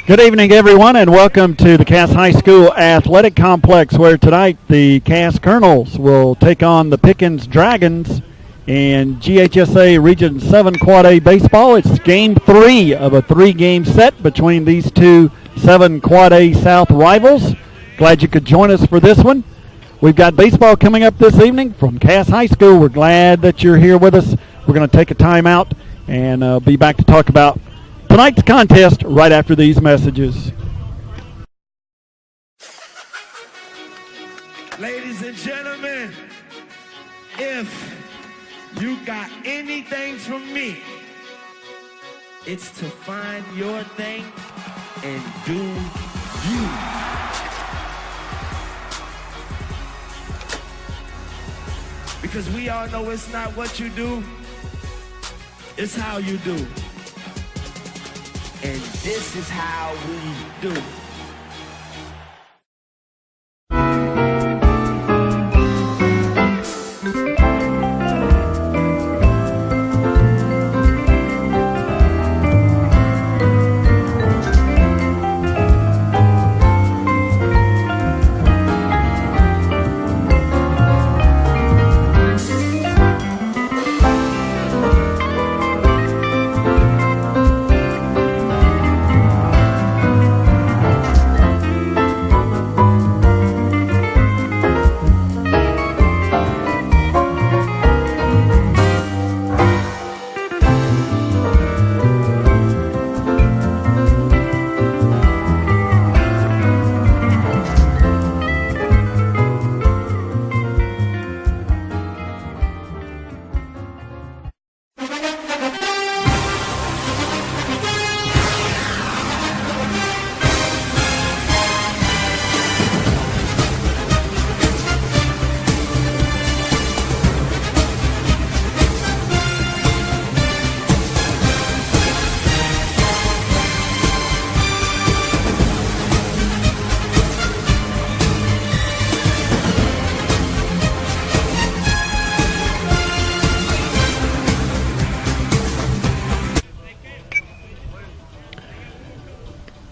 Good evening, everyone, and welcome to the Cass High School Athletic Complex, where tonight the Cass Colonels will take on the Pickens Dragons in GHSA Region 7 Quad A baseball. It's Game 3 of a 3-game set between these two 7 Quad A South rivals. Glad you could join us for this one. We've got baseball coming up this evening from Cass High School. We're glad that you're here with us. We're going to take a time out and be back to talk about tonight's contest right after these messages. Ladies and gentlemen, if you got anything from me, it's to find your thing and do you. Because we all know it's not what you do, it's how you do. And this is how we do.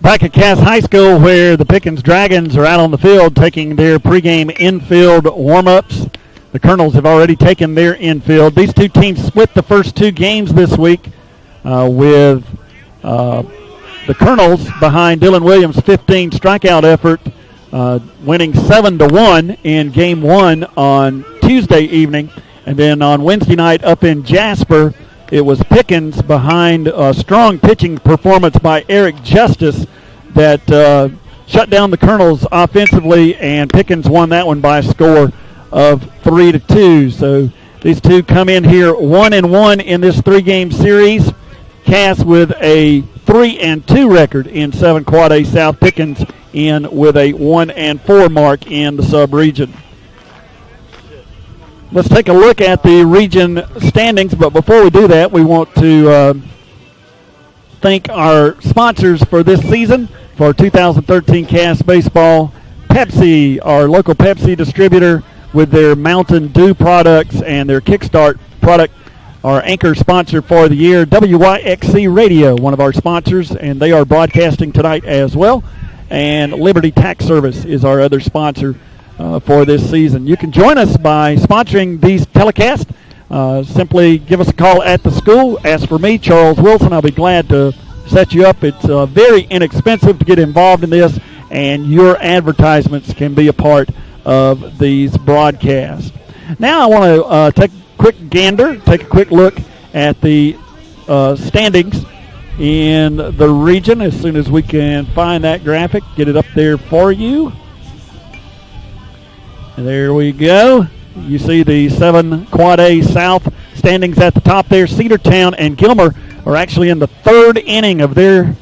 Back at Cass High School, where the Pickens Dragons are out on the field taking their pregame infield warm-ups. The Colonels have already taken their infield. These two teams split the first 2 games this week with the Colonels behind Dylan Williams' 15 strikeout effort, winning 7-1 in Game 1 on Tuesday evening. And then on Wednesday night up in Jasper, it was Pickens behind a strong pitching performance by Eric Justice that shut down the Colonels offensively, and Pickens won that one by a score of 3-2. So these two come in here 1-1 in this 3-game series. Cass with a 3-2 record in 7 Quad A South. Pickens in with a 1-4 mark in the sub-region. Let's take a look at the region standings, but before we do that, we want to thank our sponsors for this season for 2013 Cass Baseball. Pepsi, our local Pepsi distributor, with their Mountain Dew products and their Kickstart product, our anchor sponsor for the year. WYXC Radio, one of our sponsors, and they are broadcasting tonight as well. And Liberty Tax Service is our other sponsor for this season. You can join us by sponsoring these telecasts. Simply give us a call at the school. Ask for me, Charles Wilson. I'll be glad to set you up. It's very inexpensive to get involved in this, and your advertisements can be a part of these broadcasts. Now I want to take a quick look at the standings in the region as soon as we can find that graphic, get it up there for you. And there we go. You see the 7 Quad A South standings at the top there. Cedartown and Gilmer are actually in the third inning of their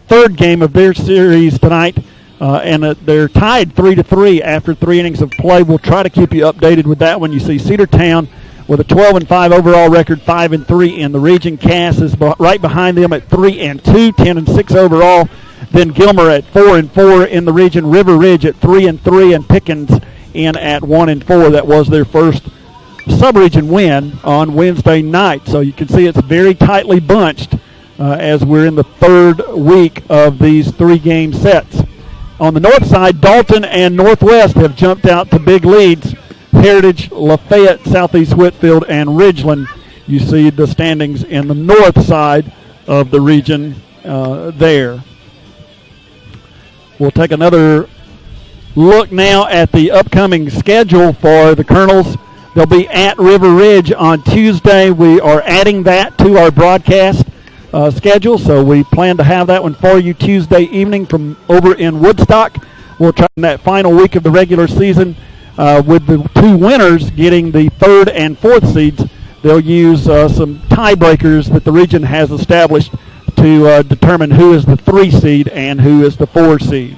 third game of their series tonight. and they're tied 3-3 after 3 innings of play. We'll try to keep you updated with that when you see Cedartown with a 12-5 overall record, 5-3 in the region. Cass is right behind them at 3-2, 10-6 overall. Then Gilmer at 4-4 in the region. River Ridge at 3-3, and Pickens in at 1-4. That was their first sub-region win on Wednesday night. So you can see it's very tightly bunched as we're in the third week of these 3-game sets. On the north side, Dalton and Northwest have jumped out to big leads. Heritage, Lafayette, Southeast Whitfield, and Ridgeland. You see the standings in the north side of the region there. We'll take another look now at the upcoming schedule for the Colonels. They'll be at River Ridge on Tuesday. We are adding that to our broadcast schedule, so we plan to have that one for you Tuesday evening from over in Woodstock. We'll try in that final week of the regular season with the 2 winners getting the 3rd and 4th seeds. They'll use some tiebreakers that the region has established to determine who is the 3 seed and who is the 4 seed.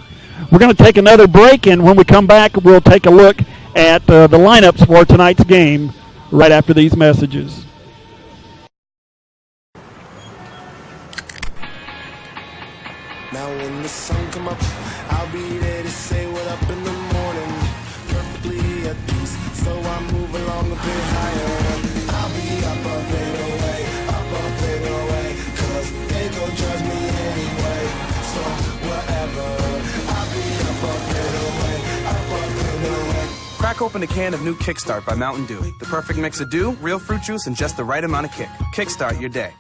We're going to take another break, and when we come back, we'll take a look at the lineups for tonight's game right after these messages. Now when the sun come up, I'll be there to say what up in the morning, perfectly at peace, so I move along a bit higher. I'll be up a bit away, cause they gon' judge me anyway, so whatever. I'll be up a bit away. Crack open a can of new Kickstart by Mountain Dew. The perfect mix of dew, real fruit juice, and just the right amount of kick. Kickstart your day.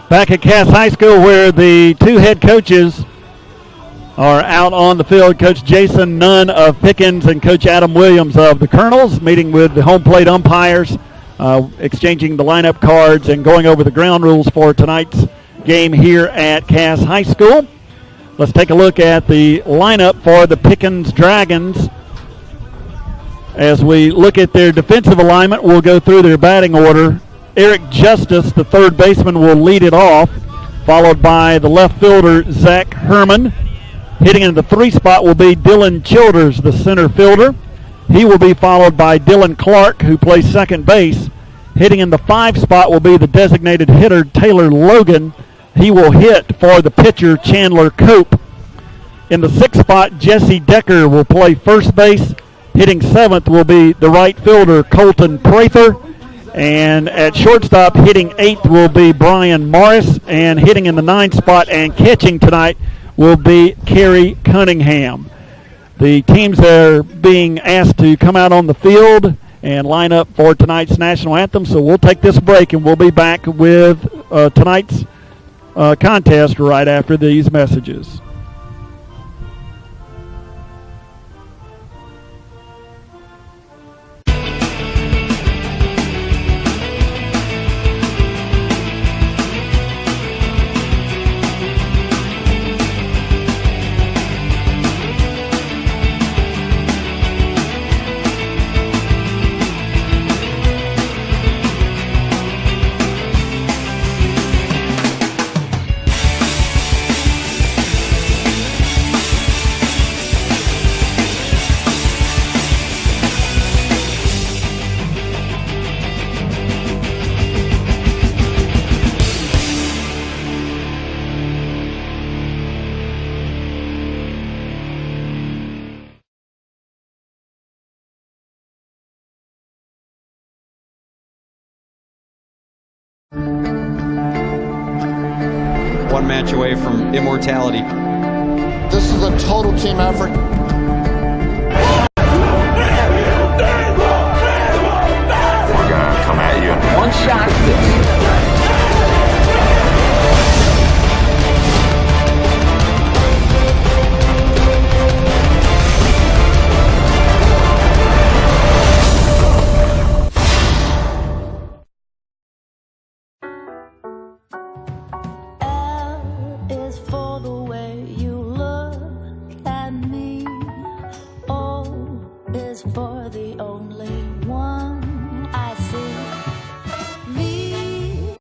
Back at Cass High School, where the 2 head coaches are out on the field. Coach Jason Nunn of Pickens and Coach Adam Williams of the Colonels, meeting with the home plate umpires, exchanging the lineup cards and going over the ground rules for tonight's game here at Cass High School. Let's take a look at the lineup for the Pickens Dragons. As we look at their defensive alignment, we'll go through their batting order. Eric Justice, the third baseman, will lead it off, followed by the left fielder, Zach Herman. Hitting in the 3 spot will be Dylan Childers, the center fielder. He will be followed by Dylan Clark, who plays second base. Hitting in the 5 spot will be the designated hitter, Taylor Logan. He will hit for the pitcher, Chandler Cope. In the 6th spot, Jesse Decker will play first base. Hitting 7th will be the right fielder, Colton Prather. And at shortstop, hitting 8th will be Brian Morris. And hitting in the 9th spot and catching tonight will be Kerry Cunningham. The teams that are being asked to come out on the field and line up for tonight's national anthem. So we'll take this break, and we'll be back with tonight's contest right after these messages. one match away from immortality. This is a total team effort. We're gonna come at you. One shot.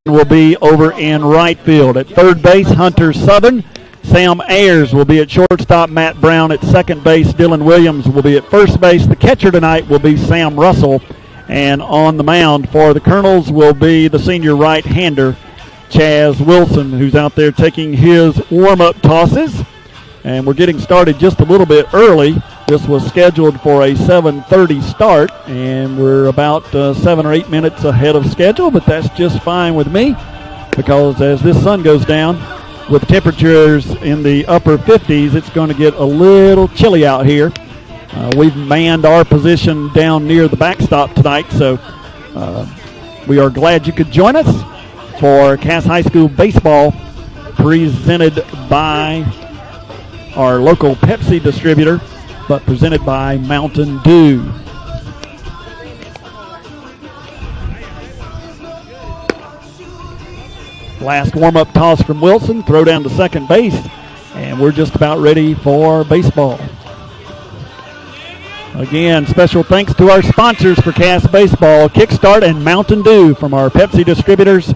Will be over in right field. At third base, Hunter Southern. Sam Ayers will be at shortstop. Matt Brown at second base. Dylan Williams will be at first base. The catcher tonight will be Sam Russell. And on the mound for the Colonels will be the senior right-hander, Chaz Wilson, who's out there taking his warm-up tosses. And we're getting started just a little bit early. This was scheduled for a 7:30 start, and we're about 7 or 8 minutes ahead of schedule, but that's just fine with me because as this sun goes down, with temperatures in the upper 50s, it's going to get a little chilly out here. We've manned our position down near the backstop tonight, so we are glad you could join us for Cass High School baseball presented by our local Pepsi distributor, but presented by Mountain Dew. Last warm-up toss from Wilson, throw down to second base, and we're just about ready for baseball. Again, special thanks to our sponsors for Cass Baseball, Kickstart and Mountain Dew from our Pepsi distributors,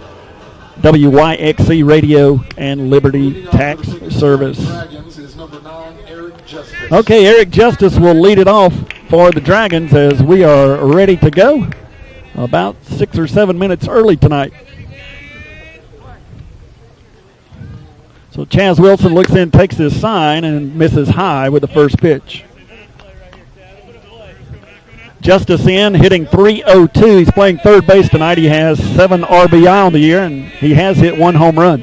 WYXC Radio and Liberty Tax Service. Okay, Eric Justice will lead it off for the Dragons as we are ready to go. About 6 or 7 minutes early tonight. So Chaz Wilson looks in, takes his sign, and misses high with the first pitch. Justice in, hitting .302. He's playing third base tonight. He has 7 RBI on the year, and he has hit 1 home run.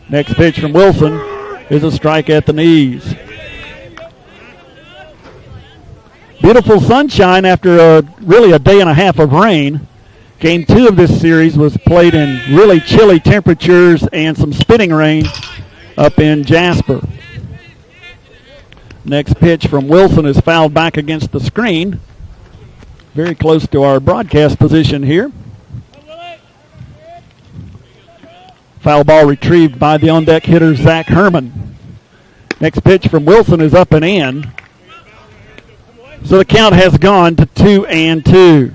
Next pitch from Wilson is a strike at the knees. Beautiful sunshine after really a day and a half of rain. Game 2 of this series was played in really chilly temperatures and some spitting rain up in Jasper. Next pitch from Wilson is fouled back against the screen. Very close to our broadcast position here. Foul ball retrieved by the on-deck hitter, Zach Herman. Next pitch from Wilson is up and in. So the count has gone to 2-2.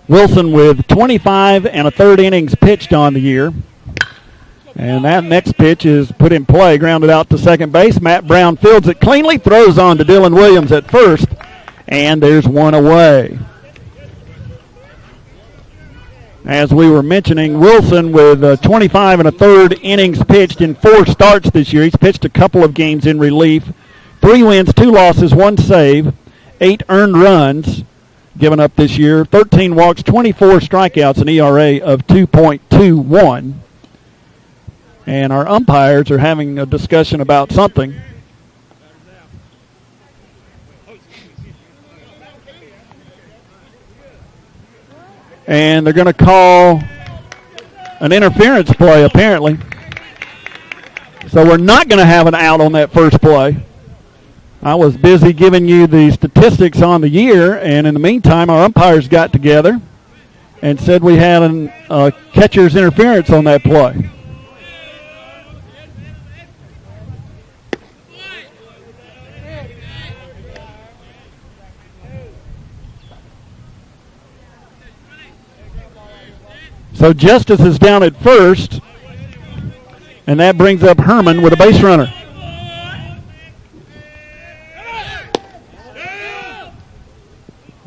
Wilson with 25 and a third innings pitched on the year. And that next pitch is put in play, grounded out to second base. Matt Brown fields it cleanly, throws on to Dylan Williams at first, and there's one away. As we were mentioning, Wilson with 25 and a third innings pitched in 4 starts this year. He's pitched a couple of games in relief. 3 wins, 2 losses, 1 save, 8 earned runs given up this year, 13 walks, 24 strikeouts, an ERA of 2.21. And our umpires are having a discussion about something. And they're going to call an interference play, apparently. So we're not going to have an out on that first play. I was busy giving you the statistics on the year, and in the meantime, our umpires got together and said we had a catcher's interference on that play. So Justice is down at first, and that brings up Herman with a base runner.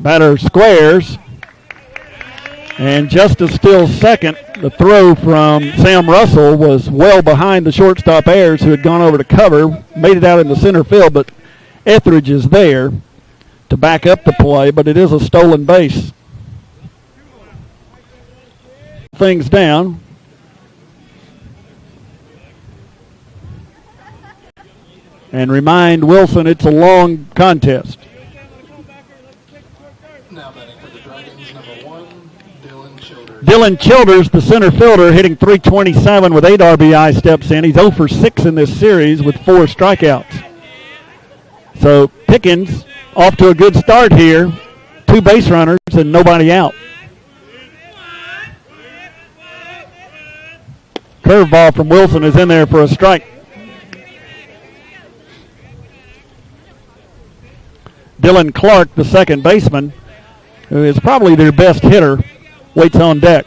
Batter squares, and Justice still second. The throw from Sam Russell was well behind the shortstop Ayers, who had gone over to cover, made it out in the center field, but Etheridge is there to back up the play, but it is a stolen base. things down. And remind Wilson it's a long contest. Now batting for the Dragons, number 1, Dylan Childers, the center fielder, hitting .327 with 8 RBI, steps in. He's 0 for 6 in this series with 4 strikeouts. So Pickens off to a good start here. 2 base runners and nobody out. Curveball from Wilson is in there for a strike. Dylan Clark, the second baseman, who is probably their best hitter, waits on deck.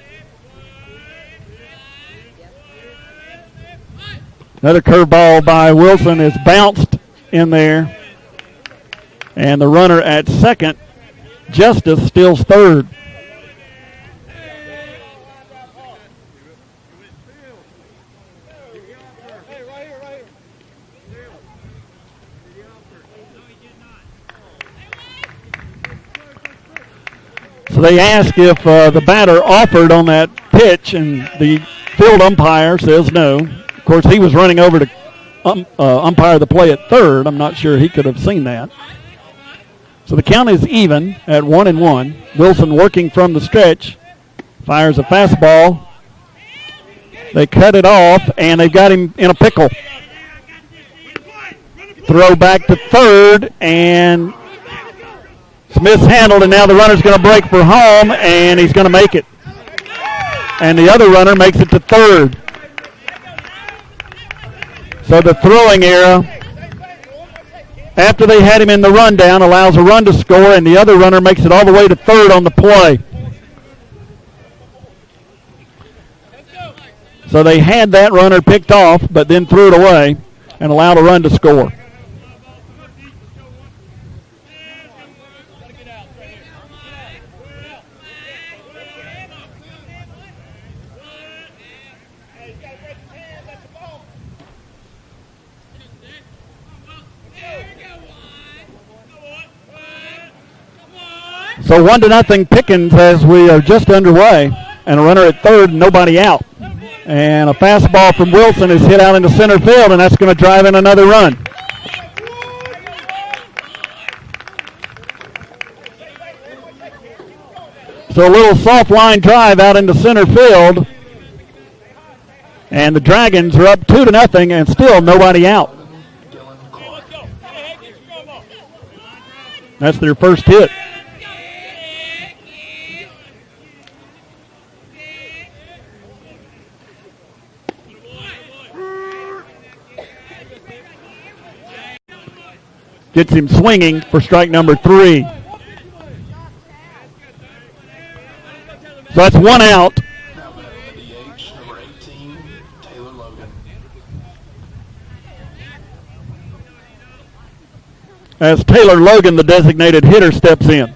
Another curveball by Wilson is bounced in there. And the runner at second, Justice, steals third. So they ask if the batter offered on that pitch, and the field umpire says no. Of course, he was running over to umpire the play at third. I'm not sure he could have seen that. So the count is even at 1-1. Wilson working from the stretch, fires a fastball. They cut it off, and they've got him in a pickle. Throw back to third, and it's mishandled, and now the runner's going to break for home, and he's going to make it. And the other runner makes it to third. So the throwing error, after they had him in the rundown, allows a run to score, and the other runner makes it all the way to third on the play. So they had that runner picked off, but then threw it away and allowed a run to score. So 1-0 Pickens as we are just underway, and a runner at third, nobody out. And a fastball from Wilson is hit out into center field, and that's going to drive in another run. So a little soft line drive out into center field, and the Dragons are up 2-0, and still nobody out. That's their first hit. Gets him swinging for strike number 3. So that's 1 out. As Taylor Logan, the designated hitter, steps in.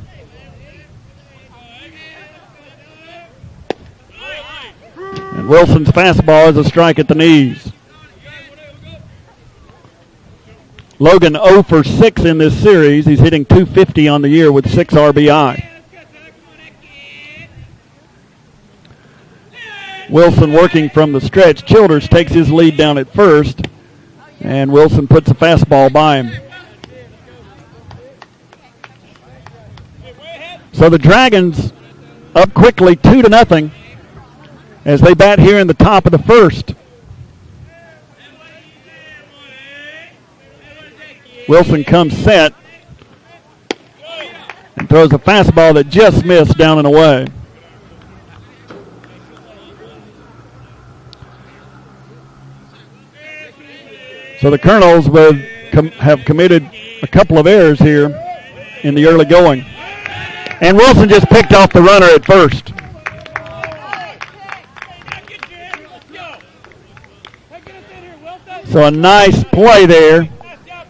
And Wilson's fastball is a strike at the knees. Logan 0 for 6 in this series. He's hitting .250 on the year with 6 RBI. Wilson working from the stretch. Childers takes his lead down at first, and Wilson puts a fastball by him. So the Dragons up quickly 2-0 as they bat here in the top of the first. Wilson comes set and throws a fastball that just missed down and away. So the Colonels have committed a couple of errors here in the early going. And Wilson just picked off the runner at first. So a nice play there.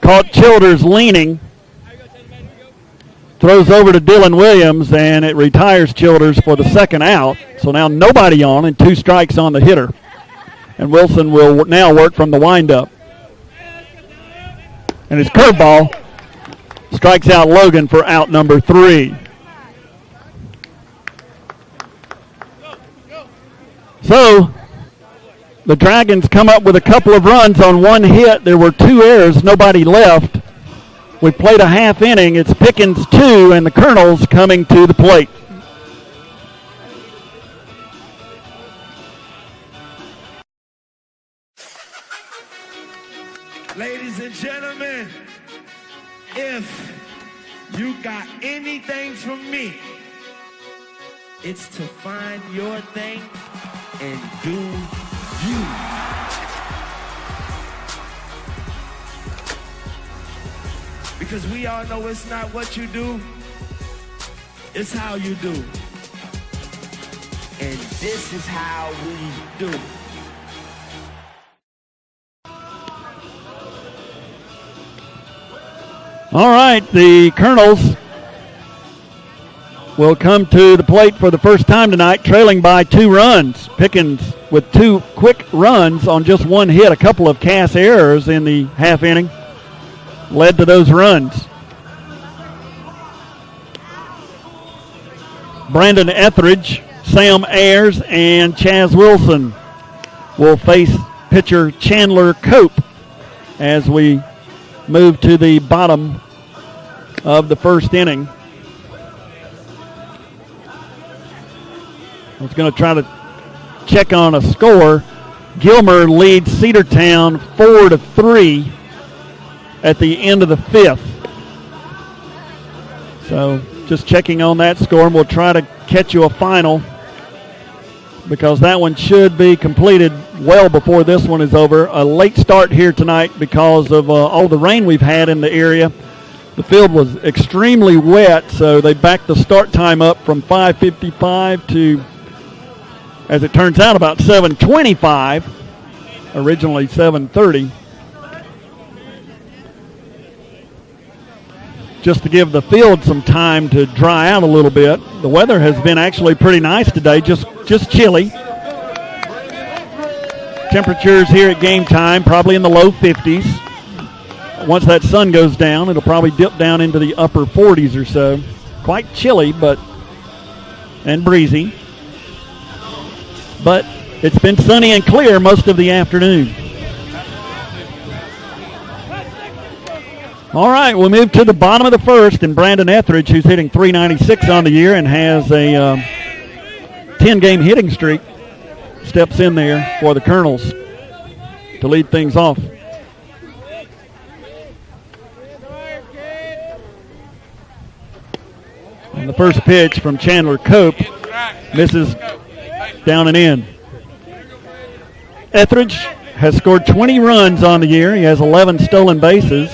Caught Childers leaning. Throws over to Dylan Williams, and it retires Childers for the second out. So now nobody on and 2 strikes on the hitter. And Wilson will now work from the windup. And his curveball strikes out Logan for out number 3. So the Dragons come up with a couple of runs on one hit. There were 2 errors, nobody left. We played a half inning. It's Pickens 2 and the Colonels coming to the plate. Ladies and gentlemen, if you got anything from me, it's to find your thing and do you. Because we all know it's not what you do, it's how you do. And this is how we do. All right, the Colonels will come to the plate for the first time tonight, trailing by 2 runs. Pickens with 2 quick runs on just 1 hit, a couple of cast errors in the half inning led to those runs. Brandon Etheridge, Sam Ayers, and Chaz Wilson will face pitcher Chandler Cope as we move to the bottom of the first inning. I was going to try to check on a score. Gilmer leads Cedartown 4-3 at the end of the 5th. So just checking on that score, and we'll try to catch you a final because that one should be completed well before this one is over. A late start here tonight because of all the rain we've had in the area. The field was extremely wet, so they backed the start time up from 5:55 to, as it turns out, about 7:25, originally 7:30. Just to give the field some time to dry out a little bit. The weather has been actually pretty nice today, just chilly. Temperatures here at game time probably in the low 50s. Once that sun goes down, it'll probably dip down into the upper 40s or so. Quite chilly, and breezy. But it's been sunny and clear most of the afternoon. All right, we'll move to the bottom of the first, and Brandon Etheridge, who's hitting .396 on the year and has a 10-game hitting streak, steps in there for the Colonels to lead things off. And the first pitch from Chandler Cope misses down and in. Etheridge has scored 20 runs on the year. He has 11 stolen bases.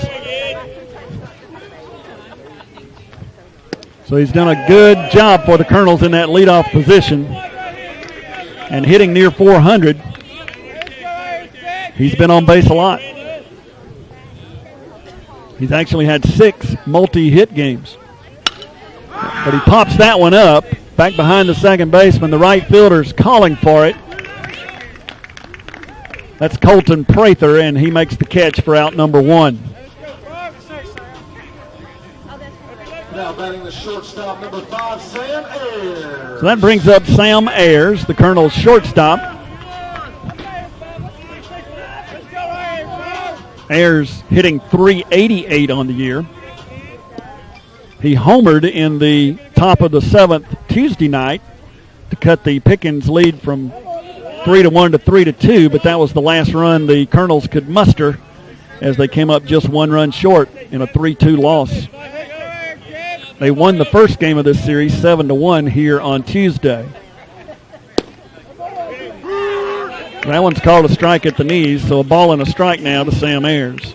So he's done a good job for the Colonels in that leadoff position and hitting near 400. He's been on base a lot. He's actually had 6 multi-hit games. But he pops that one up back behind the second baseman. The right fielder's calling for it. That's Colton Prather, and he makes the catch for out number 1. Now batting the shortstop, number 5, Sam Ayers. So that brings up Sam Ayers, the Colonel's shortstop. Ayers hitting .388 on the year. He homered in the top of the 7th Tuesday night to cut the Pickens lead from 3-1 to 3-2, but that was the last run the Colonels could muster as they came up just 1 run short in a 3-2 loss. They won the first game of this series 7-1 here on Tuesday. That one's called a strike at the knees, so a ball and a strike now to Sam Ayers.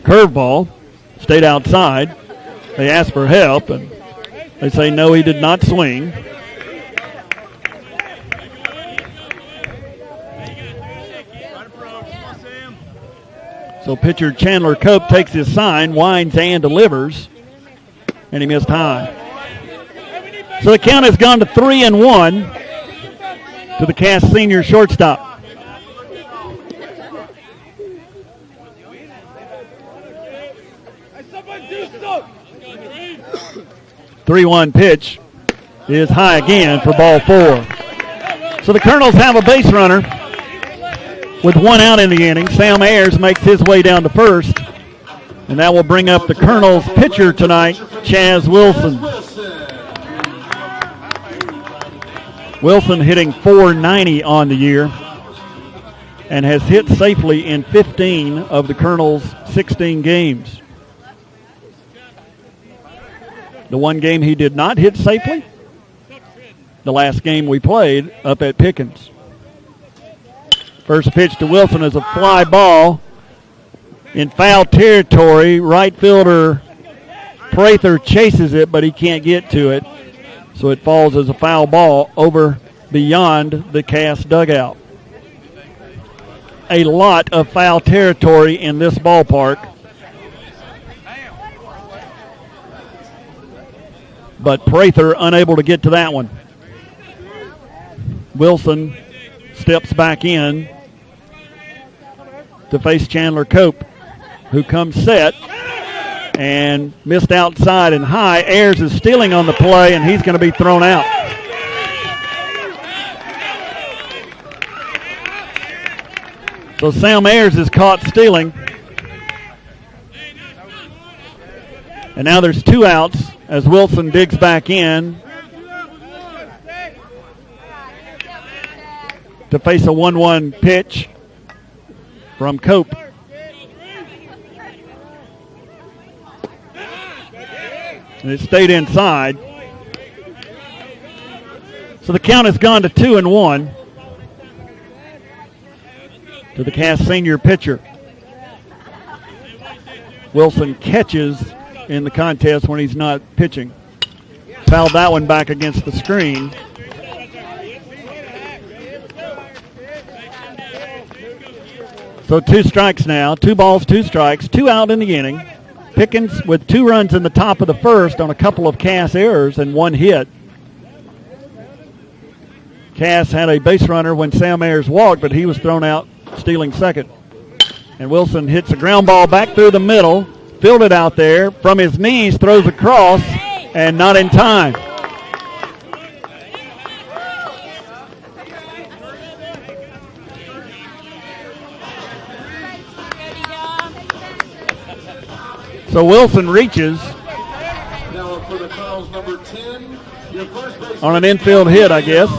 Curveball, stayed outside. They asked for help, and they say no, he did not swing. So pitcher Chandler Cope takes his sign, winds and delivers, and he missed high. So the count has gone to 3-1 to the Cass senior shortstop. 3-1 pitch is high again for ball 4. So the Colonels have a base runner with 1 out in the inning. Sam Ayers makes his way down to first, and that will bring up the Colonels pitcher tonight, Chaz Wilson. Wilson hitting .490 on the year and has hit safely in 15 of the Colonels' 16 games. The one game he did not hit safely, the last game we played up at Pickens. First pitch to Wilson is a fly ball in foul territory. Right fielder Prather chases it, but he can't get to it. So it falls as a foul ball over beyond the Cass dugout. A lot of foul territory in this ballpark. But Prather unable to get to that one. Wilson steps back in to face Chandler Cope, who comes set and missed outside and high. Ayers is stealing on the play, and he's going to be thrown out. So Sam Ayers is caught stealing. And now there's 2 outs as Wilson digs back in to face a 1-1 pitch from Cope. And it stayed inside. So the count has gone to 2-1 to the Cass senior pitcher. Wilson catches in the contest when he's not pitching. Fouled that one back against the screen. So 2 strikes now, 2 balls, 2 strikes, 2 out in the inning. Pickens with 2 runs in the top of the first on a couple of Cass errors and 1 hit. Cass had a base runner when Sam Ayers walked, but he was thrown out stealing second. And Wilson hits a ground ball back through the middle, fielded out there, from his knees, throws across, and not in time. So Wilson reaches Now for the Colonels, number 10, your first base on an infield hit, I guess.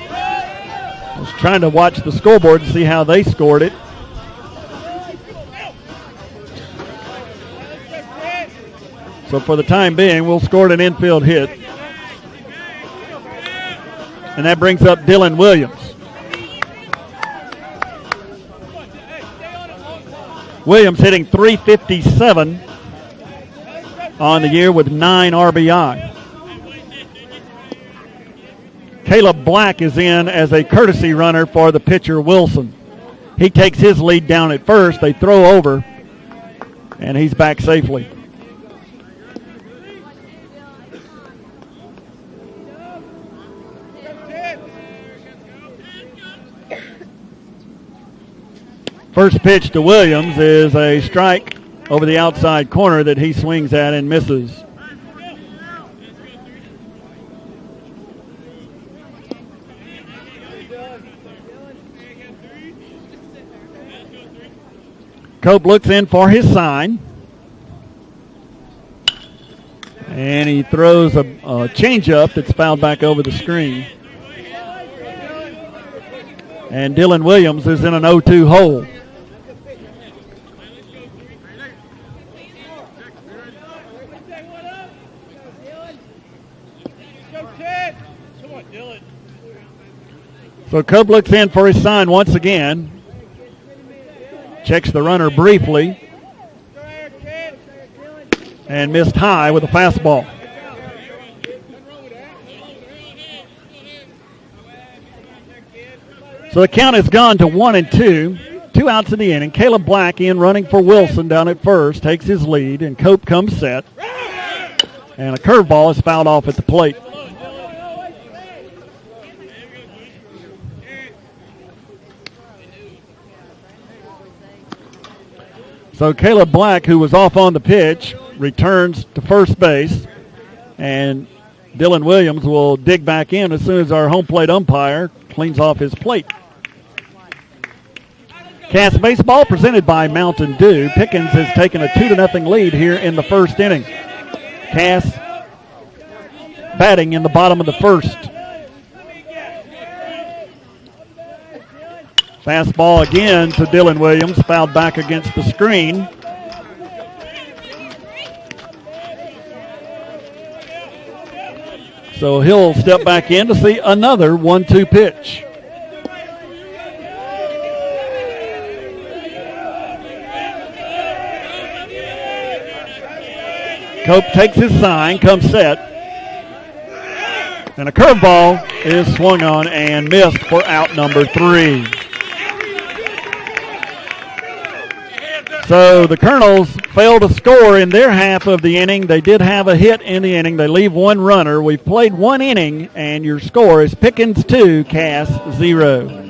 I was trying to watch the scoreboard to see how they scored it. So for the time being, we'll score an infield hit. And that brings up Dylan Williams. Williams hitting .357 on the year with 9 RBI. Caleb Black is in as a courtesy runner for the pitcher Wilson. He takes his lead down at first. They throw over, and he's back safely. First pitch to Williams is a strike over the outside corner that he swings at and misses. Cope looks in for his sign. And he throws a changeup that's fouled back over the screen. And Dylan Williams is in an 0-2 hole. So Cope looks in for his sign once again. Checks the runner briefly. And missed high with a fastball. So the count has gone to 1-2. 2 outs in the inning. Caleb Black in running for Wilson down at first. Takes his lead, and Cope comes set. And a curveball is fouled off at the plate. So Caleb Black, who was off on the pitch, returns to first base. And Dylan Williams will dig back in as soon as our home plate umpire cleans off his plate. Cass Baseball presented by Mountain Dew. Pickens has taken a 2-0 lead here in the first inning. Cass batting in the bottom of the first. Fastball again to Dylan Williams, fouled back against the screen. So he'll step back in to see another 1-2 pitch. Cope takes his sign, comes set. And a curveball is swung on and missed for out number 3. So the Colonels failed to score in their half of the inning. They did have a hit in the inning. They leave one runner. We've played one inning, and your score is Pickens 2, Cass 0.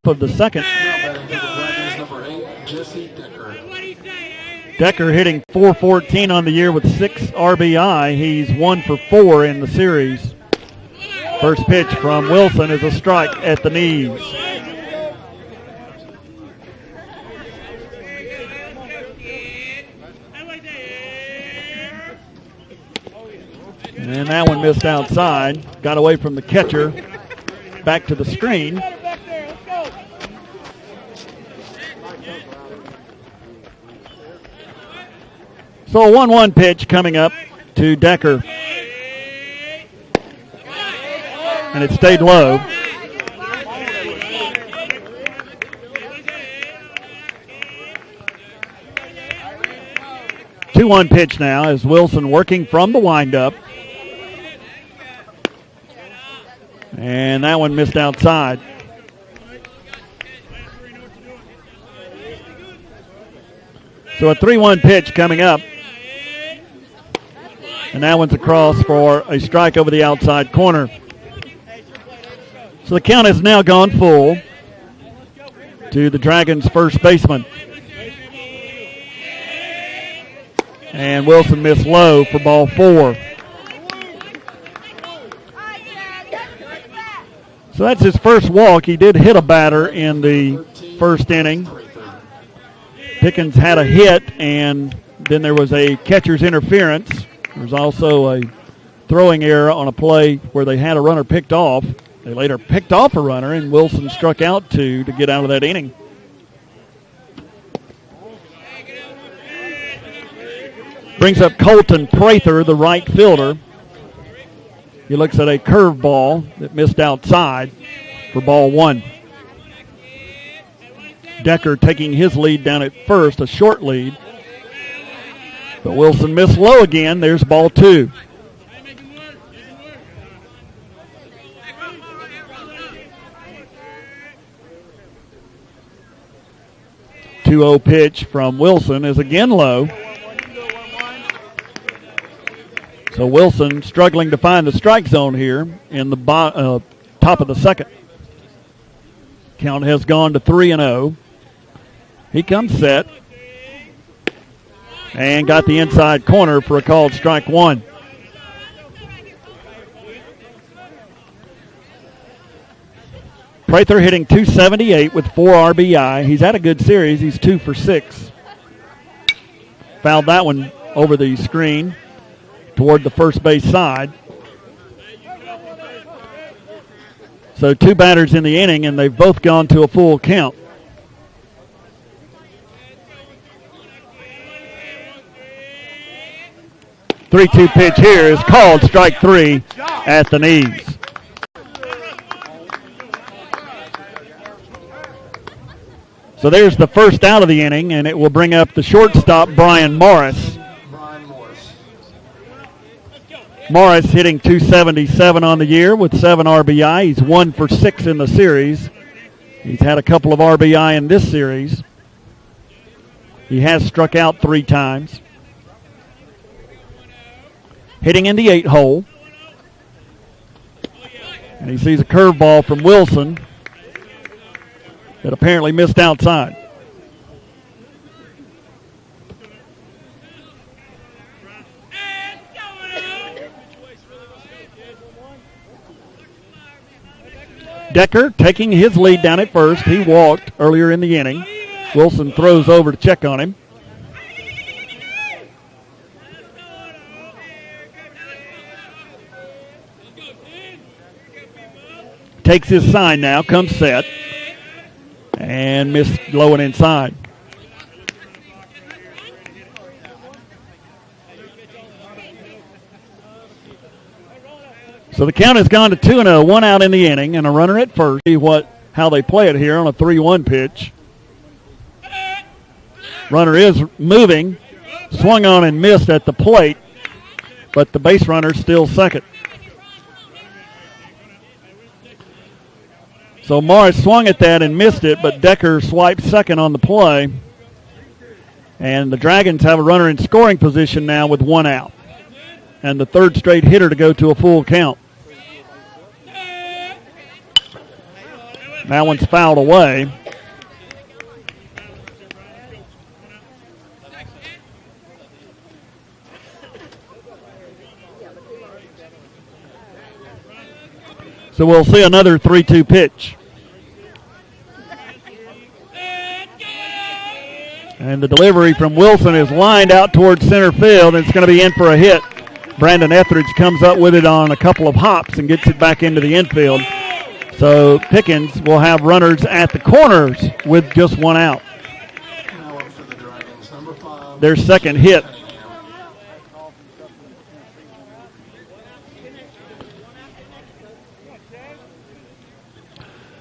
Of the second. Decker hitting .414 on the year with 6 RBI. He's 1 for 4 in the series. First pitch from Wilson is a strike at the knees. And that one missed outside. Got away from the catcher. Back to the screen. So a 1-1 pitch coming up to Decker. And it stayed low. Two-1 pitch now as Wilson working from the windup. And that one missed outside. So a 3-1 pitch coming up. And that one's across for a strike over the outside corner. So the count has now gone full to the Dragons' first baseman. And Wilson missed low for ball 4. So that's his first walk. He did hit a batter in the first inning. Pickens had a hit, and then there was a catcher's interference. There was also a throwing error on a play where they had a runner picked off. They later picked off a runner, and Wilson struck out 2 to get out of that inning. Brings up Colton Prather, the right fielder. He looks at a curveball that missed outside for ball 1. Decker taking his lead down at first, a short lead. But Wilson missed low again. There's ball 2. .20 pitch from Wilson is again low. So Wilson struggling to find the strike zone here in the top of the second. Count has gone to 3-0. He comes set. And got the inside corner for a called strike 1. Prather hitting .278 with 4 RBI. He's had a good series. He's 2 for 6. Fouled that one over the screen toward the first base side. So 2 batters in the inning, and they've both gone to a full count. .3-2 pitch here is called strike 3 at the knees. So there's the first out of the inning, and it will bring up the shortstop, Brian Morris. Morris hitting .277 on the year with 7 RBI. He's 1 for 6 in the series. He's had a couple of RBI in this series. He has struck out 3 times. Hitting in the 8 hole. And he sees a curveball from Wilson that apparently missed outside. Decker taking his lead down at first. He walked earlier in the inning. Wilson throws over to check on him. Takes his sign now, comes set. And missed low and inside. So the count has gone to 2-0, 1 out in the inning, and a runner at first. See how they play it here on a 3-1 pitch. Runner is moving, swung on and missed at the plate, but the base runner's still second. So Morris swung at that and missed it, but Decker swiped second on the play. And the Dragons have a runner in scoring position now with 1 out. And the 3rd straight hitter to go to a full count. That one's fouled away. So we'll see another 3-2 pitch. And the delivery from Wilson is lined out towards center field, and it's going to be in for a hit. Brandon Etheridge comes up with it on a couple of hops and gets it back into the infield. So Pickens will have runners at the corners with just 1 out. Their second hit.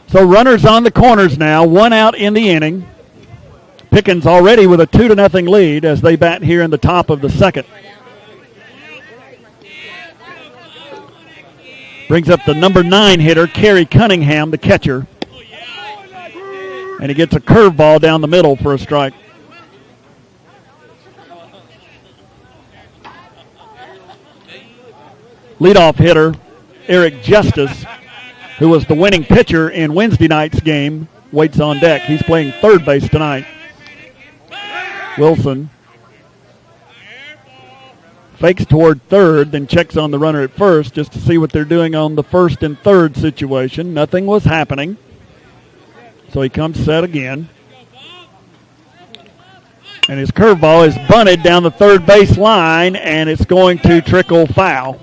So runners on the corners now, 1 out in the inning. Pickens already with a 2-0 lead as they bat here in the top of the 2nd. Brings up the number 9 hitter, Kerry Cunningham, the catcher. And he gets a curveball down the middle for a strike. Leadoff hitter, Eric Justice, who was the winning pitcher in Wednesday night's game, waits on deck. He's playing third base tonight. Wilson fakes toward third, then checks on the runner at first just to see what they're doing on the 1st and 3rd situation. Nothing was happening. So he comes set again. And his curveball is bunted down the 3rd base line, and it's going to trickle foul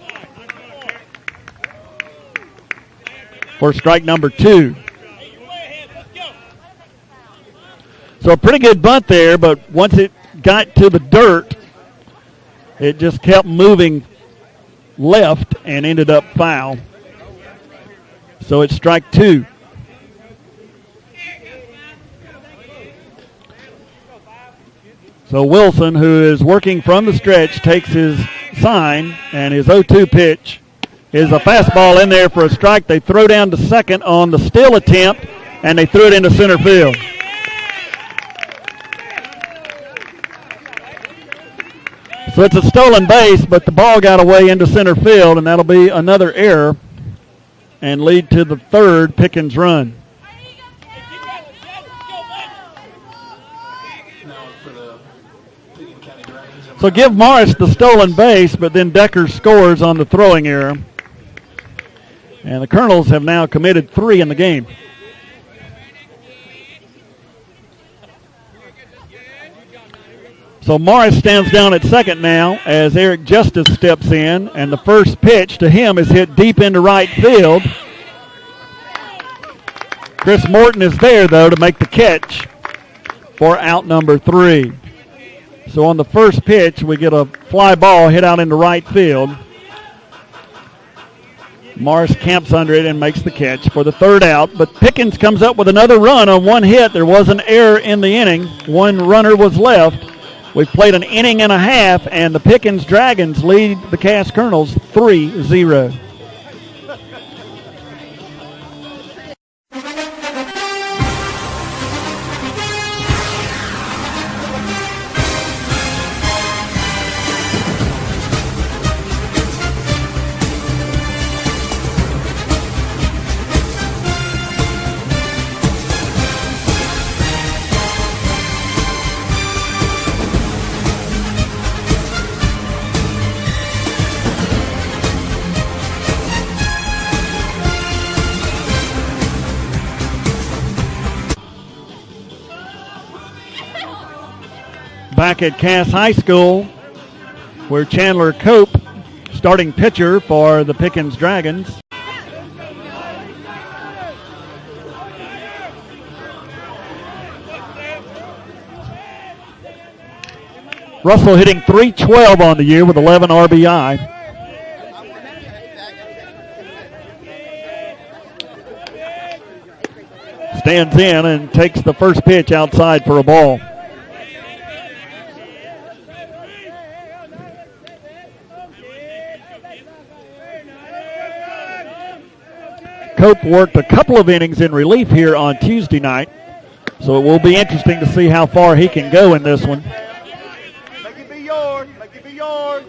for strike number 2. So a pretty good bunt there, but once it got to the dirt, it just kept moving left and ended up foul. So it's strike 2. So Wilson, who is working from the stretch, takes his sign, and his 0-2 pitch is a fastball in there for a strike. They throw down to second on the steal attempt, and they threw it into center field. So it's a stolen base, but the ball got away into center field, and that'll be another error and lead to the 3rd Pickens run. So give Morris the stolen base, but then Decker scores on the throwing error. And the Colonels have now committed 3 in the game. So Morris stands down at second now as Eric Justice steps in, and the first pitch to him is hit deep into right field. Chris Morton is there, though, to make the catch for out number 3. So on the first pitch, we get a fly ball hit out into right field. Morris camps under it and makes the catch for the 3rd out. But Pickens comes up with another run on 1 hit. There was an error in the inning. 1 runner was left. We've played an inning and a half, and the Pickens Dragons lead the Cass Colonels 3-0. back at Cass High School, where Chandler Cope, starting pitcher for the Pickens Dragons. Russell hitting .312 on the year with 11 RBI. Stands in and takes the first pitch outside for a ball. Cope worked a couple of innings in relief here on Tuesday night, so it will be interesting to see how far he can go in this one.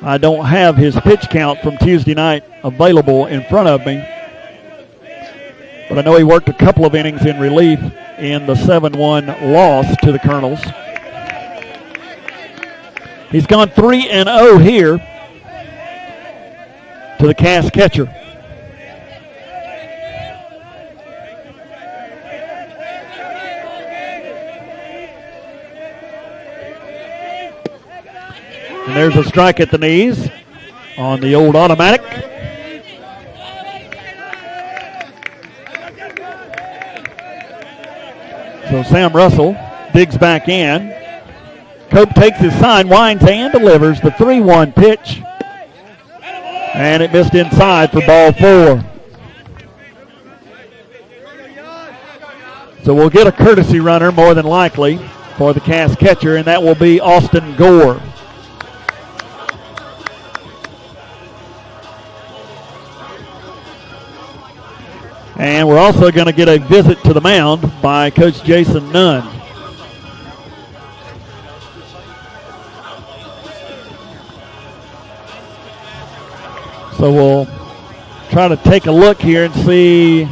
I don't have his pitch count from Tuesday night available in front of me, but I know he worked a couple of innings in relief in the 7-1 loss to the Colonels. He's gone 3-0 here to the Cass catcher. And there's a strike at the knees on the old automatic. So Sam Russell digs back in. Cope takes his sign, winds and delivers the 3-1 pitch. And it missed inside for ball 4. So we'll get a courtesy runner more than likely for the Cass catcher, and that will be Austin Gore. And we're also going to get a visit to the mound by Coach Jason Nunn. So we'll try to take a look here and see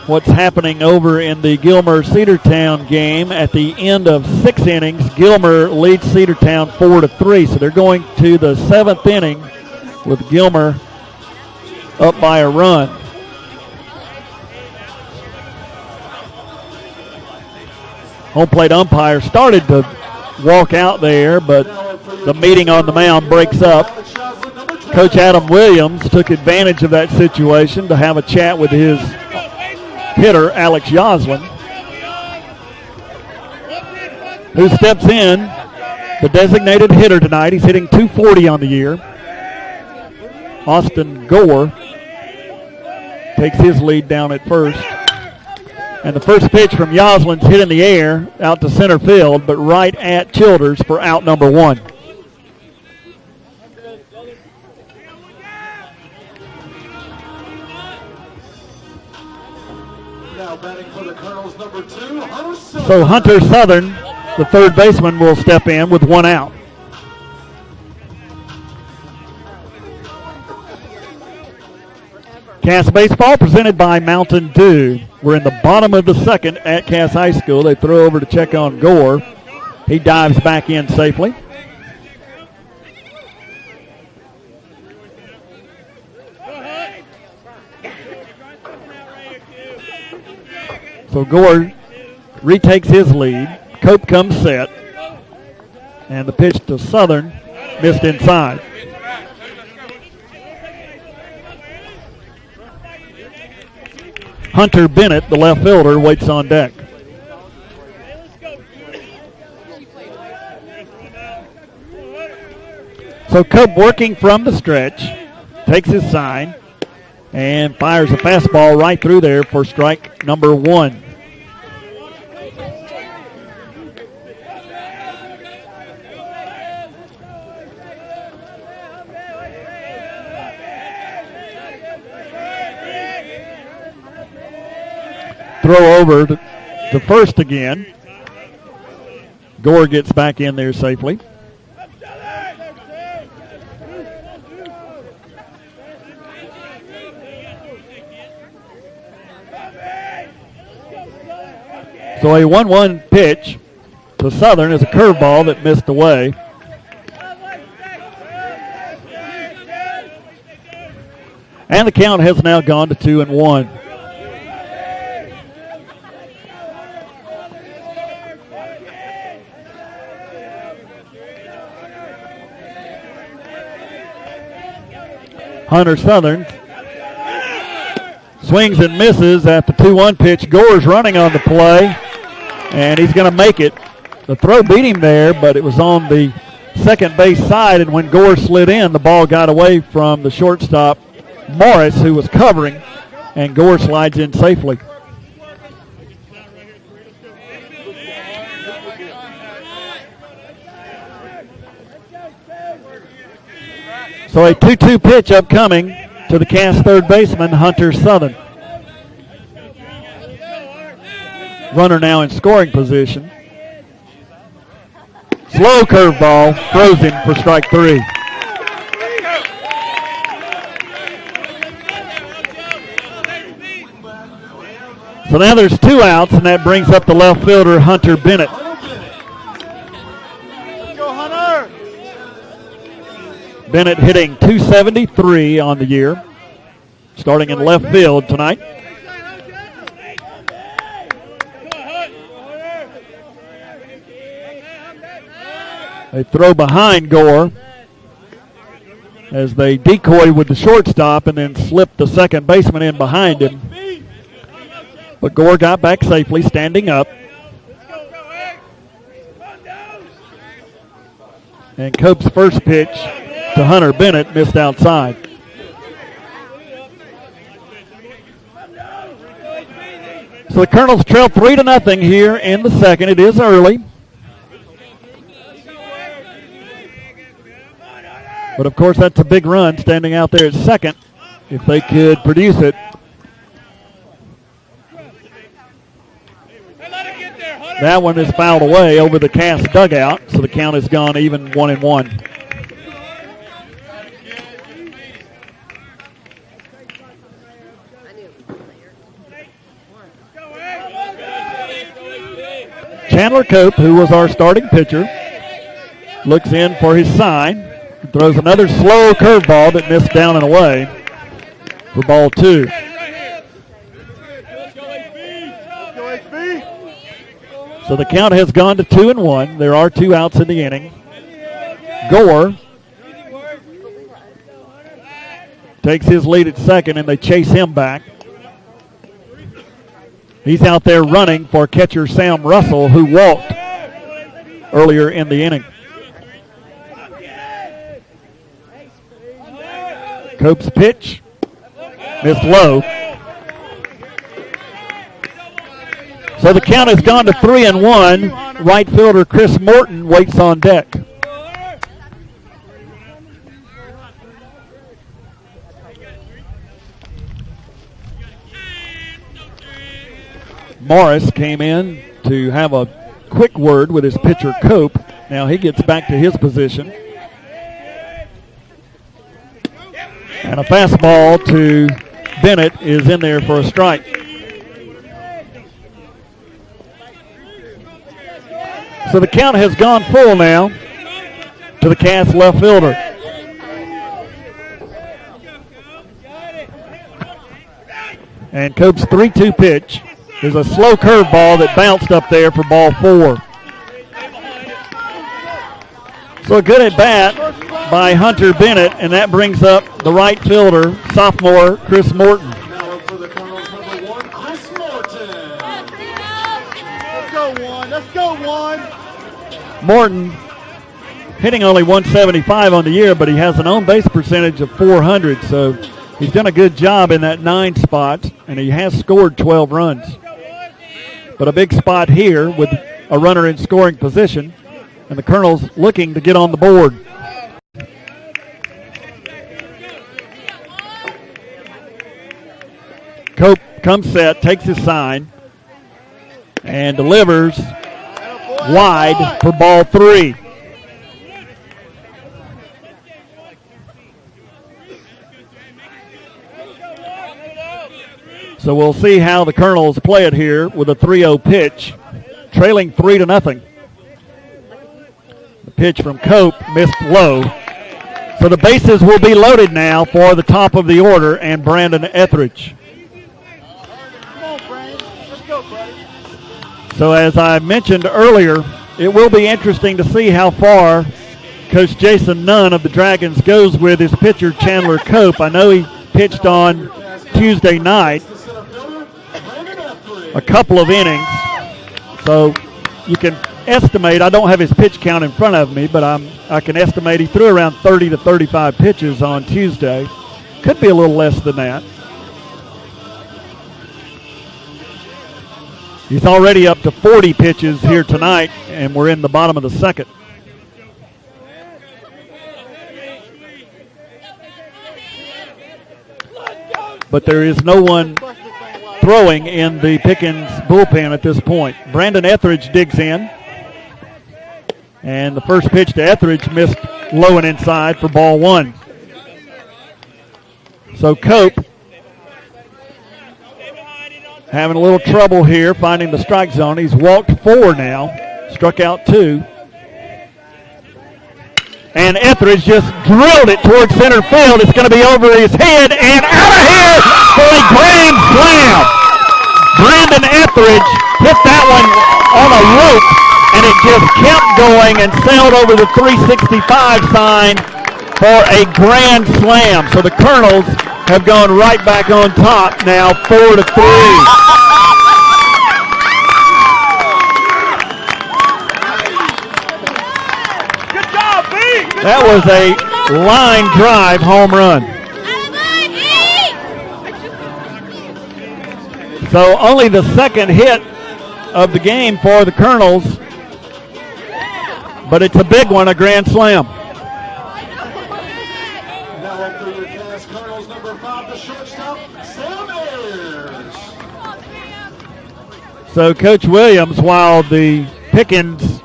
what's happening over in the Gilmer-Cedartown game. At the end of 6 innings, Gilmer leads Cedartown 4-3. So they're going to the 7th inning with Gilmer up by a run. Home plate umpire started to walk out there, but the meeting on the mound breaks up. Coach Adam Williams took advantage of that situation to have a chat with his hitter, Alex Yoslin, who steps in, the designated hitter tonight. He's hitting .240 on the year. Austin Gore takes his lead down at first. And the first pitch from Yoslin's hit in the air out to center field, but right at Childers for out number 1. Now batting for the Colonels, number 2, Hunter Southern. So Hunter Southern, the third baseman, will step in with 1 out. Cass Baseball presented by Mountain Dew. We're in the bottom of the 2nd at Cass High School. They throw over to check on Gore. He dives back in safely. So Gore retakes his lead. Cope comes set. And the pitch to Southern missed inside. Hunter Bennett, the left fielder, waits on deck. So Cope working from the stretch, takes his sign, and fires a fastball right through there for strike number 1. Throw over to first again. Gore gets back in there safely. So a 1-1 pitch to Southern is a curveball that missed away. And the count has now gone to 2-1. Hunter Southern swings and misses at the 2-1 pitch. Gore's running on the play, and he's going to make it. The throw beat him there, but it was on the second base side, and when Gore slid in, the ball got away from the shortstop, Morris, who was covering, and Gore slides in safely. So a 2-2 pitch upcoming to the Cass third baseman, Hunter Southern. Runner now in scoring position. Slow curveball, throws him for strike 3. So now there's 2 outs, and that brings up the left fielder, Hunter Bennett. Bennett hitting .273 on the year, starting in left field tonight. They throw behind Gore as they decoy with the shortstop and then slip the second baseman in behind him. But Gore got back safely, standing up. And Cope's first pitch to Hunter Bennett missed outside. So the Colonels trail 3-0 here in the second. It is early. But of course that's a big run standing out there at second if they could produce it. That one is fouled away over the Cass dugout, so the count has gone even 1-1. Chandler Cope, who was our starting pitcher, looks in for his sign. Throws another slow curveball that missed down and away for ball 2. So the count has gone to 2-1. There are 2 outs in the inning. Gore takes his lead at second, and they chase him back. He's out there running for catcher Sam Russell, who walked earlier in the inning. Cope's pitch missed low. So the count has gone to 3-1. Right fielder Chris Morton waits on deck. Morris came in to have a quick word with his pitcher Cope. Now he gets back to his position. And a fastball to Bennett is in there for a strike. So the count has gone full now to the Cass left fielder. And Cope's 3-2 pitch is a slow curveball that bounced up there for ball 4. So a good at bat by Hunter Bennett, and that brings up the right fielder, sophomore Chris Morton. Now for the Colonels, number 1, Chris Morton. Let's go, 1. Let's go, 1. Morton hitting only .175 on the year, but he has an on-base percentage of .400, so he's done a good job in that 9 spot, and he has scored 12 runs. But a big spot here with a runner in scoring position, and the Colonels looking to get on the board. Cope comes set, takes his sign, and delivers wide for ball 3. So we'll see how the Colonels play it here with a 3-0 pitch, trailing 3-0. The pitch from Cope missed low. So the bases will be loaded now for the top of the order and Brandon Etheridge. Come on, Brandon. Let's go, buddy. So as I mentioned earlier, it will be interesting to see how far Coach Jason Nunn of the Dragons goes with his pitcher Chandler Cope. I know he pitched on Tuesday night a couple of innings, so you can estimate. I don't have his pitch count in front of me, but I can estimate he threw around 30 to 35 pitches on Tuesday. Could be a little less than that. He's already up to 40 pitches here tonight, and we're in the bottom of the second. But there is no one throwing in the Pickens bullpen at this point. Brandon Etheridge digs in. And the first pitch to Etheridge missed low and inside for ball one. So Cope having a little trouble here finding the strike zone. He's walked 4 now, struck out 2. And Etheridge just drilled it towards center field. It's going to be over his head and out of here for a grand slam. Brandon Etheridge hit that one on a rope, and it just kept going and sailed over the 365 sign for a grand slam. So the Colonels have gone right back on top now, 4-3. That was a line drive home run. So only the second hit of the game for the Colonels, but it's a big one, a grand slam. Now up through the cast, Colonels number 5, the shortstop, Sam Ayers. So Coach Williams, while the Pickens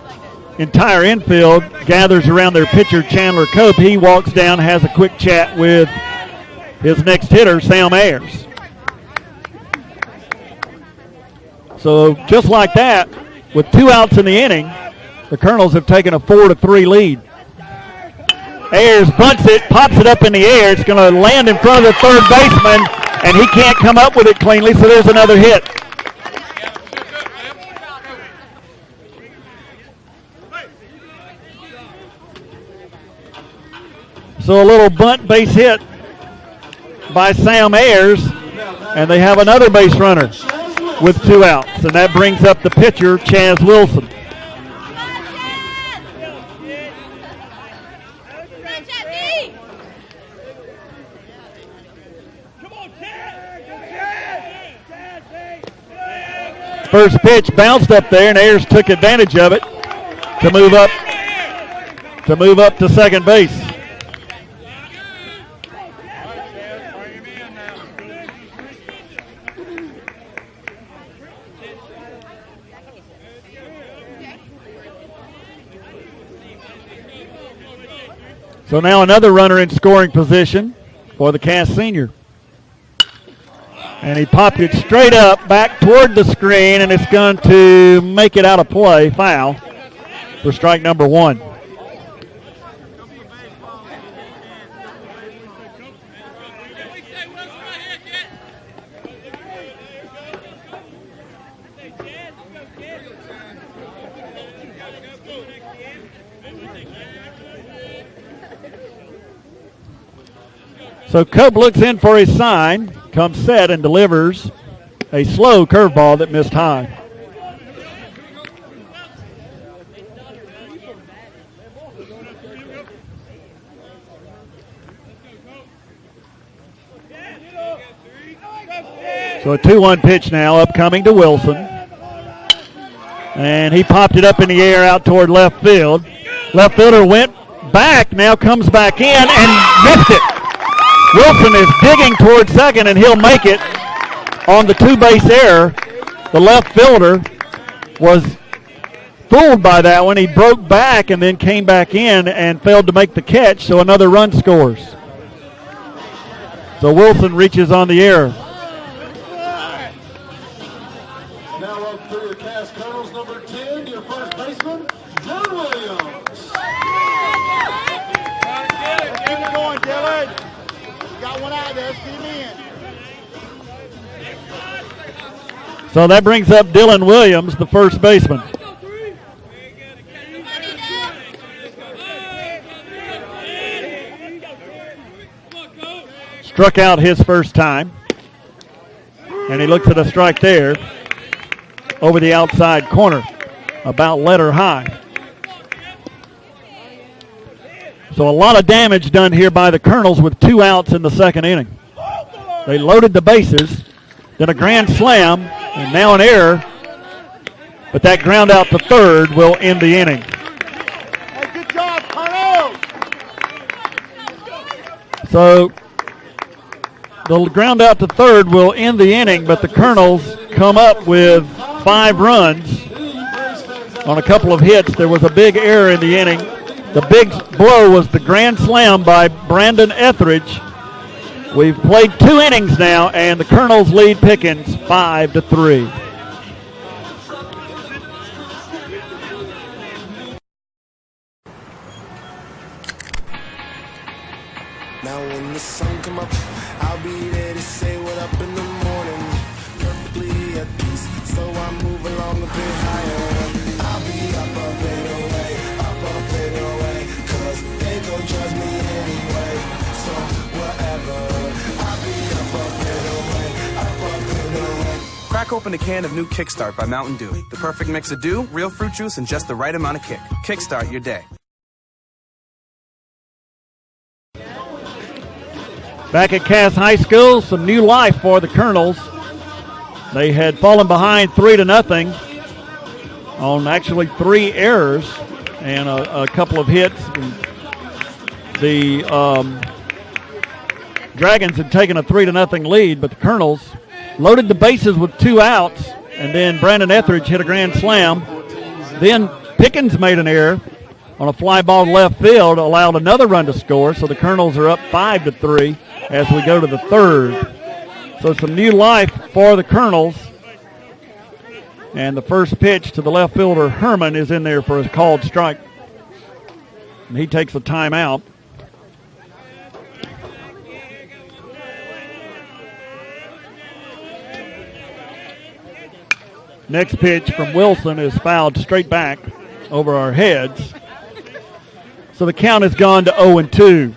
entire infield gathers around their pitcher Chandler Cope, he walks down, has a quick chat with his next hitter, Sam Ayers. So just like that, with 2 outs in the inning, the Colonels have taken a 4-3 lead. Ayers bunts it, pops it up in the air. It's going to land in front of the third baseman, and he can't come up with it cleanly, so there's another hit. So a little bunt base hit by Sam Ayers, and they have another base runner with 2 outs, and that brings up the pitcher, Chaz Wilson. First pitch bounced up there, and Ayers took advantage of it to move up to second base. So now another runner in scoring position for the Cass senior. And he popped it straight up back toward the screen, and it's going to make it out of play, foul, for strike number 1. So Cope looks in for his sign, comes set, and delivers a slow curveball that missed high. So a 2-1 pitch now upcoming to Wilson. And he popped it up in the air out toward left field. Left fielder went back, now comes back in and missed it. Wilson is digging toward second, and he'll make it on the 2-base error. The left fielder was fooled by that one. He broke back and then came back in and failed to make the catch, so another run scores. So Wilson reaches on the error. Now up through the cast, Colonels number 10, your first baseman, John Williams. Keep it going, Dylan. Got one out there, see him in. So that brings up Dylan Williams, the first baseman. Struck out his first time. And he looks at a strike there over the outside corner, about letter high. So a lot of damage done here by the Colonels with 2 outs in the second inning. They loaded the bases, then a grand slam, and now an error. But that ground out to third will end the inning. Hey, good job, Colonel. So the ground out to third will end the inning, but the Colonels come up with 5 runs on a couple of hits. There was a big error in the inning. The big blow was the grand slam by Brandon Etheridge. We've played 2 innings now, and the Colonels lead Pickens 5-3. Now when the sun come up, I'll be there to say what up in the morning. Perfectly at peace, so I move along a bit higher. I'll be up a bit away, 'cause they gon' judge me anyway. So whatever, I'll be up a bit away. Crack open a can of new Kickstart by Mountain Dew. The perfect mix of dew, real fruit juice, and just the right amount of kick. Kickstart your day. Back at Cass High School, some new life for the Colonels. They had fallen behind 3-0 on actually 3 errors and a couple of hits. The Dragons had taken a 3-0 lead, but the Colonels loaded the bases with 2 outs, and then Brandon Etheridge hit a grand slam. Then Pickens made an error on a fly ball to left field, allowed another run to score, so the Colonels are up 5-3 as we go to the third. So some new life for the Colonels. And the first pitch to the left fielder, Herman, is in there for a called strike. And he takes a timeout. Next pitch from Wilson is fouled straight back over our heads. So the count has gone to 0-2.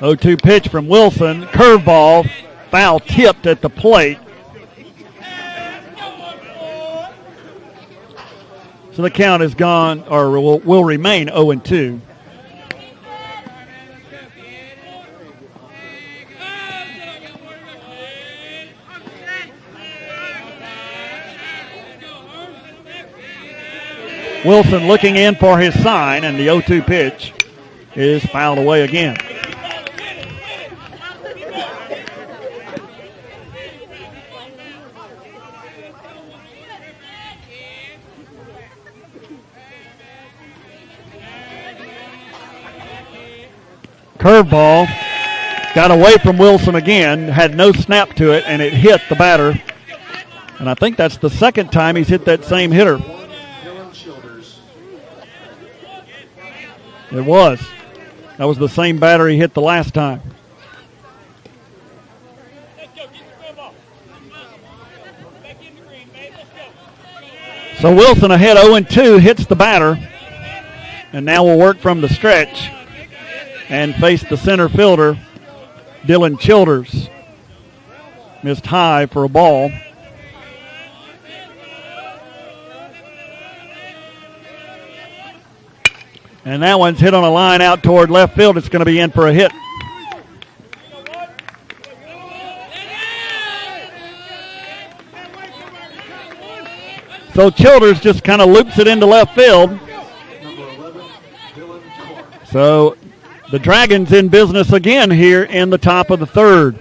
0-2 pitch from Wilson. Curveball. Foul tipped at the plate. So the count has gone, or will remain 0-2. Wilson looking in for his sign, and the 0-2 pitch is fouled away again. Curveball got away from Wilson again, had no snap to it, and it hit the batter. And I think that's the second time he's hit that same hitter. It was. That was the same batter he hit the last time. So Wilson ahead 0-2, hits the batter. And now we'll work from the stretch and face the center fielder, Dylan Childers. Missed high for a ball. And that one's hit on a line out toward left field. It's going to be in for a hit. So Childers just kind of loops it into left field. So the Dragons in business again here in the top of the third.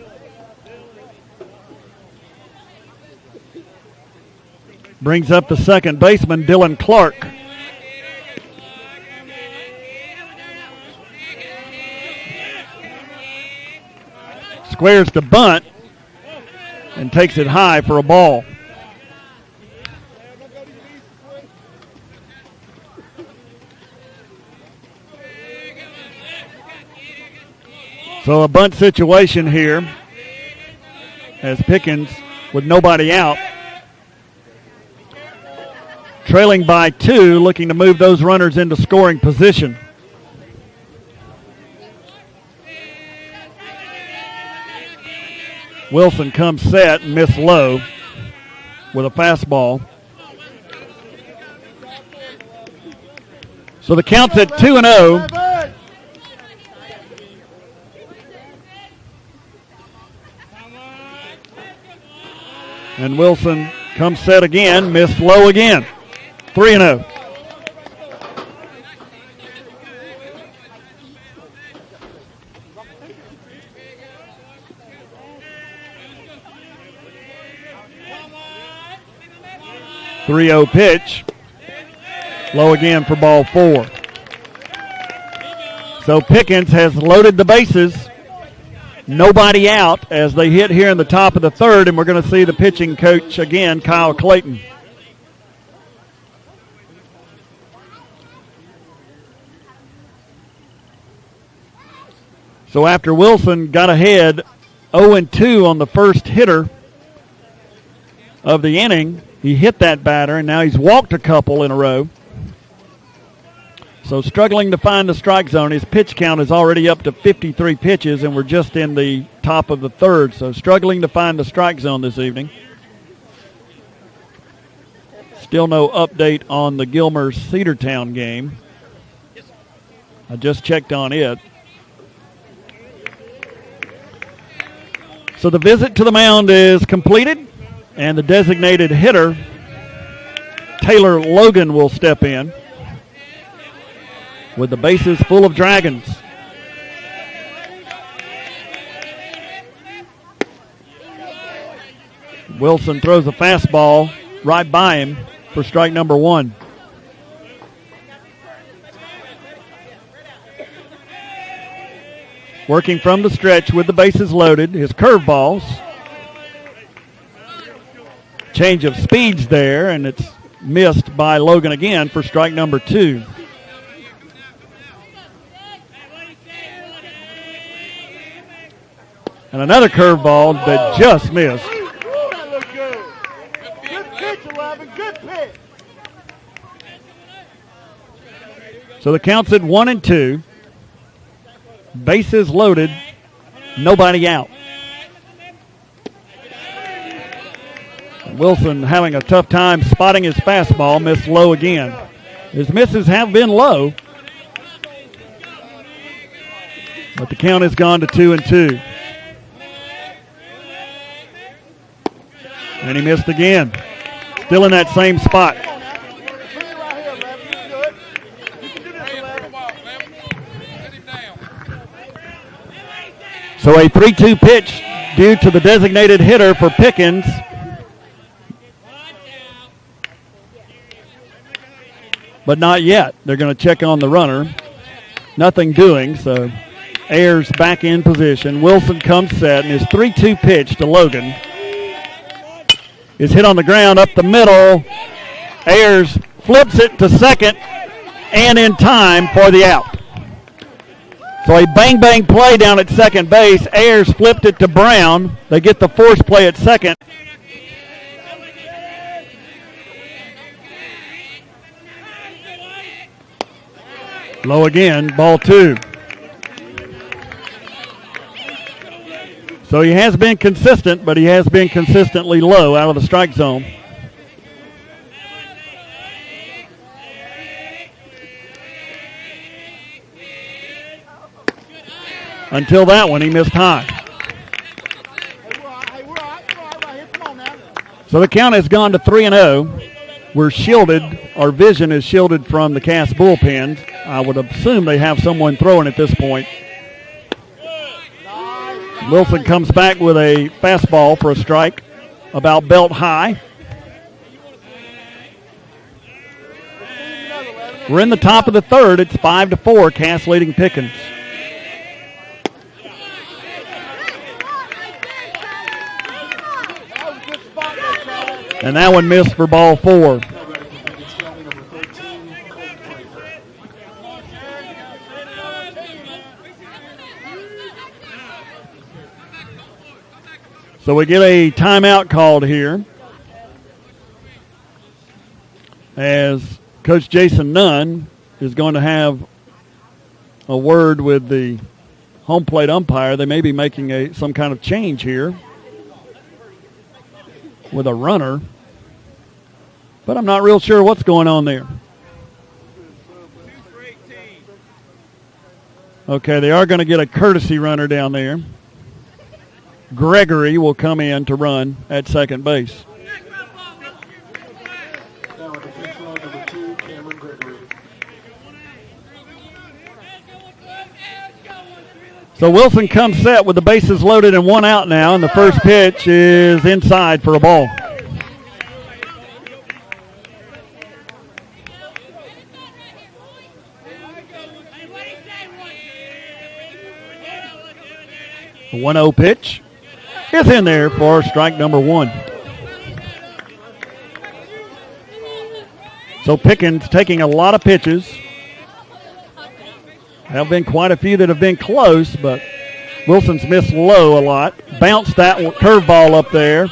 Brings up the second baseman, Dylan Clark. Squares to bunt and takes it high for a ball. So a bunt situation here as Pickens with nobody out trailing by 2, looking to move those runners into scoring position. Wilson comes set and missed low with a fastball. So the count's at 2-0. And Wilson comes set again, missed low again. 3-0. Pitch. Low again for ball 4. So Pickens has loaded the bases. Nobody out as they hit here in the top of the third, and we're going to see the pitching coach again, Kyle Clayton. So after Wilson got ahead 0-2 on the first hitter of the inning, he hit that batter, and now he's walked a couple in a row. So struggling to find the strike zone. His pitch count is already up to 53 pitches, and we're just in the top of the third. So struggling to find the strike zone this evening. Still no update on the Gilmer-Cedartown game. I just checked on it. So the visit to the mound is completed, and the designated hitter, Taylor Logan, will step in with the bases full of Dragons. Wilson throws a fastball right by him for strike number 1. Working from the stretch with the bases loaded, his curveballs. Change of speeds there, and it's missed by Logan again for strike number 2. And another curveball that just missed. That looked good. Good pitch, 11. Good pitch. So the count's at 1-2. Bases loaded. Nobody out. Wilson having a tough time spotting his fastball. Missed low again. His misses have been low, but the count has gone to 2-2. And he missed again. Still in that same spot. So a 3-2 pitch due to the designated hitter for Pickens. But not yet. They're going to check on the runner. Nothing doing, so Ayers back in position. Wilson comes set, and his 3-2 pitch to Logan is hit on the ground up the middle. Ayers flips it to second and in time for the out. So a bang-bang play down at second base. Ayers flipped it to Brown. They get the force play at second. Low again, ball 2. So he has been consistent, but he has been consistently low out of the strike zone. Until that one, he missed high. So the count has gone to 3-0. We're shielded. Our vision is shielded from the Cass bullpens. I would assume they have someone throwing at this point. Wilson comes back with a fastball for a strike, about belt high. We're in the top of the third. It's 5-4. Cass leading Pickens. And that one missed for ball 4. So we get a timeout called here as Coach Jason Nunn is going to have a word with the home plate umpire. They may be making some kind of change here with a runner, but I'm not real sure what's going on there. Okay, they are going to get a courtesy runner down there. Gregory will come in to run at second base. Now at the fifth run, number 2, Cameron Gregory. So Wilson comes set with the bases loaded and 1 out now, and the first pitch is inside for a ball. The 1-0 pitch is in there for strike number 1. So Pickens taking a lot of pitches. There have been quite a few that have been close, but Wilson's missed low a lot. Bounced that curveball up there.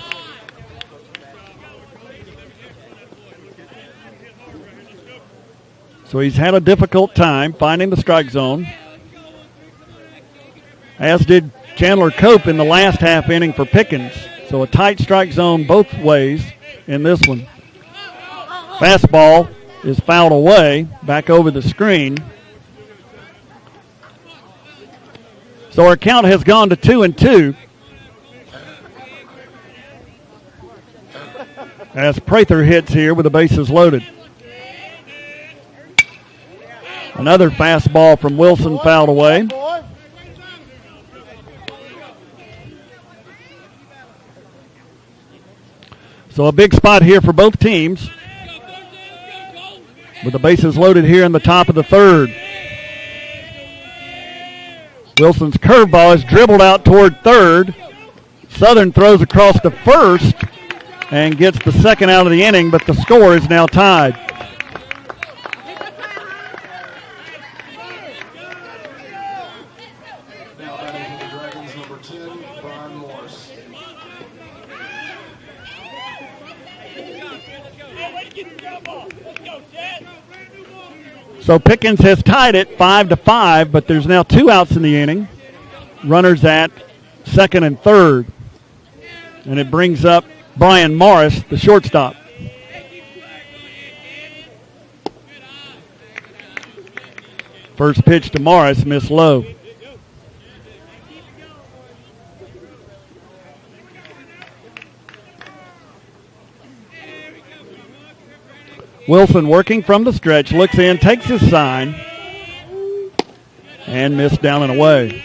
So he's had a difficult time finding the strike zone, as did Chandler Cope in the last half inning for Pickens. So a tight strike zone both ways in this one. Fastball is fouled away, back over the screen. So our count has gone to 2-2. As Prather hits here with the bases loaded. Another fastball from Wilson fouled away. So a big spot here for both teams, with the bases loaded here in the top of the third. Wilson's curveball is dribbled out toward third. Southern throws across to first and gets the second out of the inning, but the score is now tied. Now batting for the Dragons, number 10, Brian Morris. So Pickens has tied it 5-5, but there's now 2 outs in the inning. Runners at second and third. And it brings up Brian Morris, the shortstop. First pitch to Morris, missed low. Wilson working from the stretch, looks in, takes his sign, and missed down and away.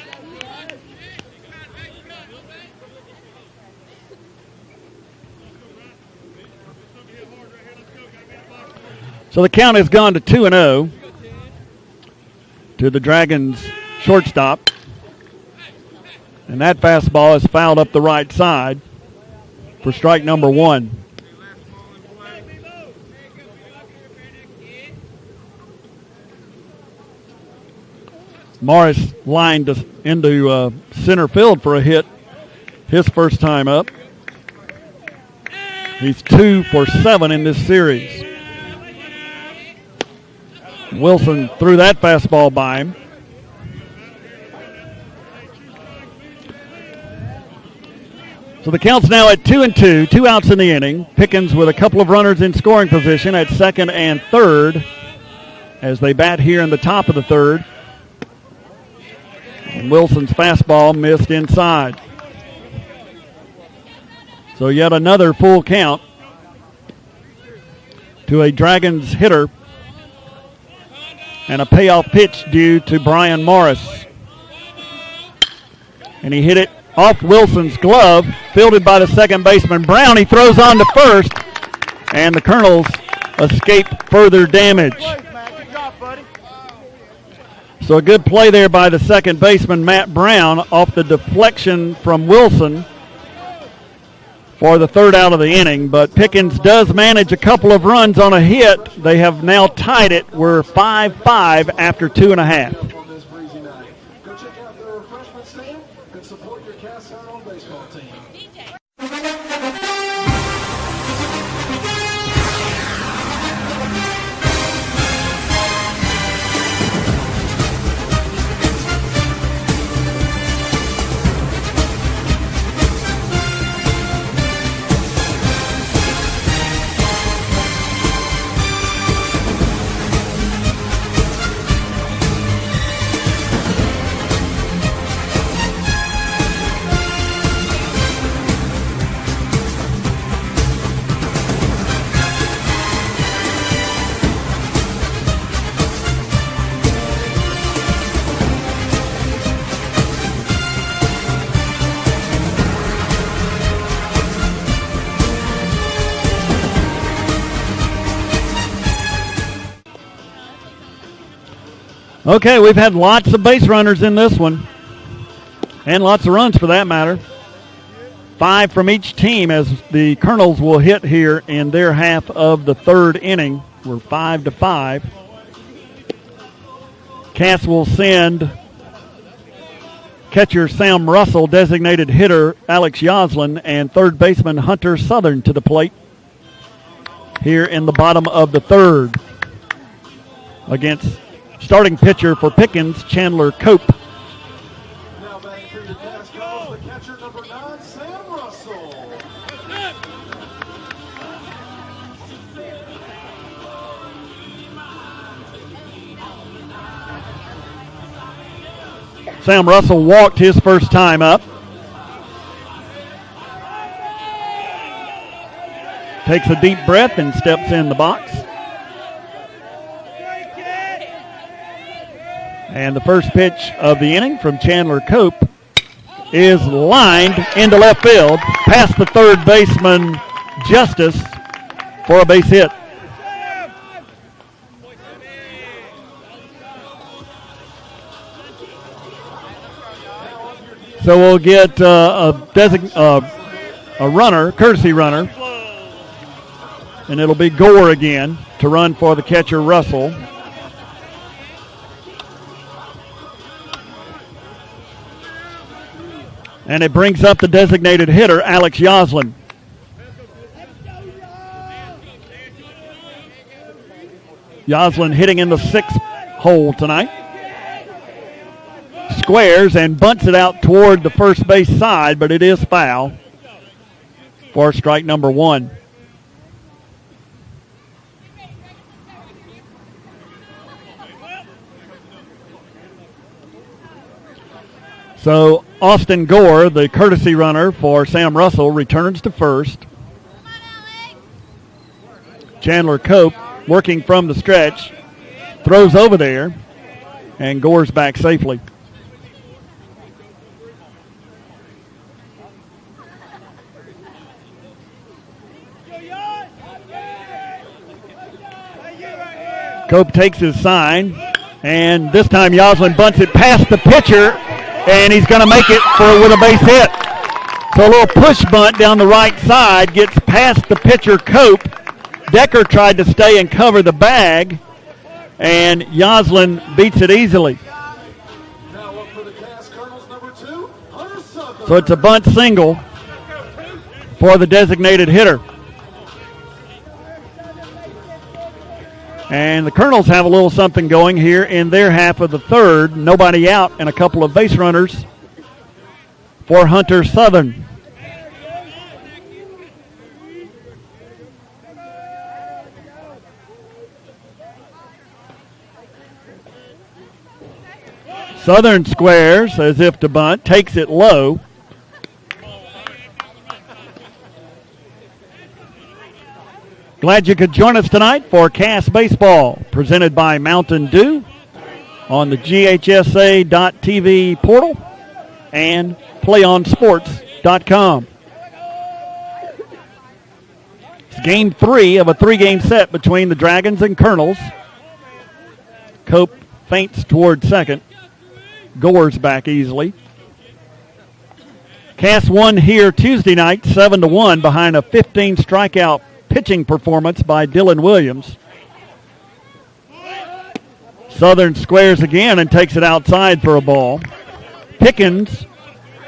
So the count has gone to 2-0 to the Dragons shortstop. And that fastball is fouled up the right side for strike number 1. Morris lined into center field for a hit his first time up. He's 2 for 7 in this series. Wilson threw that fastball by him. So the count's now at 2-2, 2 outs in the inning. Pickens with a couple of runners in scoring position at second and third as they bat here in the top of the third. And Wilson's fastball missed inside. So yet another full count to a Dragons hitter, and a payoff pitch due to Brian Morris. And he hit it off Wilson's glove, fielded by the second baseman Brown. He throws on to first, and the Colonels escape further damage. So a good play there by the second baseman, Matt Brown, off the deflection from Wilson for the third out of the inning. But Pickens does manage a couple of runs on a hit. They have now tied it. We're 5-5 after 2.5. Go check out the refreshment stand and support your Cast Iron baseball team. Okay, we've had lots of base runners in this one, and lots of runs for that matter. 5 from each team as the Colonels will hit here in their half of the third inning. We're 5-5. Cass will send catcher Sam Russell, designated hitter Alex Yoslin, and third baseman Hunter Southern to the plate here in the bottom of the third against starting pitcher for Pickens, Chandler Cope. Now batting for your Cass Colonels, the catcher number 9, Sam Russell. Sam Russell walked his first time up. Takes a deep breath and steps in the box. And the first pitch of the inning from Chandler Cope is lined into left field, past the third baseman Justice for a base hit. So we'll get a runner, courtesy runner, and it'll be Gore again to run for the catcher Russell. And it brings up the designated hitter, Alex Yoslin. Yoslin hitting in the 6th hole tonight. Squares and bunts it out toward the first base side, but it is foul for strike number 1. So Austin Gore, the courtesy runner for Sam Russell, returns to first. Chandler Cope, working from the stretch, throws over there, and Gore's back safely. Cope takes his sign, and this time Yoslin bunts it past the pitcher, and he's going to make it with a base hit. So a little push bunt down the right side gets past the pitcher Cope. Decker tried to stay and cover the bag, and Yoslin beats it easily. Now up for the Cass Colonels, number 2, Hunter Southern. So it's a bunt single for the designated hitter. And the Colonels have a little something going here in their half of the third. Nobody out and a couple of base runners for Hunter Southern. Southern squares as if to bunt, takes it low. Glad you could join us tonight for Cass Baseball, presented by Mountain Dew on the GHSA.TV portal and playonsports.com. It's game 3 of a 3-game set between the Dragons and Colonels. Cope feints toward second. Gore's back easily. Cass won here Tuesday night 7-1 behind a 15 strikeout pitching performance by Dylan Williams. Southern squares again and takes it outside for a ball. Pickens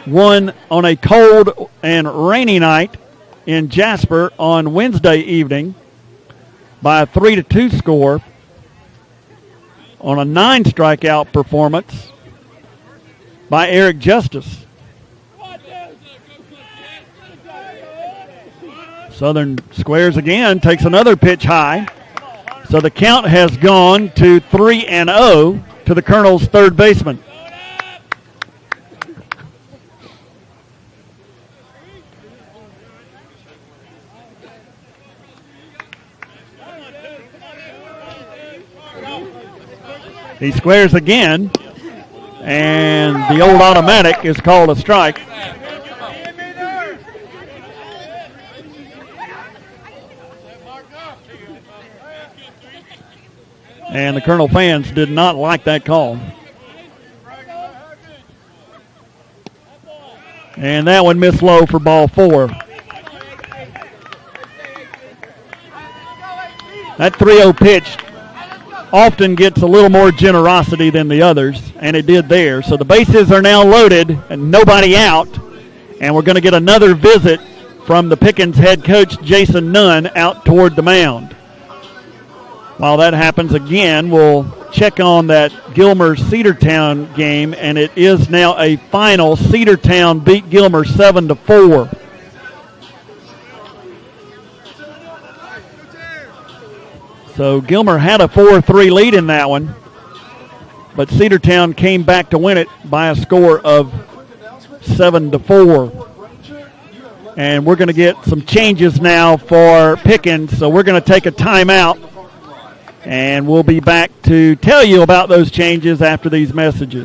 won on a cold and rainy night in Jasper on Wednesday evening by a 3-2 score on a 9 strikeout performance by Eric Justice. Southern squares again, takes another pitch high. So the count has gone to 3-0 to the Colonel's third baseman. He squares again, and the old automatic is called a strike. And the Colonel fans did not like that call. And that one missed low for ball 4. That 3-0 pitch often gets a little more generosity than the others, and it did there. So the bases are now loaded and nobody out, and we're going to get another visit from the Pickens head coach, Jason Nunn, out toward the mound. While that happens again, we'll check on that Gilmer-Cedartown game, and it is now a final. Cedartown beat Gilmer 7-4. So Gilmer had a 4-3 lead in that one, but Cedartown came back to win it by a score of 7-4. And we're going to get some changes now for Pickens, so we're going to take a timeout. And we'll be back to tell you about those changes after these messages.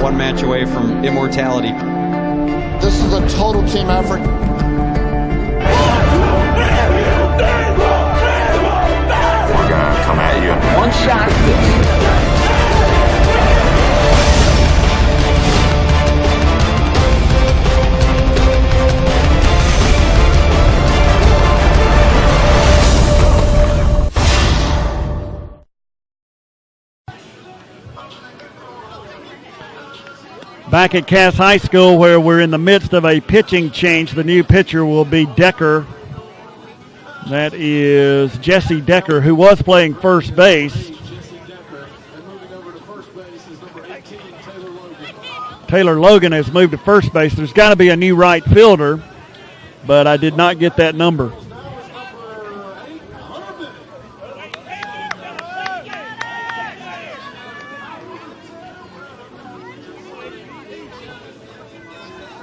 One match away from immortality. This is a total team effort. We're gonna come at you. One shot at this. Back at Cass High School, where we're in the midst of a pitching change, the new pitcher will be Decker. That is Jesse Decker, who was playing first base. Taylor Logan has moved to first base. There's got to be a new right fielder, but I did not get that number.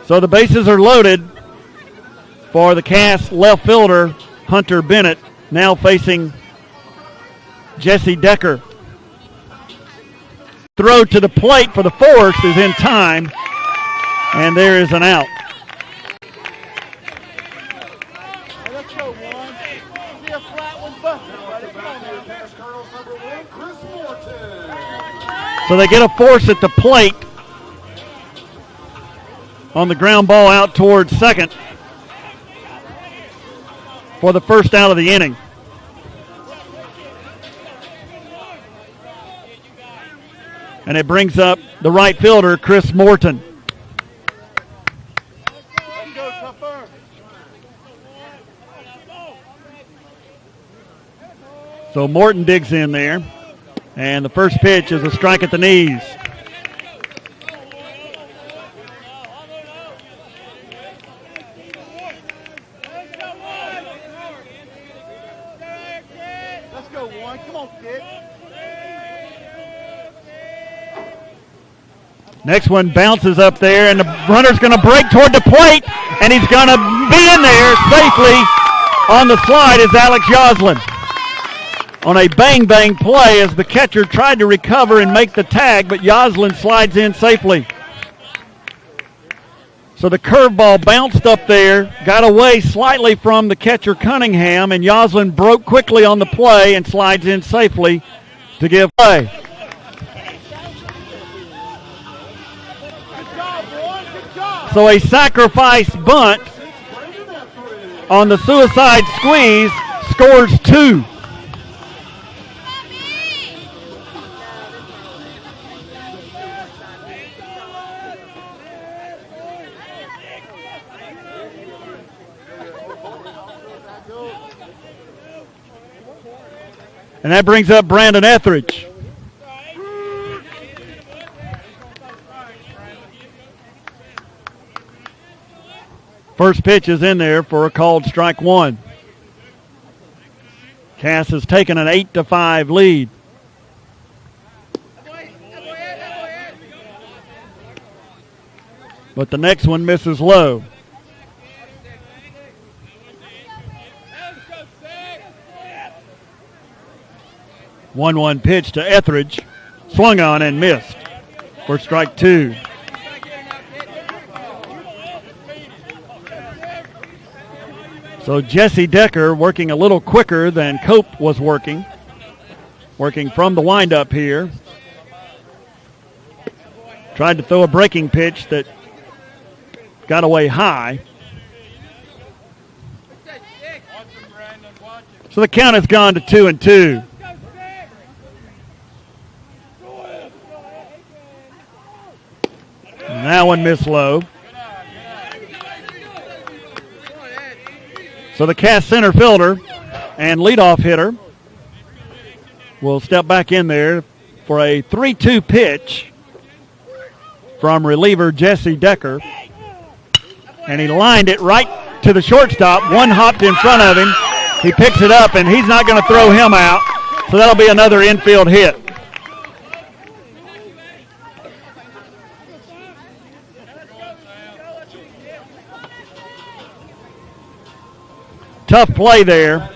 So the bases are loaded for the Cass left fielder, Hunter Bennett, now facing Jesse Decker. Throw to the plate for the force is in time, and there is an out. Let's go, one. See a flat one, buddy. Come on, man. So they get a force at the plate on the ground ball out towards second for the first out of the inning. And it brings up the right fielder, Chris Morton. So Morton digs in there, and the first pitch is a strike at the knees. Next one bounces up there, and the runner's going to break toward the plate, and he's going to be in there safely. On the slide is Alex Yoslin. On a bang-bang play as the catcher tried to recover and make the tag, but Yoslin slides in safely. So the curveball bounced up there, got away slightly from the catcher Cunningham, and Yoslin broke quickly on the play and slides in safely to give play. So a sacrifice bunt on the suicide squeeze scores 2. And that brings up Brandon Etheridge. First pitch is in there for a called strike one. Cass has taken an 8-5 lead. But the next one misses low. One pitch to Etheridge. Swung on and missed for strike two. So Jesse Decker working a little quicker than Cope was working from the windup here. Tried to throw a breaking pitch that got away high. So the count has gone to 2-2. And that one missed low. So the Cass center fielder and leadoff hitter will step back in there for a 3-2 pitch from reliever Jesse Decker. And he lined it right to the shortstop. One hopped in front of him. He picks it up, and he's not going to throw him out. So that'll be another infield hit. Tough play there.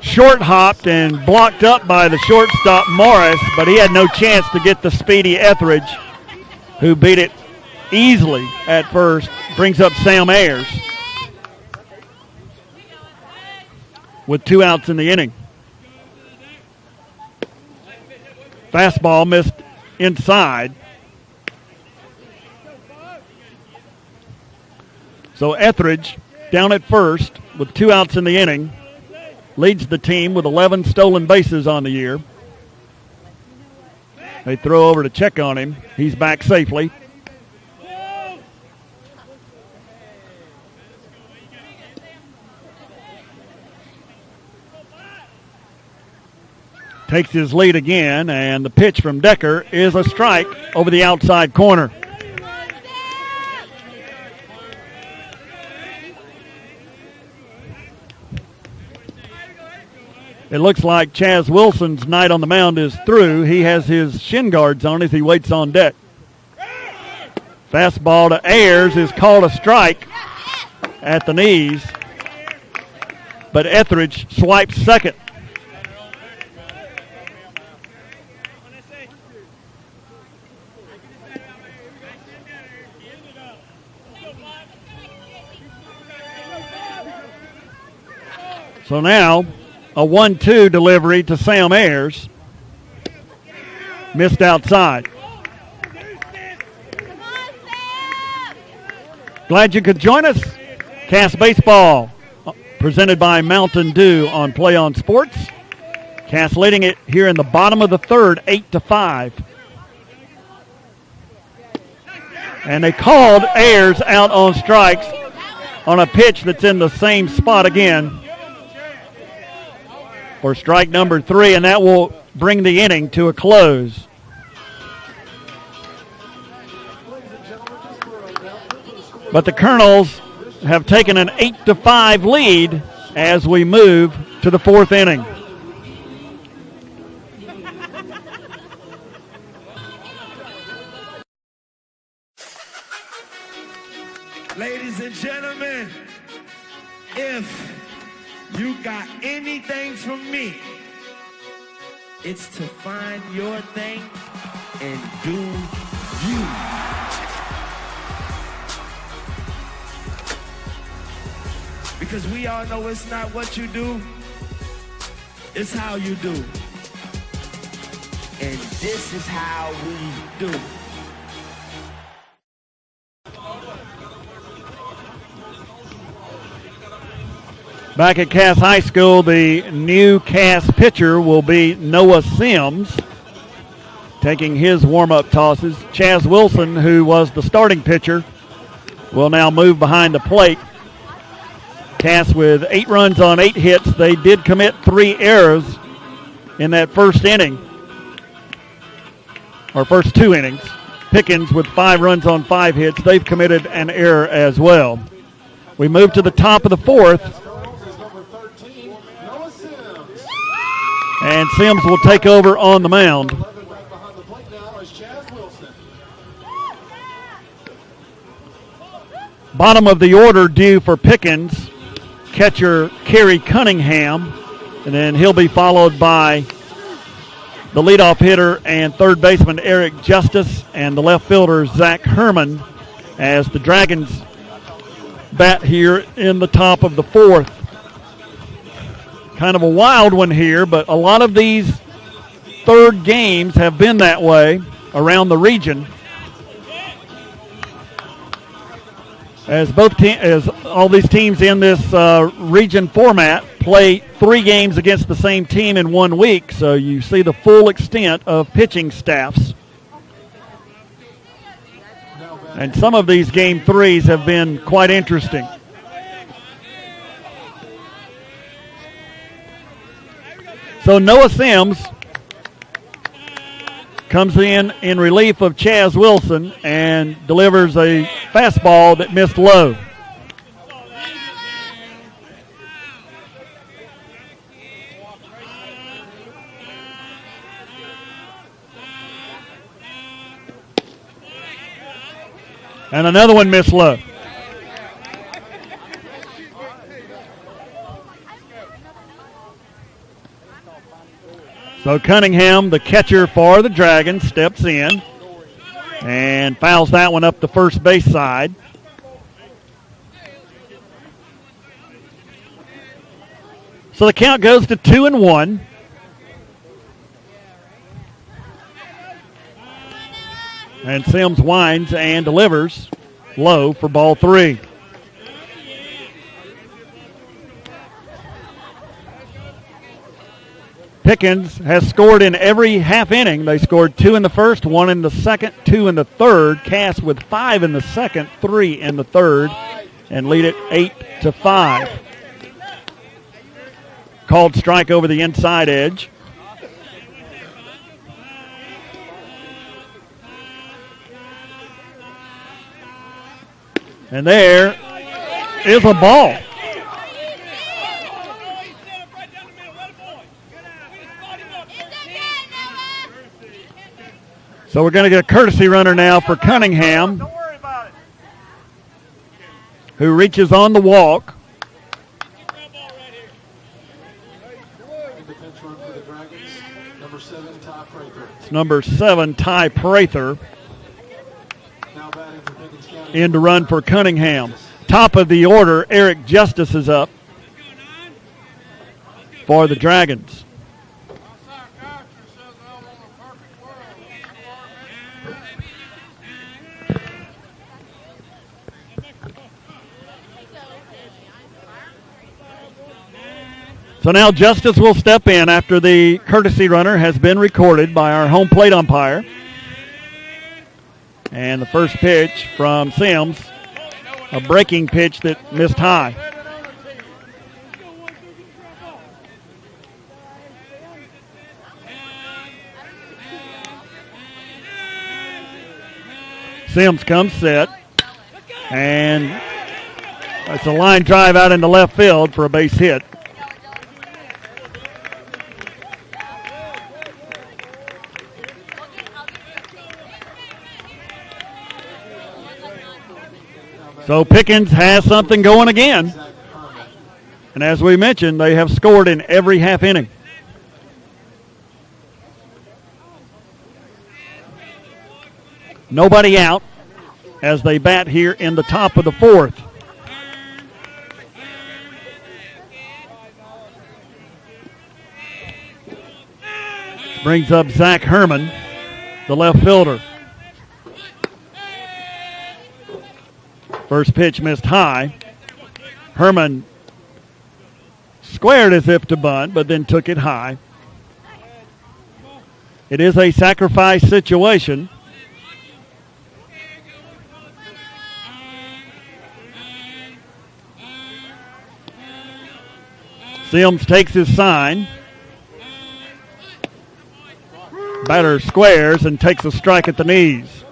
Short hopped and blocked up by the shortstop Morris, but he had no chance to get the speedy Etheridge, who beat it easily at first. Brings up Sam Ayers with 2 outs in the inning. Fastball missed inside. So Etheridge down at first with 2 outs in the inning, leads the team with 11 stolen bases on the year. They throw over to check on him. He's back safely. Takes his lead again, and the pitch from Decker is a strike over the outside corner. It looks like Chaz Wilson's night on the mound is through. He has his shin guards on as he waits on deck. Fastball to Ayers is called a strike at the knees, but Etheridge swipes second. So now a 1-2 delivery to Sam Ayers. Missed outside. Glad you could join us. Cass Baseball presented by Mountain Dew on Play on Sports. Cass leading it here in the bottom of the third, 8-5. And they called Ayers out on strikes on a pitch that's in the same spot again for strike number 3, and that will bring the inning to a close. But the Colonels have taken an 8-5 lead as we move to the 4th inning. Ladies and gentlemen, if you got anything from me, it's to find your thing and do you. Because we all know it's not what you do, it's how you do. And this is how we do. Back at Cass High School, the new Cass pitcher will be Noah Sims, taking his warm-up tosses. Chaz Wilson, who was the starting pitcher, will now move behind the plate. Cass with 8 runs on 8 hits. They did commit 3 errors in that first inning, or first 2 innings. Pickens with 5 runs on 5 hits. They've committed an error as well. We move to the top of the 4th. And Sims will take over on the mound. Bottom of the order due for Pickens, catcher Kerry Cunningham, and then he'll be followed by the leadoff hitter and third baseman Eric Justice and the left fielder Zach Herman as the Dragons bat here in the top of the 4th. Kind of a wild one here, but a lot of these third games have been that way around the region. As all these teams in this region format play 3 games against the same team in 1 week, so you see the full extent of pitching staffs. And some of these game 3s have been quite interesting. So Noah Sims comes in relief of Chaz Wilson and delivers a fastball that missed low. And another one missed low. So Cunningham, the catcher for the Dragons, steps in and fouls that one up the first base side. So the count goes to 2-1. And Sims winds and delivers low for ball 3. Pickens has scored in every half inning. They scored 2 in the first, 1 in the second, 2 in the third. Cass with 5 in the second, 3 in the third, and lead it 8-5. Called strike over the inside edge. And there is a ball. So we're going to get a courtesy runner now for Cunningham, who reaches on the walk. It's number 7, Ty Prather. In to run for Cunningham. Top of the order, Eric Justice is up for the Dragons. So now Justice will step in after the courtesy runner has been recorded by our home plate umpire. And the first pitch from Sims, a breaking pitch that missed high. Sims comes set, and it's a line drive out into left field for a base hit. So Pickens has something going again. And as we mentioned, they have scored in every half inning. Nobody out as they bat here in the top of the 4th. Brings up Zach Herman, the left fielder. First pitch missed high. Herman squared as if to bunt, but then took it high. It is a sacrifice situation. Sims takes his sign. Batter squares and takes a strike at the knees.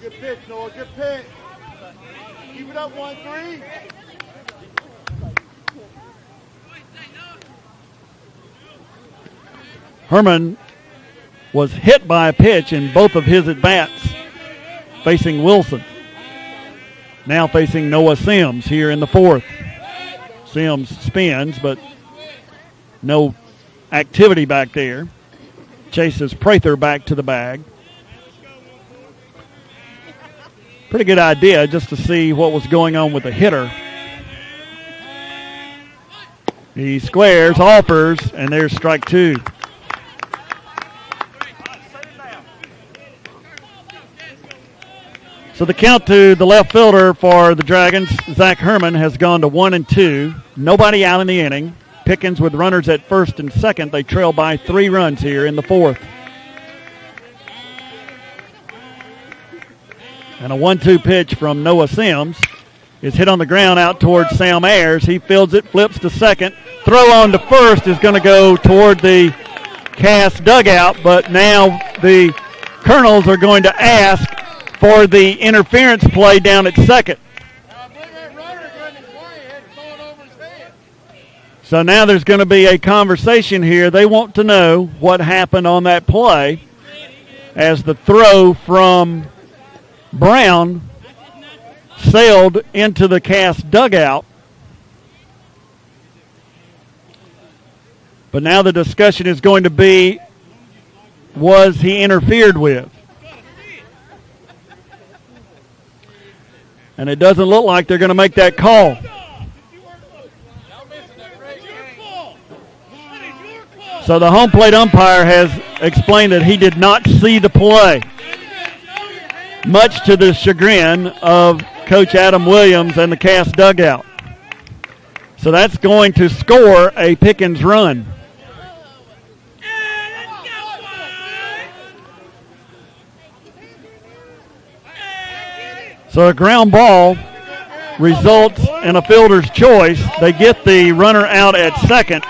Good pitch, Noah. Good pitch. Keep it up, 1-3. Herman was hit by a pitch in both of his at-bats, facing Wilson. Now facing Noah Sims here in the fourth. Sims spins, but no activity back there. Chases Prather back to the bag. Pretty good idea just to see what was going on with the hitter. He squares, offers, and there's strike two. So the count to the left fielder for the Dragons, Zach Herman, has gone to 1-2. Nobody out in the inning. Pickens with runners at first and second. They trail by 3 runs here in the fourth. And a 1-2 pitch from Noah Sims is hit on the ground out towards Sam Ayers. He fields it, flips to second. Throw on to first is going to go toward the Cass dugout, but now the Colonels are going to ask for the interference play down at second. So now there's going to be a conversation here. They want to know what happened on that play as the throw from Brown sailed into the Cass dugout. But now the discussion is going to be, was he interfered with? And it doesn't look like they're going to make that call. So the home plate umpire has explained that he did not see the play, much to the chagrin of Coach Adam Williams and the Cass dugout. So that's going to score a Pickens run. So a ground ball results in a fielder's choice. They get the runner out at second.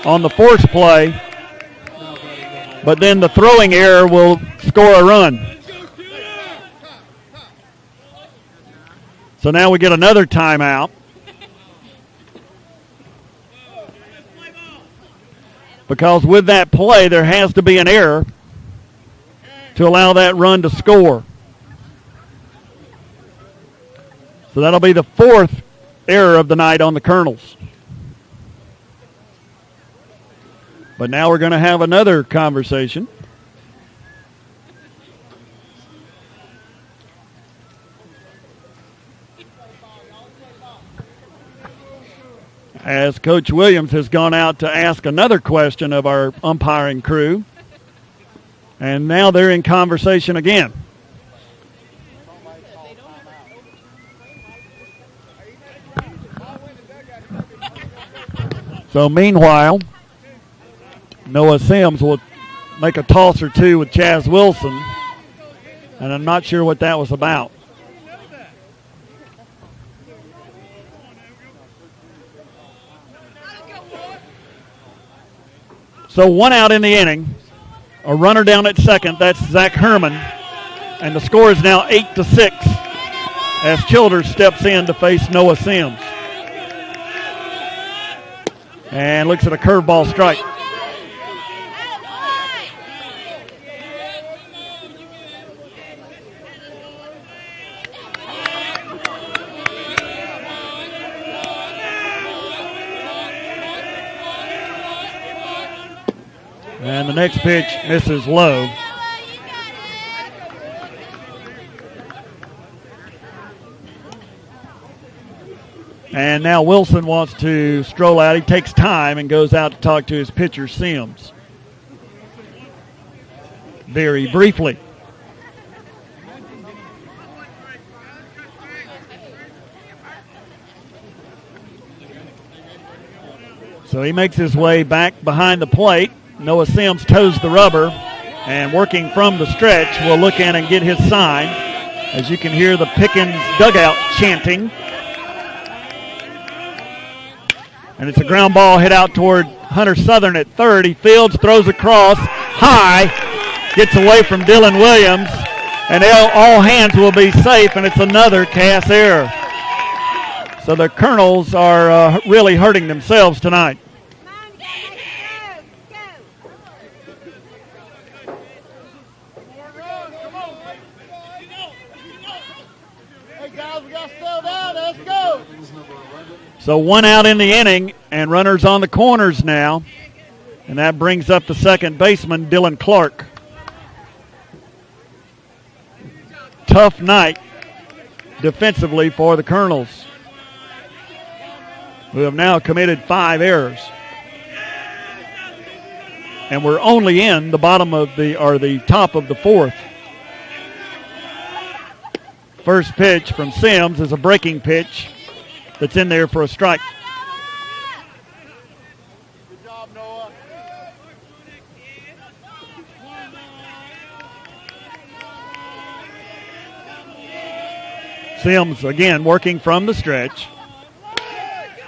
On the force play, but then the throwing error will score a run. So now we get another timeout. Because with that play, there has to be an error to allow that run to score. So that'll be the 4th error of the night on the Colonels. But now we're going to have another conversation. As Coach Williams has gone out to ask another question of our umpiring crew. And now they're in conversation again. So meanwhile, Noah Sims will make a toss or two with Chaz Wilson, and I'm not sure what that was about. So 1 out in the inning, a runner down at second. That's Zach Herman, and the score is now 8-6 as Childers steps in to face Noah Sims. And looks at a curveball strike. And the next pitch misses low. And now Wilson wants to stroll out. He takes time and goes out to talk to his pitcher, Sims. Very briefly. So he makes his way back behind the plate. Noah Sims toes the rubber, and working from the stretch, will look in and get his sign. As you can hear the Pickens dugout chanting. And it's a ground ball hit out toward Hunter Southern at third. He fields, throws across, high, gets away from Dylan Williams, and all hands will be safe, and it's another Cass error. So the Colonels are really hurting themselves tonight. Hey guys, we got to settle down. Let's go. So 1 out in the inning, and runners on the corners now. And that brings up the second baseman, Dylan Clark. Tough night defensively for the Colonels, who have now committed 5 errors. And we're only in the the top of the fourth. First pitch from Sims is a breaking pitch that's in there for a strike. Good job, Noah. Sims again working from the stretch.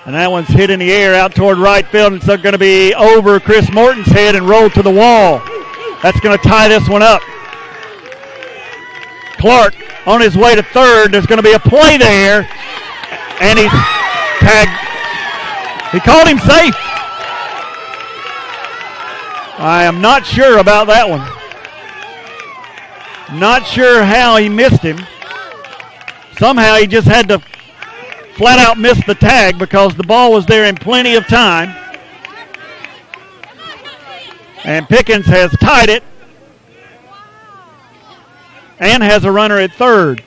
And that one's hit in the air out toward right field. It's going to be over Chris Morton's head and roll to the wall. That's going to tie this one up. Clark on his way to third. There's going to be a play there. And he's tagged. He called him safe. I am not sure about that one. Not sure how he missed him. Somehow he just had to flat out miss the tag because the ball was there in plenty of time. And Pickens has tied it and has a runner at third.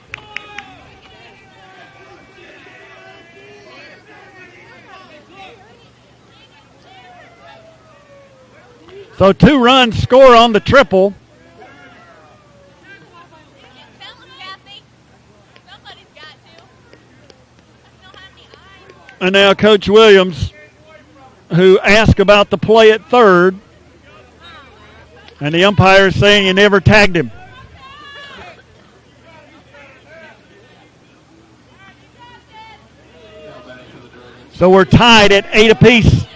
So 2 runs score on the triple. And now Coach Williams, who asked about the play at third, and the umpire is saying you never tagged him. So we're tied at 8 apiece.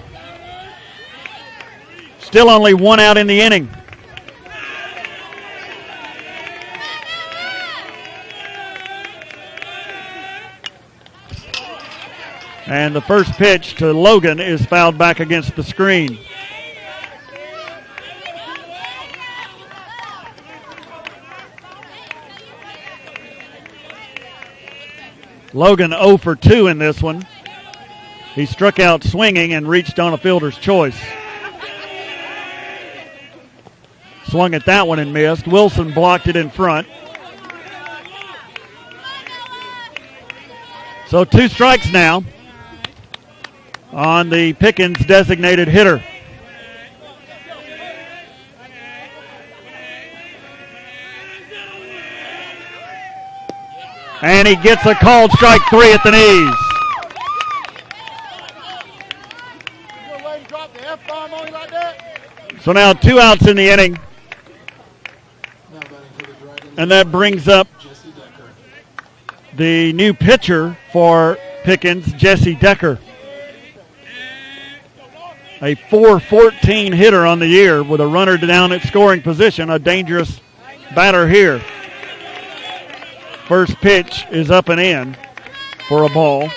Still only 1 out in the inning. And the first pitch to Logan is fouled back against the screen. Logan 0 for 2 in this one. He struck out swinging and reached on a fielder's choice. Swung at that one and missed. Wilson blocked it in front. So 2 strikes now on the Pickens designated hitter. And he gets a called strike 3 at the knees. So now 2 outs in the inning. And that brings up the new pitcher for Pickens, Jesse Decker. A .414 hitter on the year with a runner down at scoring position, a dangerous batter here. First pitch is up and in for a ball.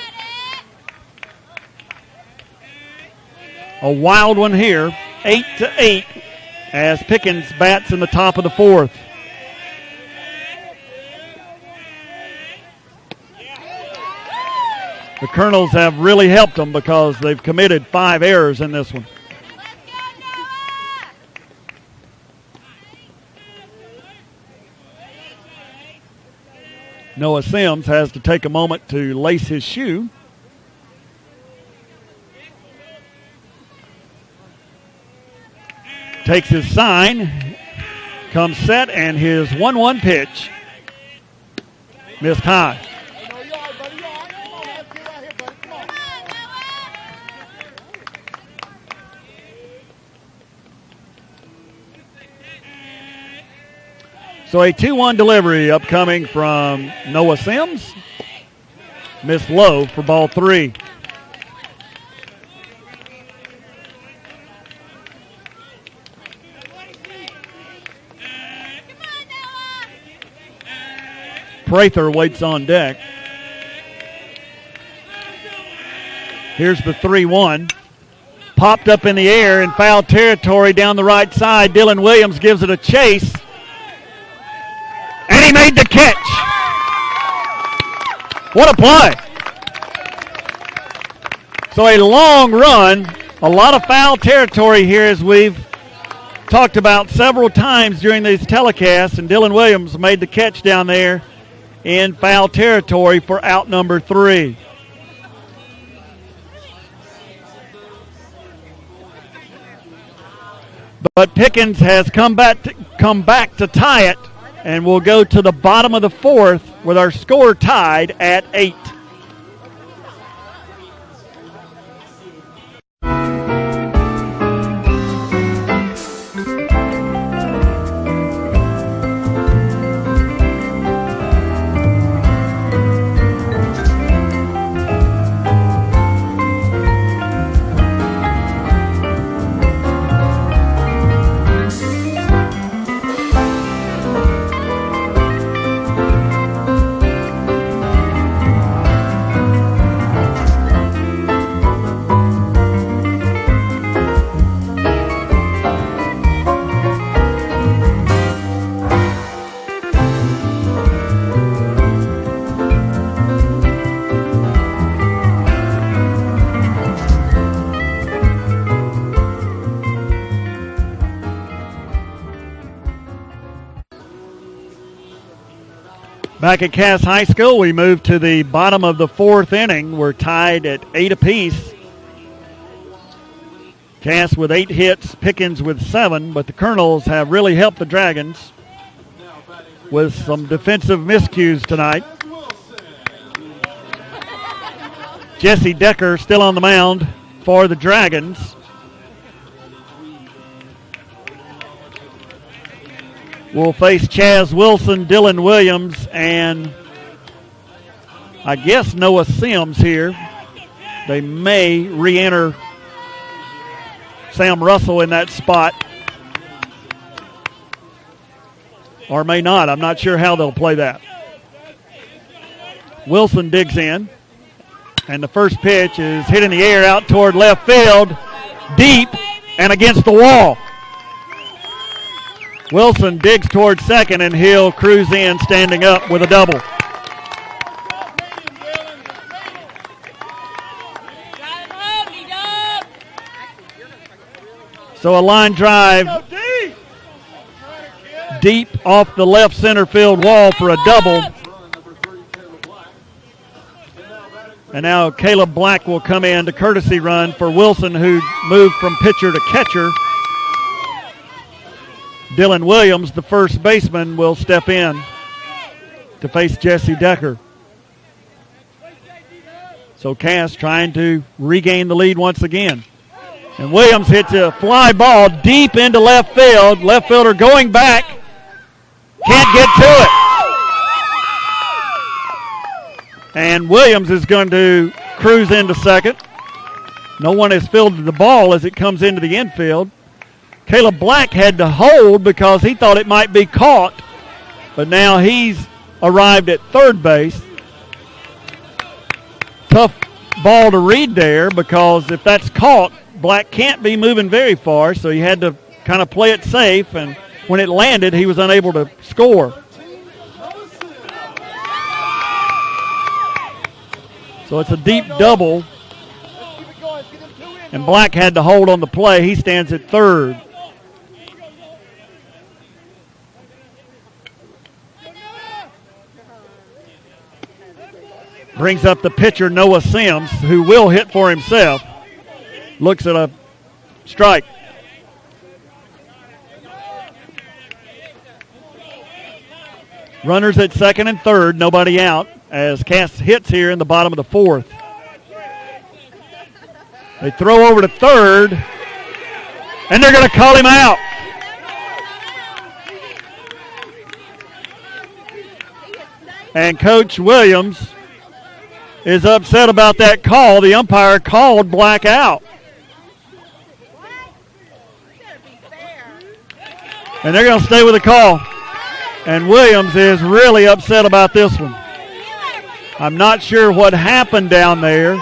A wild one here, 8-8, as Pickens bats in the top of the fourth. The Colonels have really helped them because they've committed 5 errors in this one. Noah Sims has to take a moment to lace his shoe. Takes his sign, comes set, and his 1-1 pitch missed high. So a 2-1 delivery upcoming from Noah Sims. Missed low for ball 3. Prather waits on deck. Here's the 3-1. Popped up in the air in foul territory down the right side. Dylan Williams gives it a chase. And he made the catch. What a play. So a long run, a lot of foul territory here as we've talked about several times during these telecasts, and Dylan Williams made the catch down there in foul territory for out number 3. But Pickens has come back to tie it, and we'll go to the bottom of the 4th with our score tied at 8. Back at Cass High School, we move to the bottom of the 4th inning. We're tied at 8 apiece. Cass with 8 hits, Pickens with 7, but the Colonels have really helped the Dragons with some defensive miscues tonight. Jesse Decker still on the mound for the Dragons. We'll face Chaz Wilson, Dylan Williams, and I guess Noah Sims here. They may re-enter Sam Russell in that spot, or may not. I'm not sure how they'll play that. Wilson digs in, and the first pitch is hit in the air out toward left field, deep and against the wall. Wilson digs toward second, and he'll cruise in standing up with a double. So a line drive deep off the left center field wall for a double. And now Caleb Black will come in to courtesy run for Wilson, who moved from pitcher to catcher. Dylan Williams, the first baseman, will step in to face Jesse Decker. So Cass trying to regain the lead once again. And Williams hits a fly ball deep into left field. Left fielder going back. Can't get to it. And Williams is going to cruise into second. No one has fielded the ball as it comes into the infield. Caleb Black had to hold because he thought it might be caught, but now he's arrived at third base. Tough ball to read there, because if that's caught, Black can't be moving very far, so he had to kind of play it safe, and when it landed, he was unable to score. So it's a deep double, and Black had to hold on the play. He stands at third. Brings up the pitcher, Noah Sims, who will hit for himself. Looks at a strike. Runners at second and third, nobody out, as Cass hits here in the bottom of the 4th. They throw over to third, and they're going to call him out. And Coach Williams is upset about that call. The umpire called Black out. And they're going to stay with the call. And Williams is really upset about this one. I'm not sure what happened down there,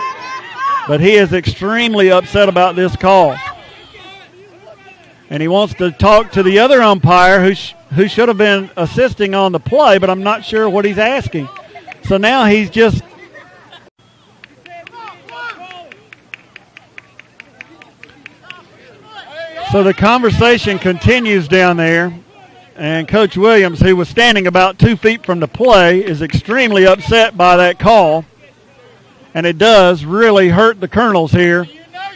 but he is extremely upset about this call. And he wants to talk to the other umpire who should have been assisting on the play, but I'm not sure what he's asking. So now he's just so the conversation continues down there, and Coach Williams, who was standing about 2 feet from the play, is extremely upset by that call. And it does really hurt the Colonels here,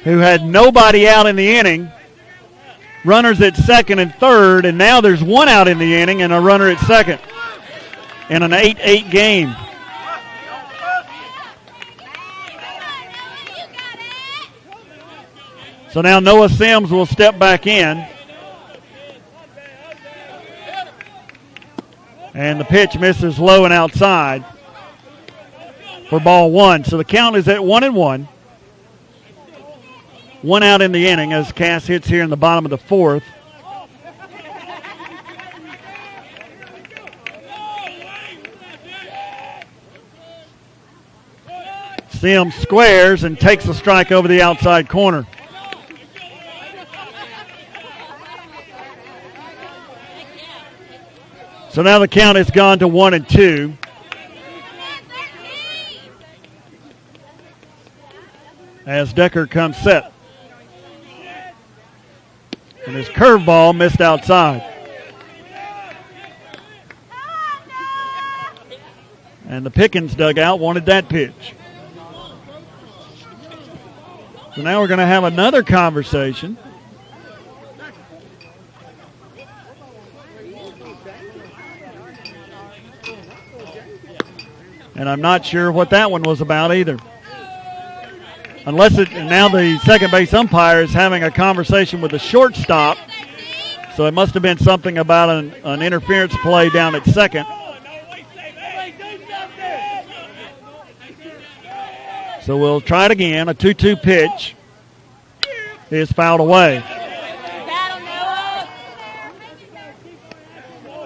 who had nobody out in the inning. Runners at second and third, and now there's one out in the inning and a runner at second in an 8-8 game. So now Noah Sims will step back in. And the pitch misses low and outside for ball one. So the count is at 1-1. One out in the inning as Cass hits here in the bottom of the fourth. Sims squares and takes a strike over the outside corner. So now the count has gone to 1-2. As Decker comes set. And his curveball missed outside. And the Pickens dugout wanted that pitch. So now we're going to have another conversation. And I'm not sure what that one was about either. Now the second base umpire is having a conversation with the shortstop. So it must have been something about an interference play down at second. So we'll try it again. A 2-2 pitch is fouled away.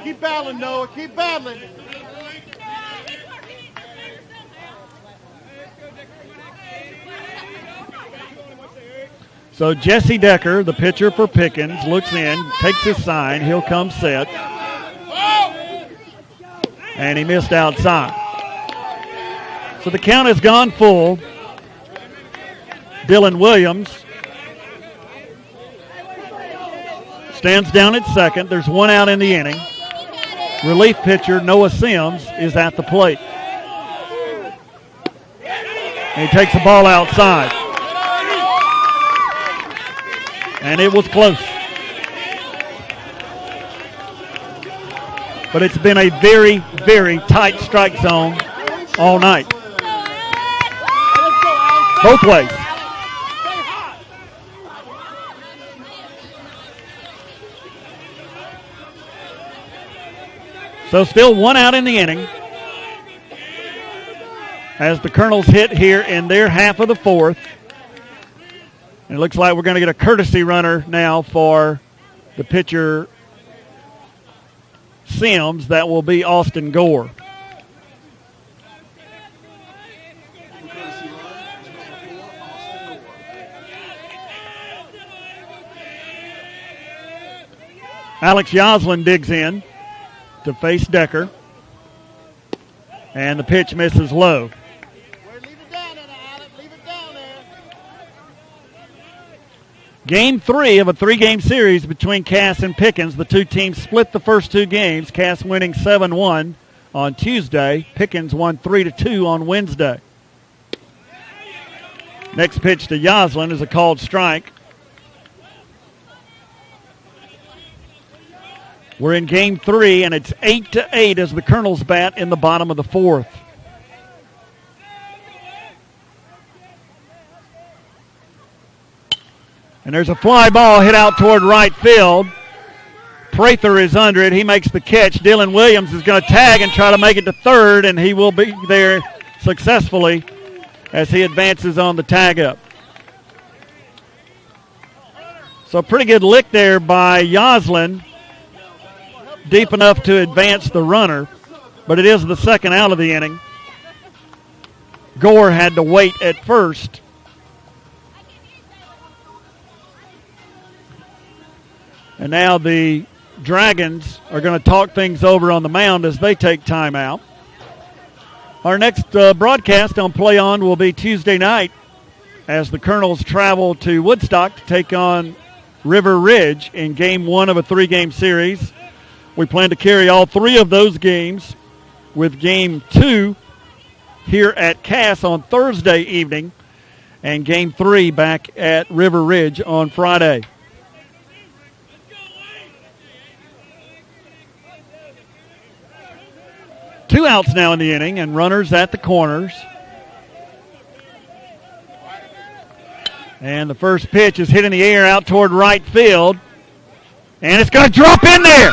Keep battling, Noah. Keep battling. So Jesse Decker, the pitcher for Pickens, looks in, takes his sign. He'll come set. And he missed outside. So the count has gone full. Dylan Williams stands down at second. There's one out in the inning. Relief pitcher Noah Sims is at the plate. And he takes the ball outside. And it was close. But it's been a very, very tight strike zone all night. Both ways. So still one out in the inning as the Colonels hit here in their half of the fourth. And it looks like we're going to get a courtesy runner now for the pitcher Sims. That will be Austin Gore. Alex Yoslin digs in to face Decker. And the pitch misses low. Game 3 of a 3-game series between Cass and Pickens. The two teams split the first two games. Cass winning 7-1 on Tuesday. Pickens won 3-2 on Wednesday. Next pitch to Yoslin is a called strike. We're in Game 3, and it's 8-8 as the Colonels bat in the bottom of the fourth. And there's a fly ball hit out toward right field. Prather is under it. He makes the catch. Dylan Williams is going to tag and try to make it to third, and he will be there successfully as he advances on the tag up. So pretty good lick there by Yoslin. deep enough to advance the runner, but it is the second out of the inning. Gore had to wait at first. And now the Dragons are going to talk things over on the mound as they take time out. Our next broadcast on Play On will be Tuesday night as the Colonels travel to Woodstock to take on River Ridge in Game 1 of a 3-game series. We plan to carry all 3 of those games with Game 2 here at Cass on Thursday evening and Game 3 back at River Ridge on Friday. Two outs now in the inning and runners at the corners. And the first pitch is hit in the air out toward right field. And it's going to drop in there.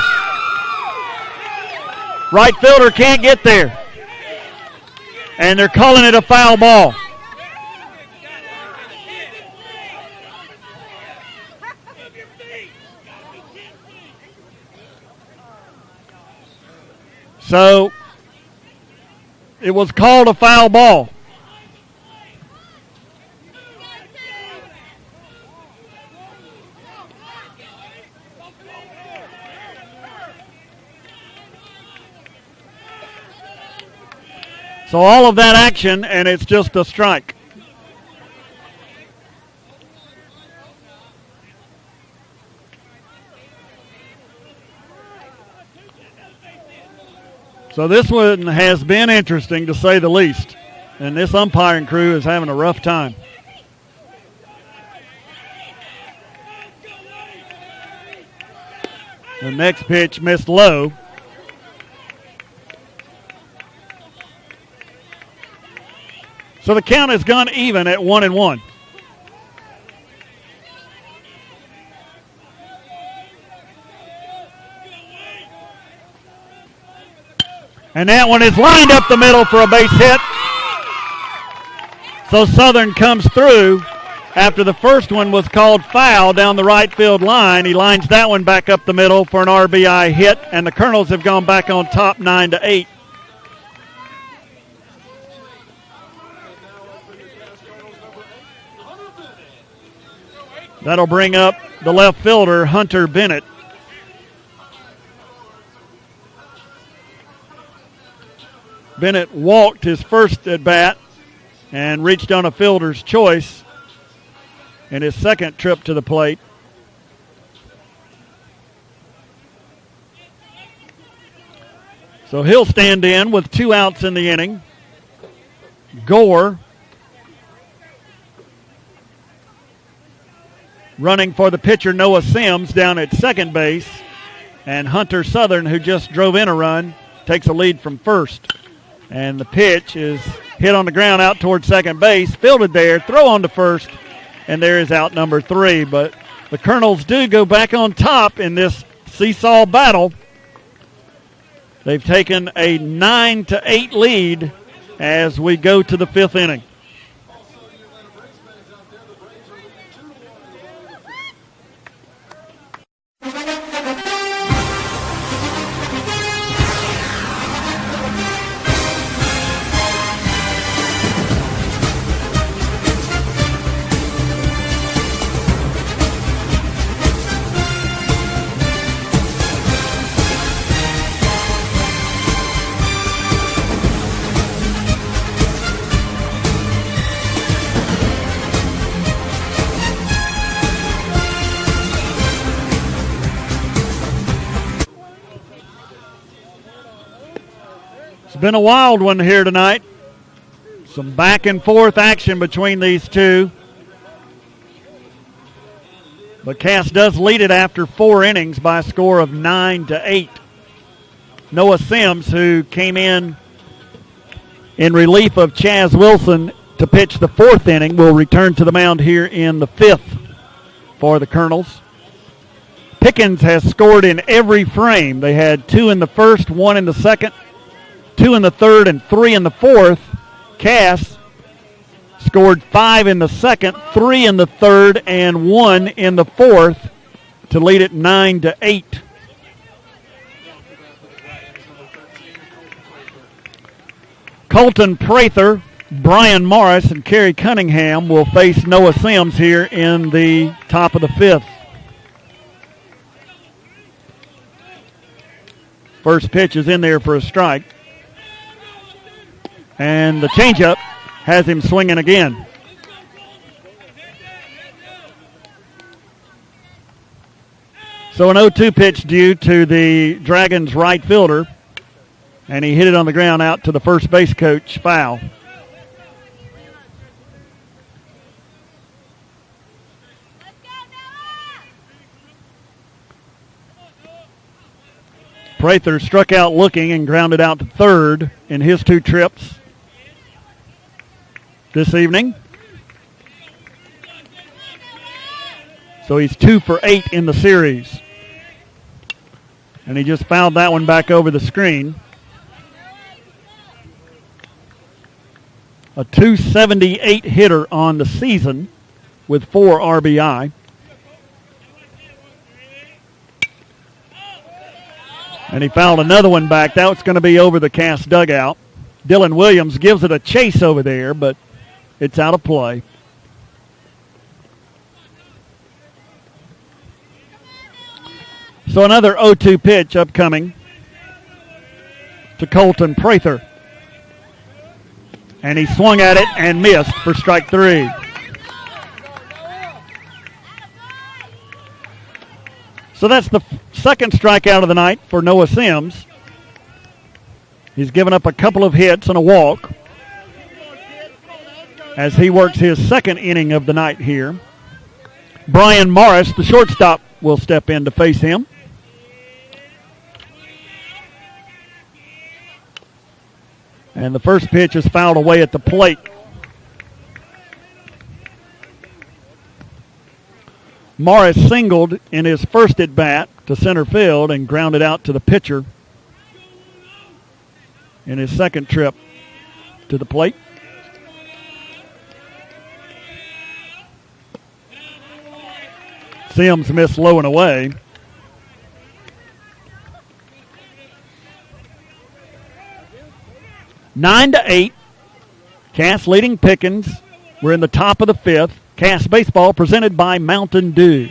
Right fielder can't get there. And they're calling it a foul ball. So it was called a foul ball. So all of that action, and it's just a strike. So this one has been interesting, to say the least. And this umpiring crew is having a rough time. The next pitch missed low. So the count has gone even at 1-1. And that one is lined up the middle for a base hit. So Southern comes through after the first one was called foul down the right field line. He lines that one back up the middle for an RBI hit, and the Colonels have gone back on top 9-8. That'll bring up the left fielder, Hunter Bennett. Bennett walked his first at bat and reached on a fielder's choice in his second trip to the plate. So he'll stand in with 2 outs in the inning. Gore running for the pitcher, Noah Sims, down at second base. And Hunter Southern, who just drove in a run, takes a lead from first. And the pitch is hit on the ground out toward second base, fielded there, throw on to first, and there is out number 3. But the Colonels do go back on top in this seesaw battle. They've taken a 9-8 lead as we go to the 5th inning. It's been a wild one here tonight. Some back and forth action between these two. But Cass does lead it after 4 innings by a score of 9-8. Noah Sims, who came in relief of Chaz Wilson to pitch the 4th inning, will return to the mound here in the 5th for the Colonels. Pickens has scored in every frame. They had 2 in the first, 1 in the second, 2 in the third, and 3 in the fourth. Cass scored 5 in the second, 3 in the third, and 1 in the fourth to lead it 9-8. Colton Prather, Brian Morris, and Kerry Cunningham will face Noah Sims here in the top of the fifth. First pitch is in there for a strike. And the changeup has him swinging again. So an 0-2 pitch due to the Dragons right fielder. And he hit it on the ground out to the first base coach, foul. Prather struck out looking and grounded out to third in his 2 trips this evening. So he's 2 for 8 in the series. And he just fouled that one back over the screen. A .278 hitter on the season with 4 RBI. And he fouled another one back. That was going to be over the Cass dugout. Dylan Williams gives it a chase over there, but it's out of play. So another 0-2 pitch upcoming to Colton Prather. And he swung at it and missed for strike 3. So that's the second strikeout of the night for Noah Sims. He's given up a couple of hits and a walk as he works his second inning of the night here. Brian Morris, the shortstop, will step in to face him. And the first pitch is fouled away at the plate. Morris singled in his first at-bat to center field and grounded out to the pitcher in his second trip to the plate. Sims missed low and away. Nine to 8. Cass leading Pickens. We're in the top of the fifth. Cass baseball presented by Mountain Dew.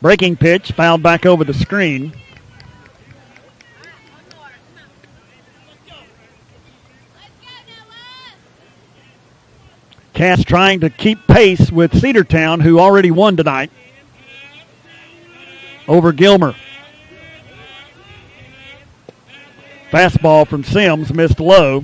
Breaking pitch fouled back over the screen. Cass trying to keep pace with Cedartown, who already won tonight over Gilmer. Fastball from Sims missed low.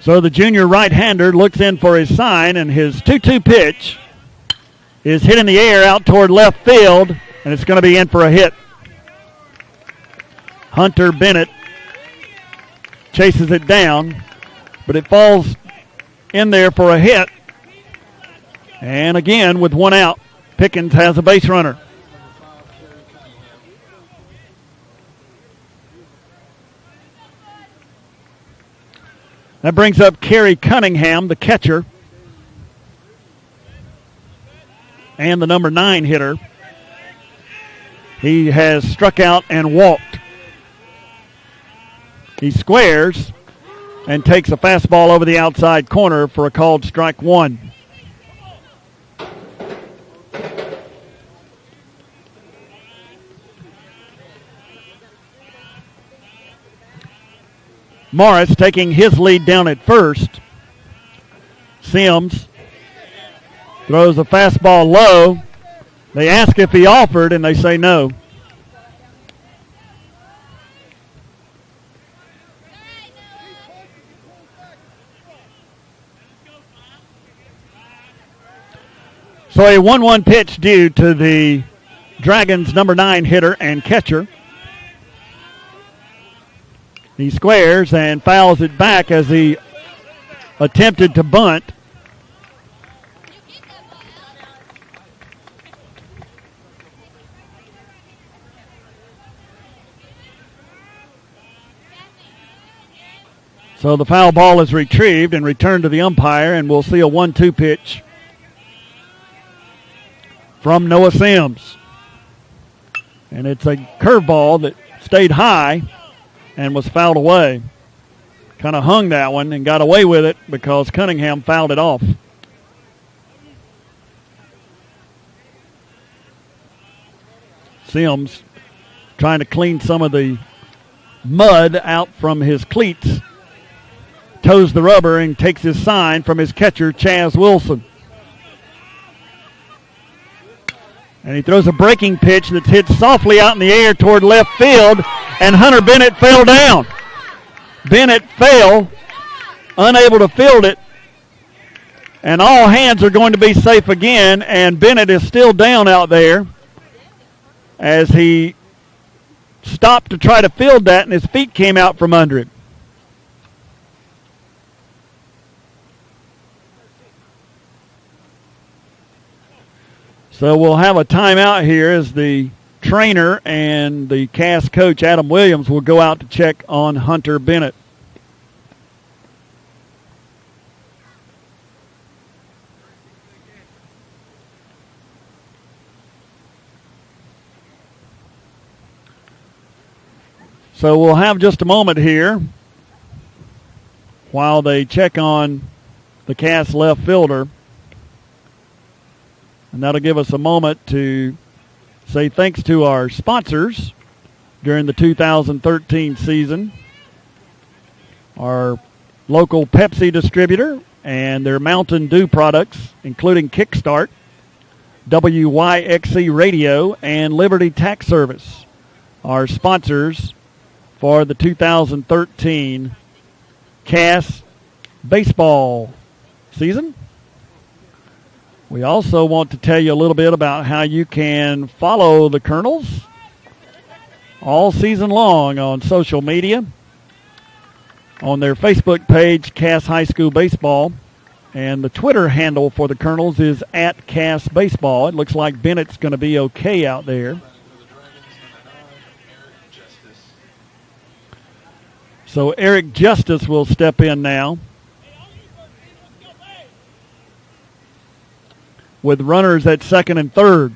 So the junior right-hander looks in for his sign, and his 2-2 pitch is hit in the air out toward left field, and it's going to be in for a hit. Hunter Bennett chases it down, but it falls in there for a hit. And again, with one out, Pickens has a base runner. That brings up Kerry Cunningham, the catcher, and the number 9 hitter. He has struck out and walked. He squares and takes a fastball over the outside corner for a called strike 1. Morris taking his lead down at first. Sims throws a fastball low. They ask if he offered, and they say no. So a 1-1 pitch due to the Dragons' number 9 hitter and catcher. He squares and fouls it back as he attempted to bunt. So the foul ball is retrieved and returned to the umpire, and we'll see a 1-2 pitch from Noah Sims. And it's a curveball that stayed high and was fouled away. Kind of hung that one and got away with it because Cunningham fouled it off. Sims trying to clean some of the mud out from his cleats. Toes the rubber and takes his sign from his catcher, Chaz Wilson. And he throws a breaking pitch that's hit softly out in the air toward left field, and Hunter Bennett fell down. Bennett fell, unable to field it, and all hands are going to be safe again, and Bennett is still down out there as he stopped to try to field that, and his feet came out from under him. So we'll have a timeout here as the trainer and the Cass coach, Adam Williams, will go out to check on Hunter Bennett. So we'll have just a moment here while they check on the Cass left fielder. And that'll give us a moment to say thanks to our sponsors during the 2013 season. Our local Pepsi distributor and their Mountain Dew products, including Kickstart, WYXC Radio, and Liberty Tax Service, are sponsors for the 2013 Cass baseball season. We also want to tell you a little bit about how you can follow the Colonels all season long on social media, on their Facebook page, Cass High School Baseball, and the Twitter handle for the Colonels is @CassBaseball. It looks like Bennett's going to be okay out there. So Eric Justice will step in now, with runners at second and third.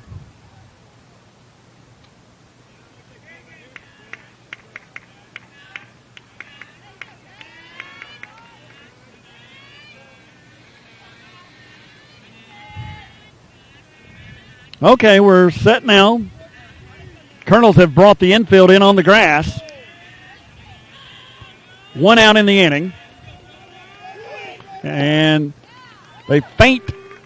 Okay, we're set now. Colonels have brought the infield in on the grass. 1 out in the inning. And they feint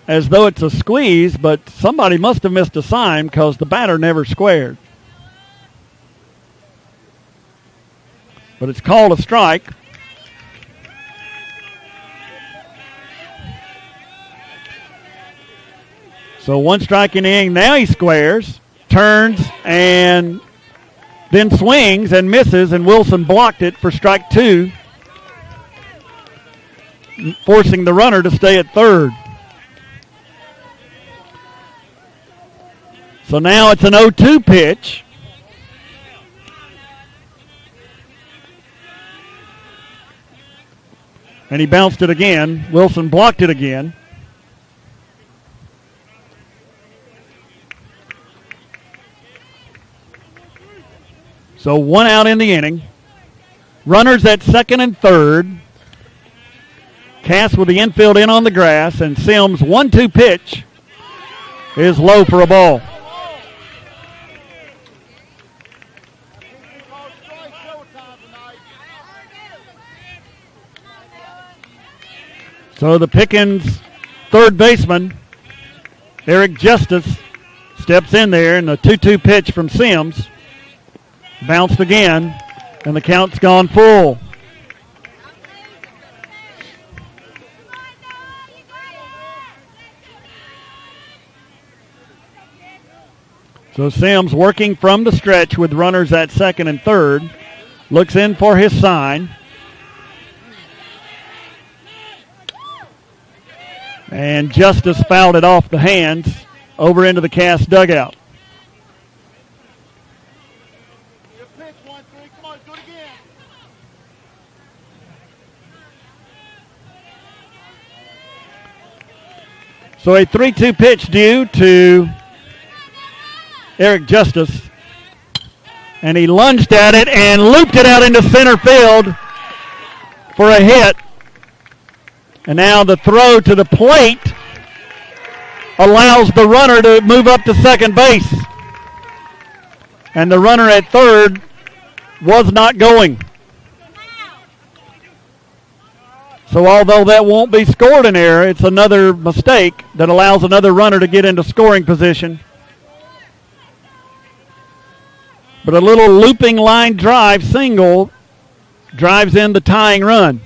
as though it's a squeeze, but somebody must have missed a sign because the batter never squared. But it's called a strike. So 1 strike in the inning. Now he squares, turns, and then swings and misses, and Wilson blocked it for strike 2, forcing the runner to stay at third. So now it's an 0-2 pitch. And he bounced it again. Wilson blocked it again. So 1 out in the inning. Runners at second and third. Cass with the infield in on the grass, and Sims' 1-2 pitch is low for a ball. So the Pickens third baseman, Eric Justice, steps in there, and the 2-2 pitch from Sims bounced again, and the count's gone full. So Sims working from the stretch with runners at second and third, looks in for his sign. And Justice fouled it off the hands over into the Cass dugout. So a 3-2 pitch due to Eric Justice. And he lunged at it and looped it out into center field for a hit. And now the throw to the plate allows the runner to move up to second base. And the runner at third was not going. So although that won't be scored an error, it's another mistake that allows another runner to get into scoring position. But a little looping line drive single drives in the tying run.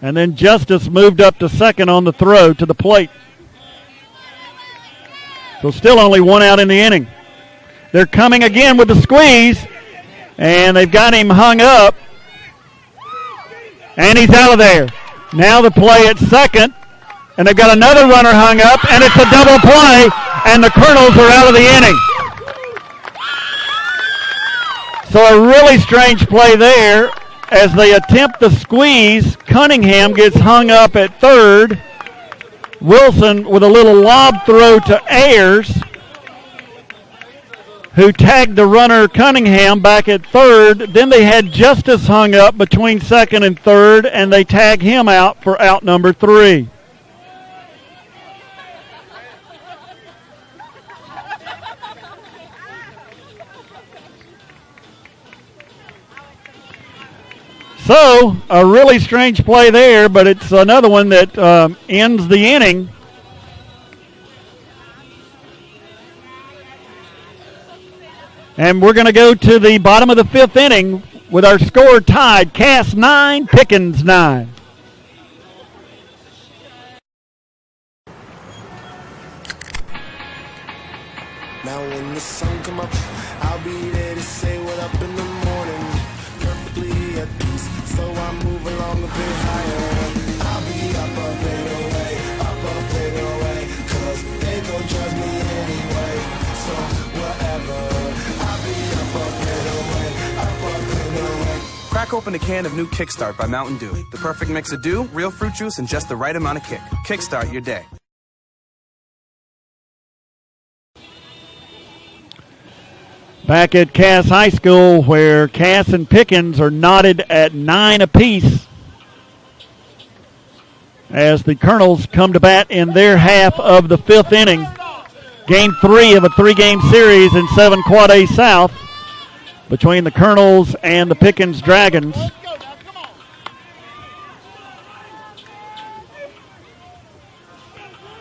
And then Justice moved up to second on the throw to the plate. So still only one out in the inning. They're coming again with the squeeze. And they've got him hung up. And he's out of there. Now the play at second. And they've got another runner hung up. And it's a double play. And the Colonels are out of the inning. So a really strange play there. As they attempt the squeeze, Cunningham gets hung up at third. Wilson with a little lob throw to Ayers, who tagged the runner Cunningham back at third. Then they had Justice hung up between second and third, and they tag him out for out number 3. So, a really strange play there, but it's another one that ends the inning. And we're going to go to the bottom of the 5th inning with our score tied. Cass 9, Pickens 9. Now when the sun come up, I'll be there to say what up in the morning. Perfectly at peace, so I move along a bit higher. I'll be up and away, cause they gon' judge me anyway. So whatever, I'll be up and away. Crack open a can of new Kickstart by Mountain Dew. The perfect mix of dew, real fruit juice, and just the right amount of kick. Kickstart your day. Back at Cass High School, where Cass and Pickens are knotted at 9 apiece, as the Colonels come to bat in their half of the 5th inning. Game 3 of a 3-game series in 7 Quad A South between the Colonels and the Pickens Dragons.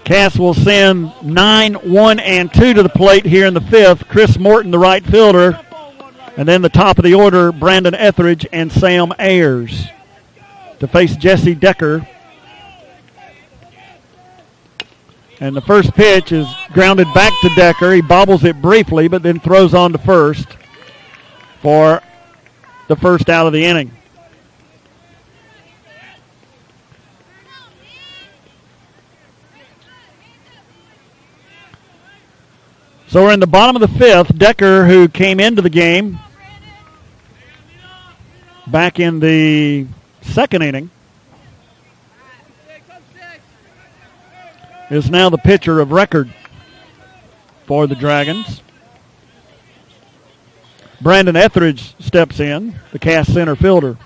Cass will send 9, 1, and 2 to the plate here in the 5th. Chris Morton, the right fielder. And then the top of the order, Brandon Etheridge and Sam Ayers to face Jesse Decker. And the first pitch is grounded back to Decker. He bobbles it briefly, but then throws on to first for the first out of the inning. So we're in the bottom of the 5th. Decker, who came into the game back in the 2nd inning, is now the pitcher of record for the Dragons. Brandon Etheridge steps in, the Cass center fielder.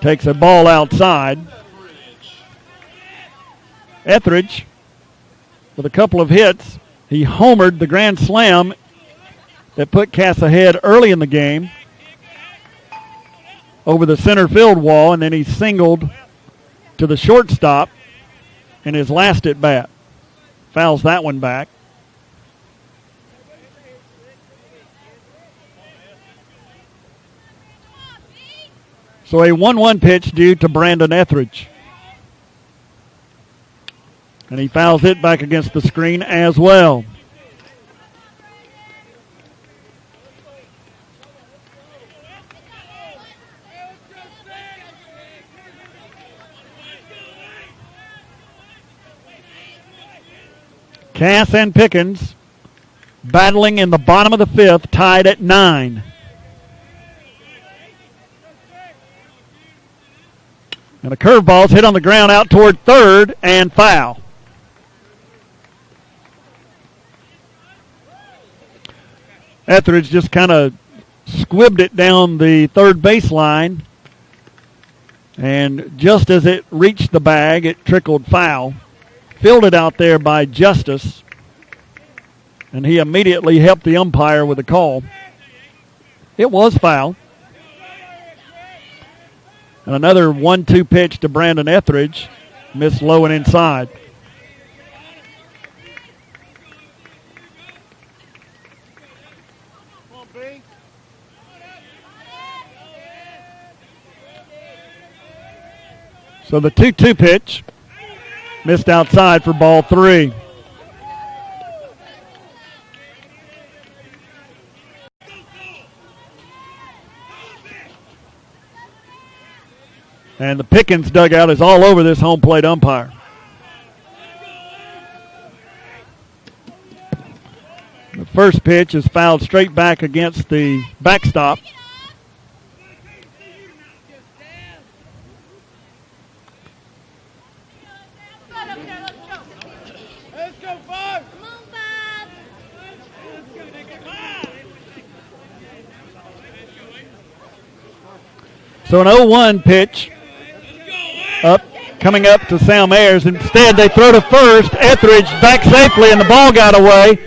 Takes a ball outside. Etheridge, with a couple of hits, he homered the grand slam that put Cass ahead early in the game over the center field wall, and then he singled to the shortstop in his last at bat. Fouls that one back. So a 1-1 pitch due to Brandon Etheridge. And he fouls it back against the screen as well. Cass and Pickens battling in the bottom of the 5th, tied at 9. And a curveball's hit on the ground out toward third and foul. Etheridge just kind of squibbed it down the third baseline. And just as it reached the bag, it trickled foul. Fielded out there by Justice. And he immediately helped the umpire with a call. It was foul. And another 1-2 pitch to Brandon Etheridge. Missed low and inside. So the 2-2 pitch missed outside for ball 3. And the Pickens dugout is all over this home plate umpire. The first pitch is fouled straight back against the backstop. So an 0-1 pitch coming up to Sam Ayers. Instead, they throw to first. Etheridge back safely, and the ball got away.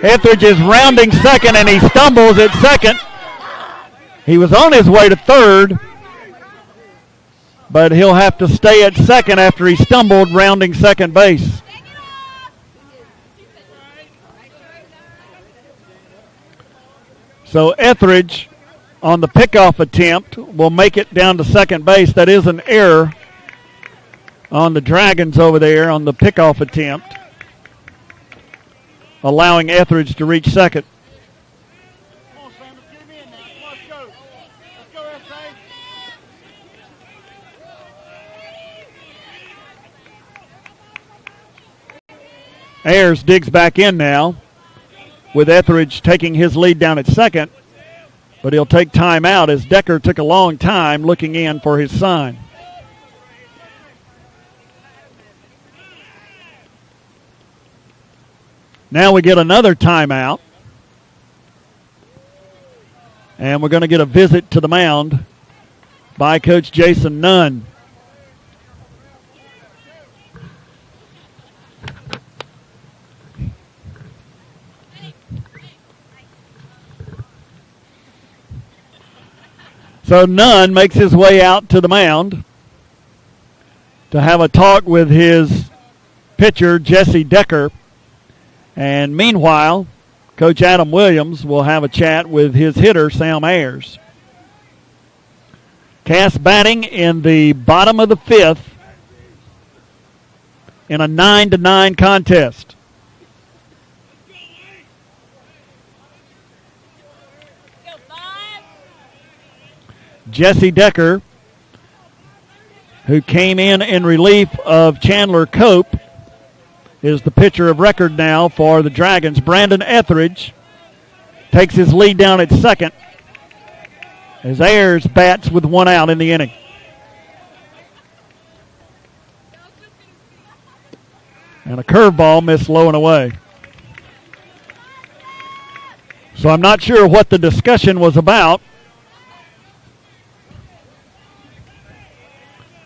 Etheridge is rounding second, and he stumbles at second. He was on his way to third, but he'll have to stay at second after he stumbled rounding second base. So Etheridge, on the pickoff attempt, will make it down to second base. That is an error on the Dragons over there on the pickoff attempt, allowing Etheridge to reach second. Come on, Sam, let's get him in now. Come on, let's go. Let's go, S.A. Ayers digs back in now, with Etheridge taking his lead down at second, but he'll take time out as Decker took a long time looking in for his sign. Now we get another timeout, and we're going to get a visit to the mound by Coach Jason Nunn. So Nunn makes his way out to the mound to have a talk with his pitcher, Jesse Decker. And meanwhile, Coach Adam Williams will have a chat with his hitter, Sam Ayers. Cass batting in the bottom of the fifth in a 9-9 contest. Jesse Decker, who came in relief of Chandler Cope, is the pitcher of record now for the Dragons. Brandon Etheridge takes his lead down at second as Ayers bats with one out in the inning. And a curveball missed low and away. So I'm not sure what the discussion was about,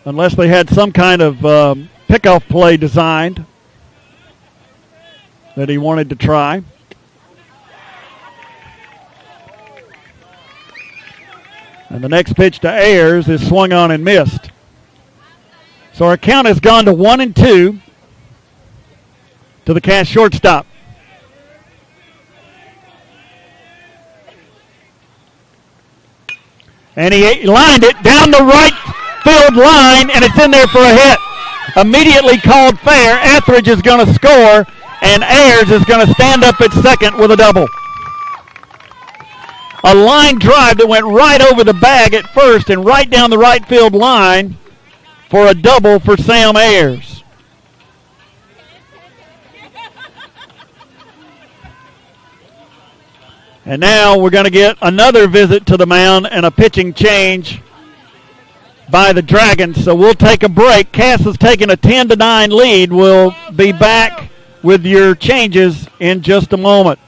unless they had some kind of pickoff play designed that he wanted to try. And the next pitch to Ayers is swung on and missed. So our count has gone to 1-2 to the Cass shortstop. And he lined it down the right field line, and it's in there for a hit. Immediately called fair. Etheridge is going to score, and Ayers is going to stand up at second with a double. A line drive that went right over the bag at first and right down the right field line for a double for Sam Ayers. And now we're going to get another visit to the mound and a pitching change by the Dragons. So we'll take a break. Cass has taken a 10-9 lead. We'll be back with your changes in just a moment.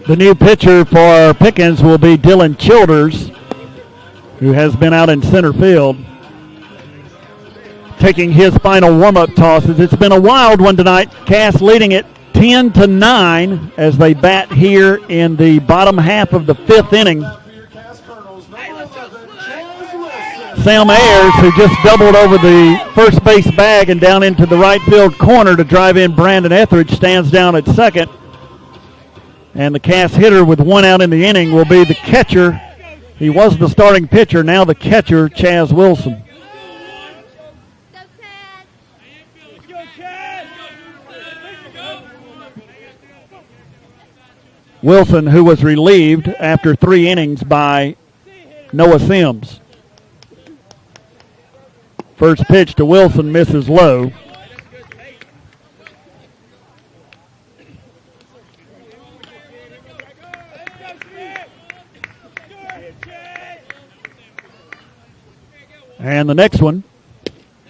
The new pitcher for Pickens will be Dylan Childers, who has been out in center field, taking his final warm-up tosses. It's been a wild one tonight. Cass leading it 10-9 as they bat here in the bottom half of the fifth inning. Sam Ayers, who just doubled over the first base bag and down into the right field corner to drive in Brandon Etheridge, stands down at second. And the Cass hitter with one out in the inning will be the catcher. He was the starting pitcher, now the catcher, Chaz Wilson. Wilson, who was relieved after 3 innings by Noah Sims. First pitch to Wilson misses low. And the next one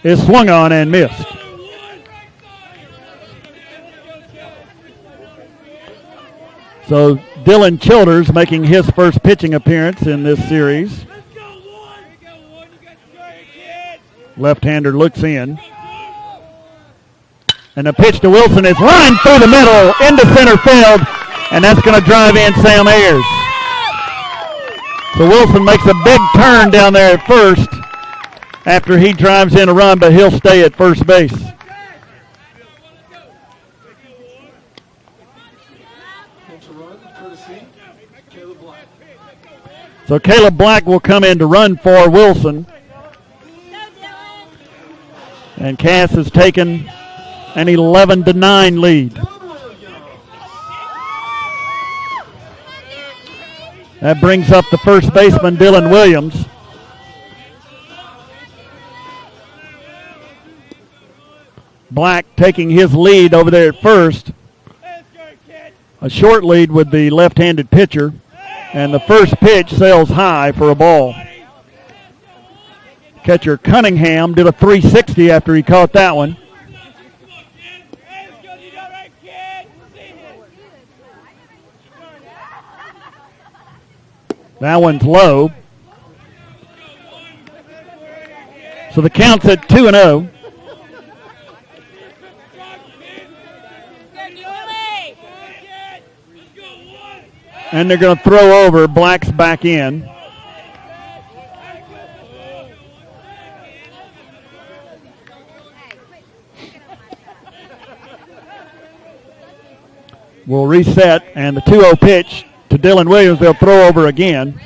is swung on and missed. So Dylan Childers making his first pitching appearance in this series. Left-hander looks in. And the pitch to Wilson is lined through the middle into center field, and that's going to drive in Sam Ayers. So Wilson makes a big turn down there at first after he drives in a run, but he'll stay at first base. So Caleb Black will come in to run for Wilson. And Cass has taken an 11-9 lead. That brings up the first baseman, Dylan Williams. Black taking his lead over there at first. A short lead with the left-handed pitcher. And the first pitch sails high for a ball. Catcher Cunningham did a 360 after he caught that one. That one's low. So the count's at 2-0. And they're going to throw over. Black's back in. We'll reset, and the 2-0 pitch to Dylan Williams. They'll throw over again.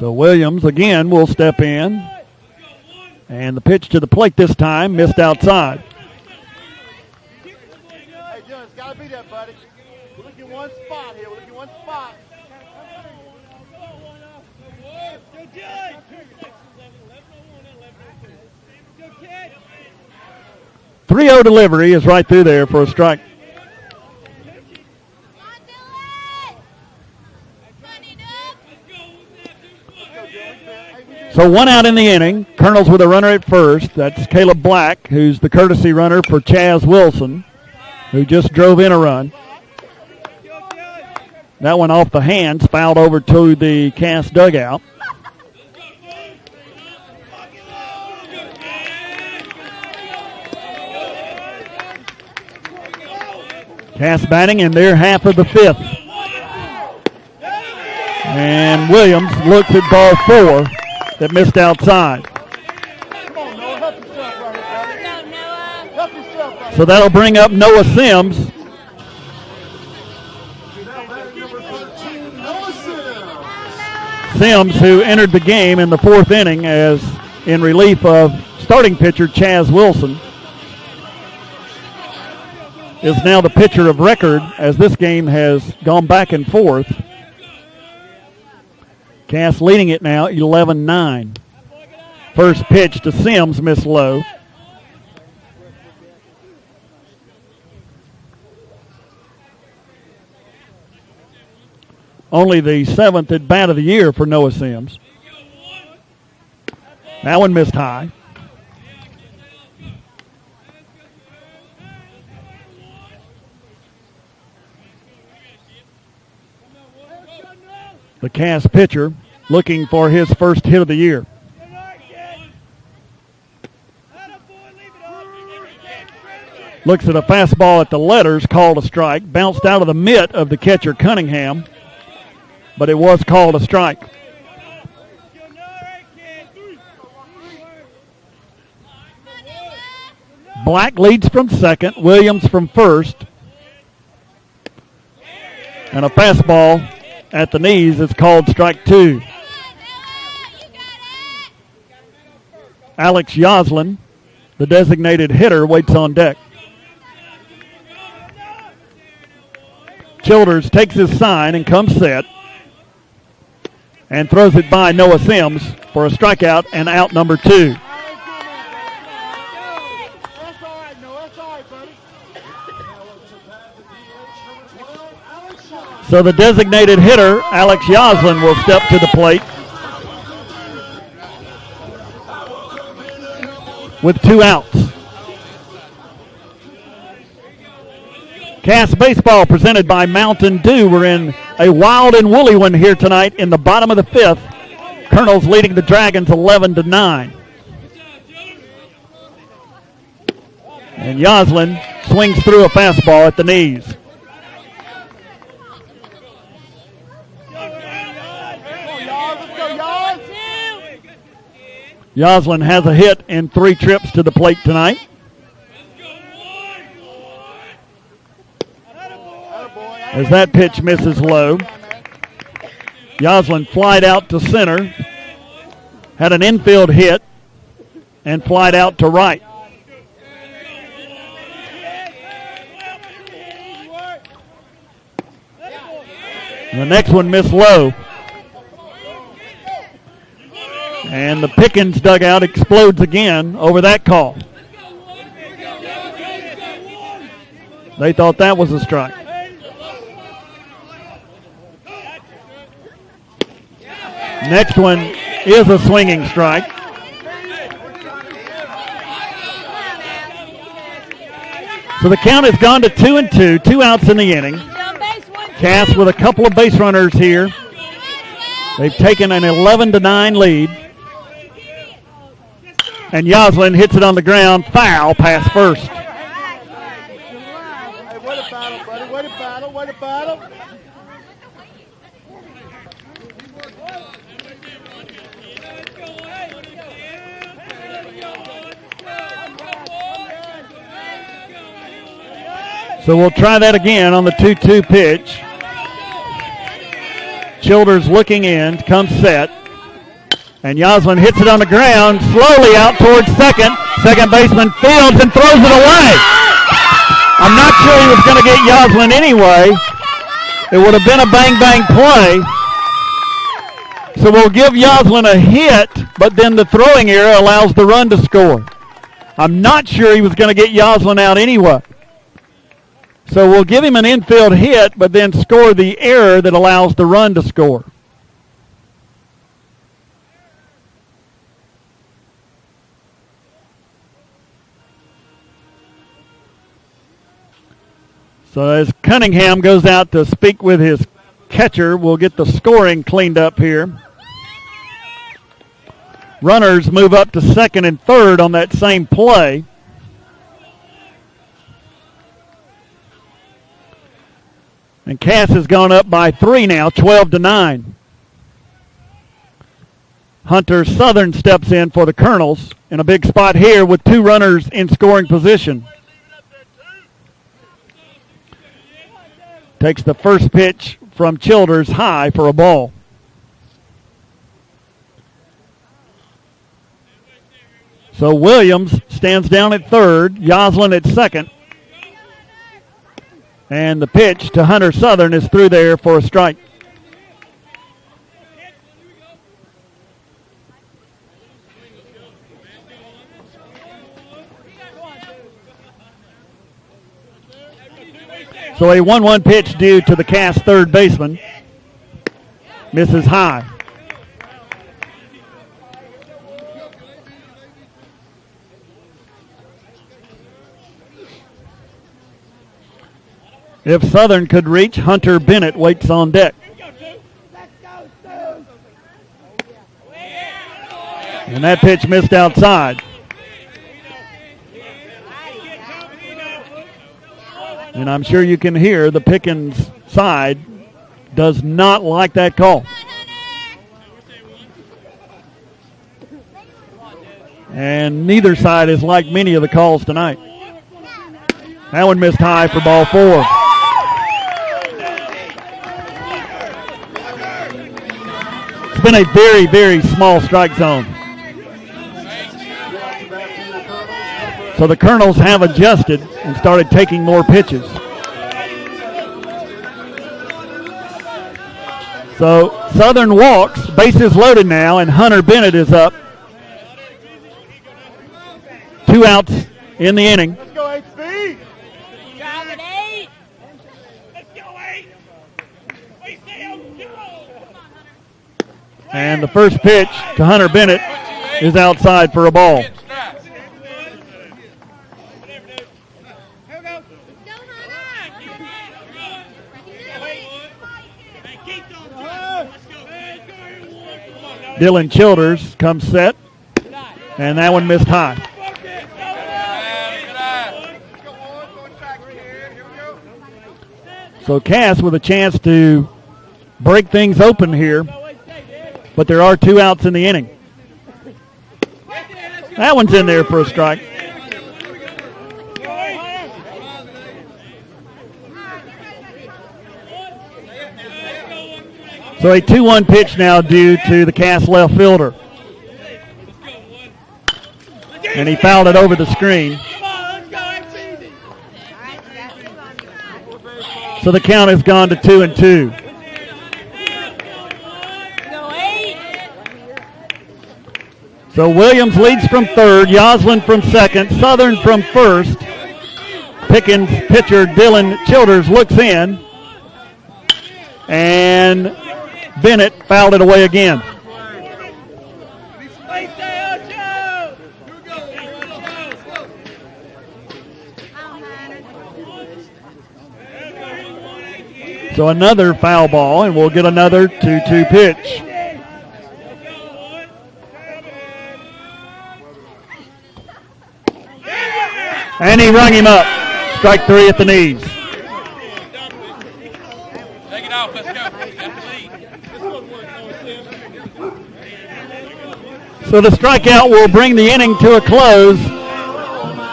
So Williams again will step in. And the pitch to the plate this time missed outside. Hey, Dylan, it's got to be that, buddy. We're looking one spot here. We're looking one spot. 3-0 delivery is right through there for a strike. So 1 out in the inning. Colonels with a runner at first. That's Caleb Black, who's the courtesy runner for Chaz Wilson, who just drove in a run. That one off the hands, fouled over to the Cass dugout. Cass batting in their half of the fifth. And Williams looks at ball 4 that missed outside. Come on, Noah. Help yourself right here, buddy. Help yourself right So that'll bring up Noah Sims. Now batting number 13, Noah Sims. Sims, who entered the game in the 4th inning as in relief of starting pitcher Chaz Wilson, is now the pitcher of record as this game has gone back and forth. Cass leading it now 11-9. First pitch to Sims, missed low. Only the 7th at bat of the year for Noah Sims. That one missed high. The Cass pitcher looking for his first hit of the year. Looks at a fastball at the letters, called a strike. Bounced out of the mitt of the catcher Cunningham, but it was called a strike. Black leads from second, Williams from first. And a fastball at the knees is called strike 2. Alex Yoslin, the designated hitter, waits on deck. Childers takes his sign and comes set and throws it by Noah Sims for a strikeout and out number 2. That's all right, Noah. That's all right, buddy. So the designated hitter, Alex Yoslin, will step to the plate with 2 outs. Cass Baseball presented by Mountain Dew. We're in a wild and woolly one here tonight in the bottom of the 5th. Colonels leading the Dragons 11-9. And Yoslin swings through a fastball at the knees. Yoslin has a hit in 3 trips to the plate tonight. As that pitch misses low. Yoslin flied out to center. Had an infield hit and flied out to right. The next one missed low. And the Pickens dugout explodes again over that call. They thought that was a strike. Next one is a swinging strike. So the count has gone to 2-2, 2 outs in the inning. Cass with a couple of base runners here. They've taken an 11-9 lead. And Yoslin hits it on the ground, foul, past first. Hey, what a battle, buddy. What a battle. What a battle. So we'll try that again on the 2-2 pitch. Childers looking in, comes set. And Yoslin hits it on the ground, slowly out towards second. Second baseman fields and throws it away. I'm not sure he was going to get Yoslin anyway. It would have been a bang-bang play. So we'll give Yoslin a hit, but then the throwing error allows the run to score. I'm not sure he was going to get Yoslin out anyway. So we'll give him an infield hit, but then score the error that allows the run to score. So as Cunningham goes out to speak with his catcher, we'll get the scoring cleaned up here. Runners move up to second and third on that same play. And Cass has gone up by 3 now, 12-9. Hunter Southern steps in for the Colonels in a big spot here with 2 runners in scoring position. Takes the first pitch from Childers high for a ball. So Williams stands down at third, Yoslin at second. And the pitch to Hunter Southern is through there for a strike. So a 1-1 pitch due to the Cass third baseman. Misses high. If Southern could reach, Hunter Bennett waits on deck. And that pitch missed outside. And I'm sure you can hear the Pickens side does not like that call. And neither side has liked many of the calls tonight. That one missed high for ball 4. It's been a very, very small strike zone. So the Colonels have adjusted and started taking more pitches. So Southern walks, bases loaded now, and Hunter Bennett is up. 2 outs in the inning. Let's go, HB. And the first pitch to Hunter Bennett is outside for a ball. Dylan Childers comes set, and that one missed high. So Cass with a chance to break things open here, but there are 2 outs in the inning. That one's in there for a strike. So a 2-1 pitch now due to the Cass left fielder. And he fouled it over the screen. So the count has gone to 2-2. So Williams leads from third, Yoslin from second, Southern from first. Pickens pitcher Dylan Childers looks in. And Bennett fouled it away again. So another foul ball, and we'll get another 2-2 pitch. And he rung him up. Strike 3 at the knees. Take it off. Let's go. So the strikeout will bring the inning to a close.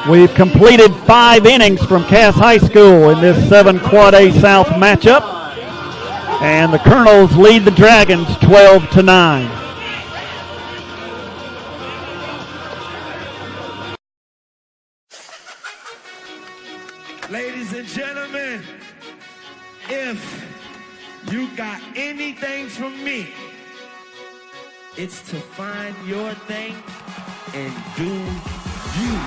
We've completed 5 innings from Cass High School in this 7 Quad A South matchup. And the Colonels lead the Dragons 12-9. Ladies and gentlemen, if you got anything from me, it's to find your thing and do you.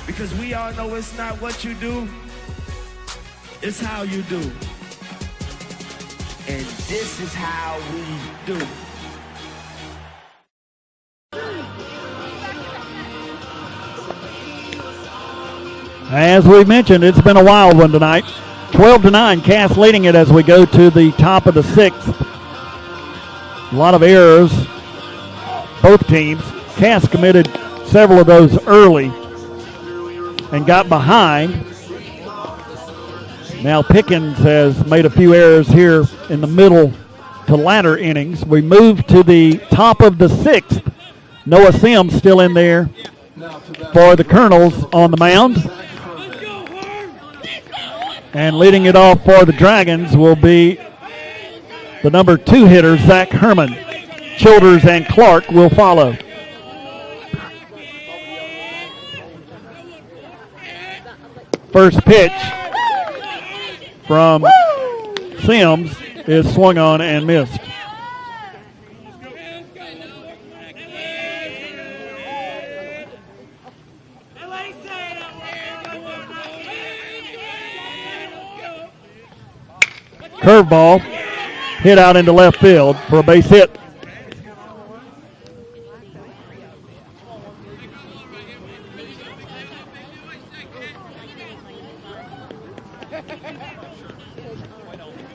Because we all know it's not what you do, it's how you do. And this is how we do. As we mentioned, it's been a wild one tonight. 12-9, Cass leading it as we go to the top of the sixth. A lot of errors, both teams. Cass committed several of those early and got behind. Now Pickens has made a few errors here in the middle to latter innings. We move to the top of the sixth. Noah Sims still in there for the Colonels on the mound. And leading it off for the Dragons will be the number 2 hitter, Zach Herman. Childers and Clark will follow. First pitch from Sims is swung on and missed. Curveball hit out into left field for a base hit.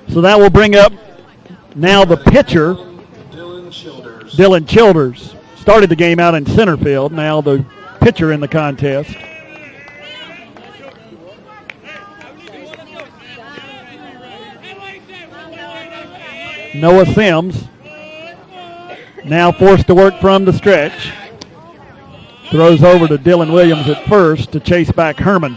So that will bring up now the pitcher, Dylan Childers. Started the game out in center field. Now the pitcher in the contest. Noah Sims now forced to work from the stretch. Throws over to Dylan Williams at first to chase back Herman.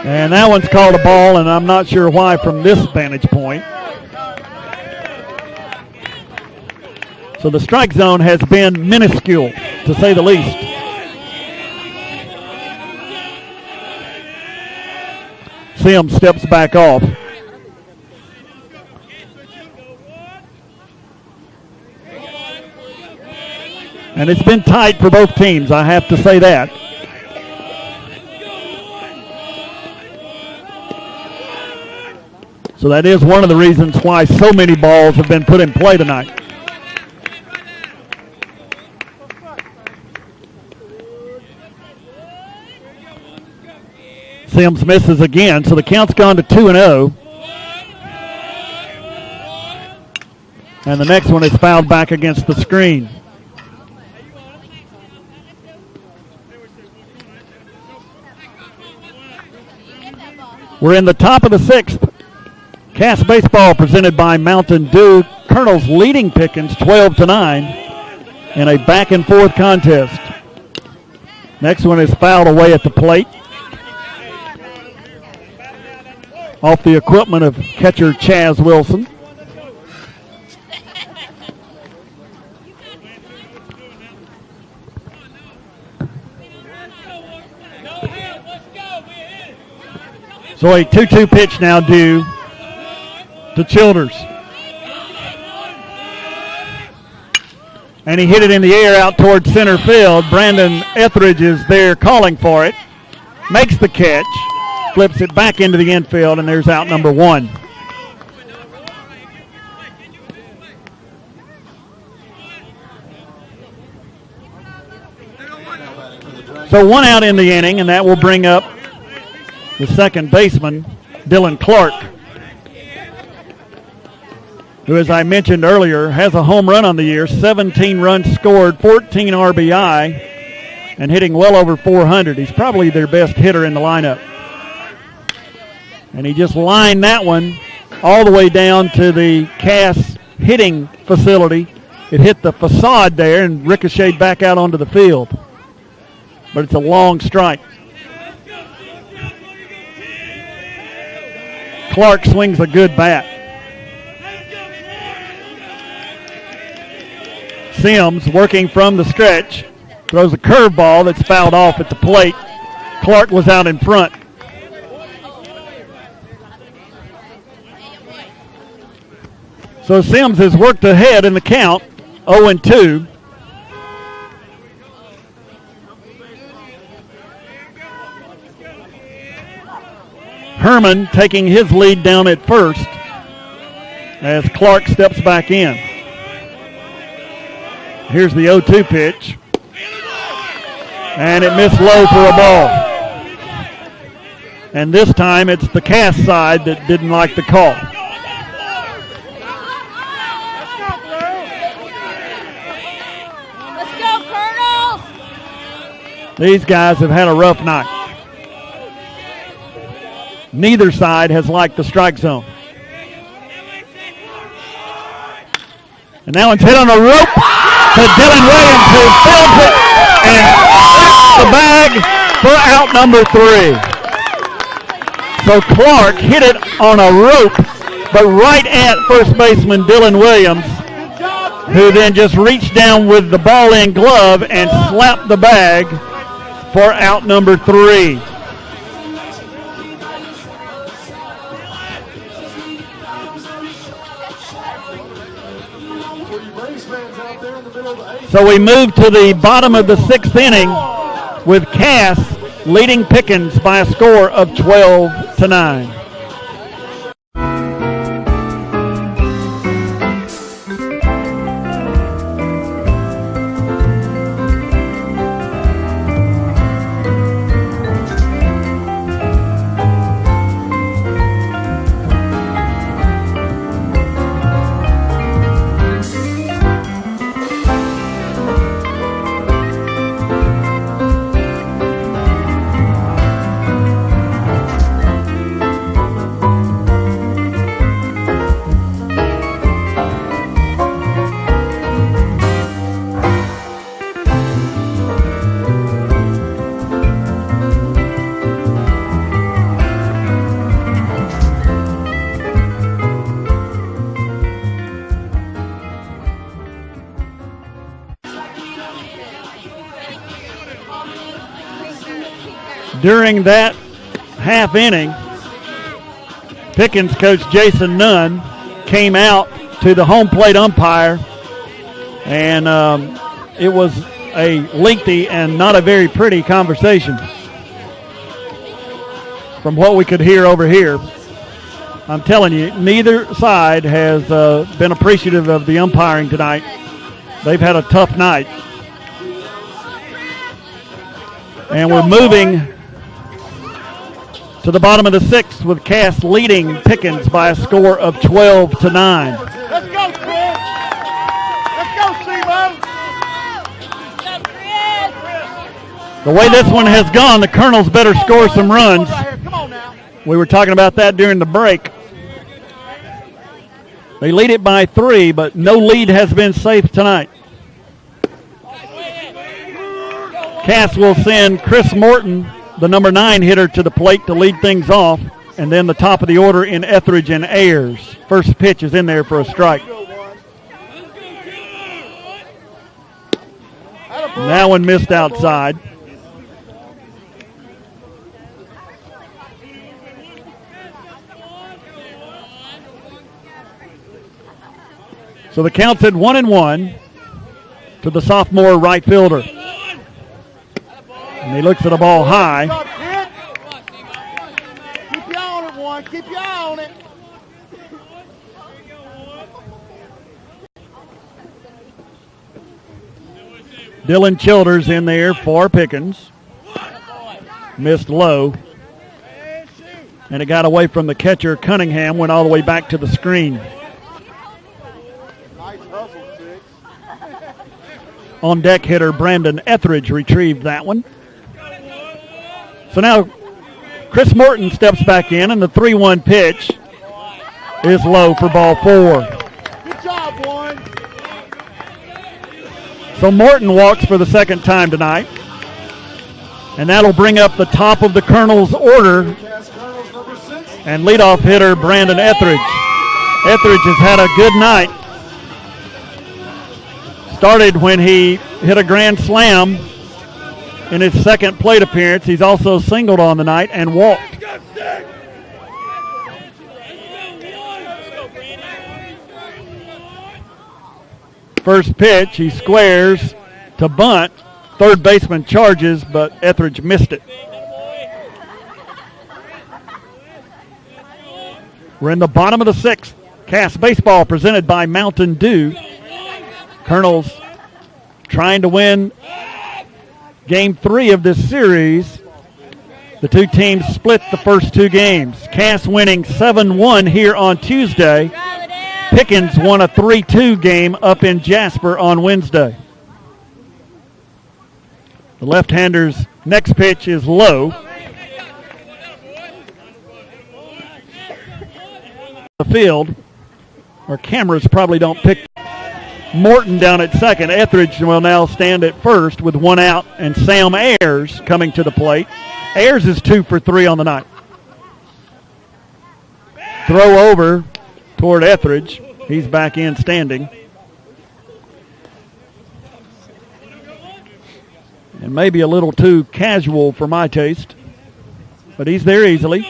And that one's called a ball, and I'm not sure why from this vantage point. So the strike zone has been minuscule, to say the least. Sims steps back off. And it's been tight for both teams, I have to say that. So that is one of the reasons why so many balls have been put in play tonight. Sims misses again, so the count's gone to 2-0. And the next one is fouled back against the screen. We're in the top of the sixth. Cass Baseball presented by Mountain Dew. Colonels leading Pickens 12-9 in a back-and-forth contest. Next one is fouled away at the plate. Off the equipment of catcher Chaz Wilson. So a 2-2 pitch now due to Childers. And he hit it in the air out towards center field. Brandon Etheridge is there calling for it. Makes the catch. Flips it back into the infield, and there's out number 1. So 1 out in the inning, and that will bring up the second baseman, Dylan Clark, who, as I mentioned earlier, has a home run on the year, 17 runs scored, 14 RBI, and hitting well over 400. He's probably their best hitter in the lineup. And he just lined that one all the way down to the Cass hitting facility. It hit the facade there and ricocheted back out onto the field. but it's a long strike. Clark swings a good bat. Sims working from the stretch. Throws a curveball that's fouled off at the plate. Clark was out in front. So Sims has worked ahead in the count, 0-2. Herman taking his lead down at first as Clark steps back in. Here's the 0-2 pitch. And it missed low for a ball. And this time it's the Cass side that didn't like the call. Let's go, Colonels! These guys have had a rough night. Neither side has liked the strike zone. And that one's hit on a rope to Dylan Williams, who fills it and the bag for out number 3. So Clark hit it on a rope, but right at first baseman Dylan Williams, who then just reached down with the ball in glove and slapped the bag for out number 3. So we move to the bottom of the 6th inning with Cass leading Pickens by a score of 12-9. During that half inning, Pickens coach Jason Nunn came out to the home plate umpire, and it was a lengthy and not a very pretty conversation from what we could hear over here. I'm telling you, neither side has been appreciative of the umpiring tonight. They've had a tough night. And we're moving to the bottom of the 6th with Cass leading Pickens by a score of 12-9. Let's go, Chris. Let's go, C-Mo. The way this one has gone, the Colonels better score some runs. Come on now. We were talking about that during the break. They lead it by 3, but no lead has been safe tonight. Cass will send Chris Morton, the number 9 hitter, to the plate to lead things off, and then the top of the order in Etheridge and Ayers. First pitch is in there for a strike. And that one missed outside. So the count's at 1-1 to the sophomore right fielder. And he looks at a ball high. Keep your eye on it, one. Keep your eye on it. Dylan Childers in there for Pickens. Missed low. And it got away from the catcher. Cunningham went all the way back to the screen. Nice hustle, Six. On deck hitter Brandon Etheridge retrieved that one. So now Chris Morton steps back in, and the 3-1 pitch is low for ball 4. Good job, Warren. So Morton walks for the second time tonight. And that'll bring up the top of the Colonel's order. And leadoff hitter Brandon Etheridge. Etheridge has had a good night. Started when he hit a grand slam in his second plate appearance. He's also singled on the night and walked. First pitch, he squares to bunt. Third baseman charges, but Etheridge missed it. We're in the bottom of the sixth. Cass Baseball presented by Mountain Dew. Colonels trying to win Game 3 of this series. The two teams split the first two games. Cass winning 7-1 here on Tuesday. Pickens won a 3-2 game up in Jasper on Wednesday. The left-hander's next pitch is low. The field, our cameras probably don't pick. Morton down at second. Etheridge will now stand at first with one out, and Sam Ayers coming to the plate. Ayers is 2 for 3 on the night. Throw over toward Etheridge. He's back in standing. And maybe a little too casual for my taste, but he's there easily.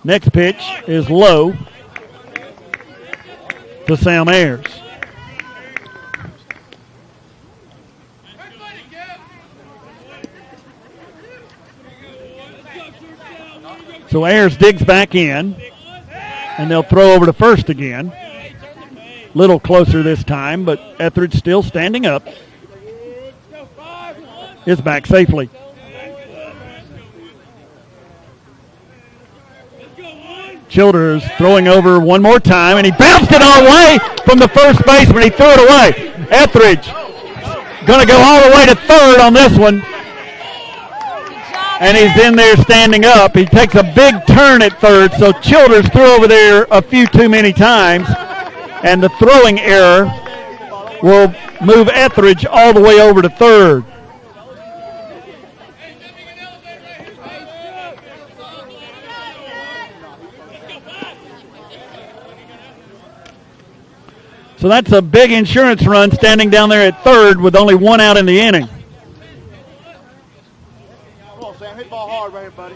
Next pitch is low to Sam Ayers. So Ayers digs back in, and they'll throw over to first again. Little closer this time, but Etheridge still standing up. Is back safely. Childers throwing over one more time, and he bounced it all away from the first baseman. He threw it away. Etheridge going to go all the way to third on this one. And he's in there standing up. He takes a big turn at third, so Childers threw over there a few too many times. And the throwing error will move Etheridge all the way over to third. So that's a big insurance run standing down there at third with only one out in the inning. Come on, Sam. Hit ball hard right here, buddy.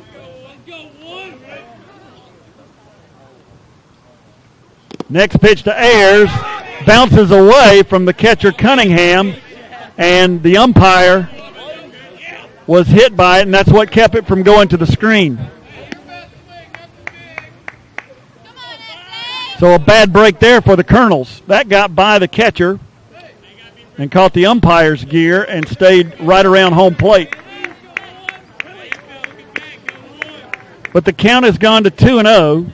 Next pitch to Ayers. Bounces away from the catcher Cunningham, and the umpire was hit by it, and that's what kept it from going to the screen. So a bad break there for the Colonels. That got by the catcher and caught the umpire's gear and stayed right around home plate. But the count has gone to 2-0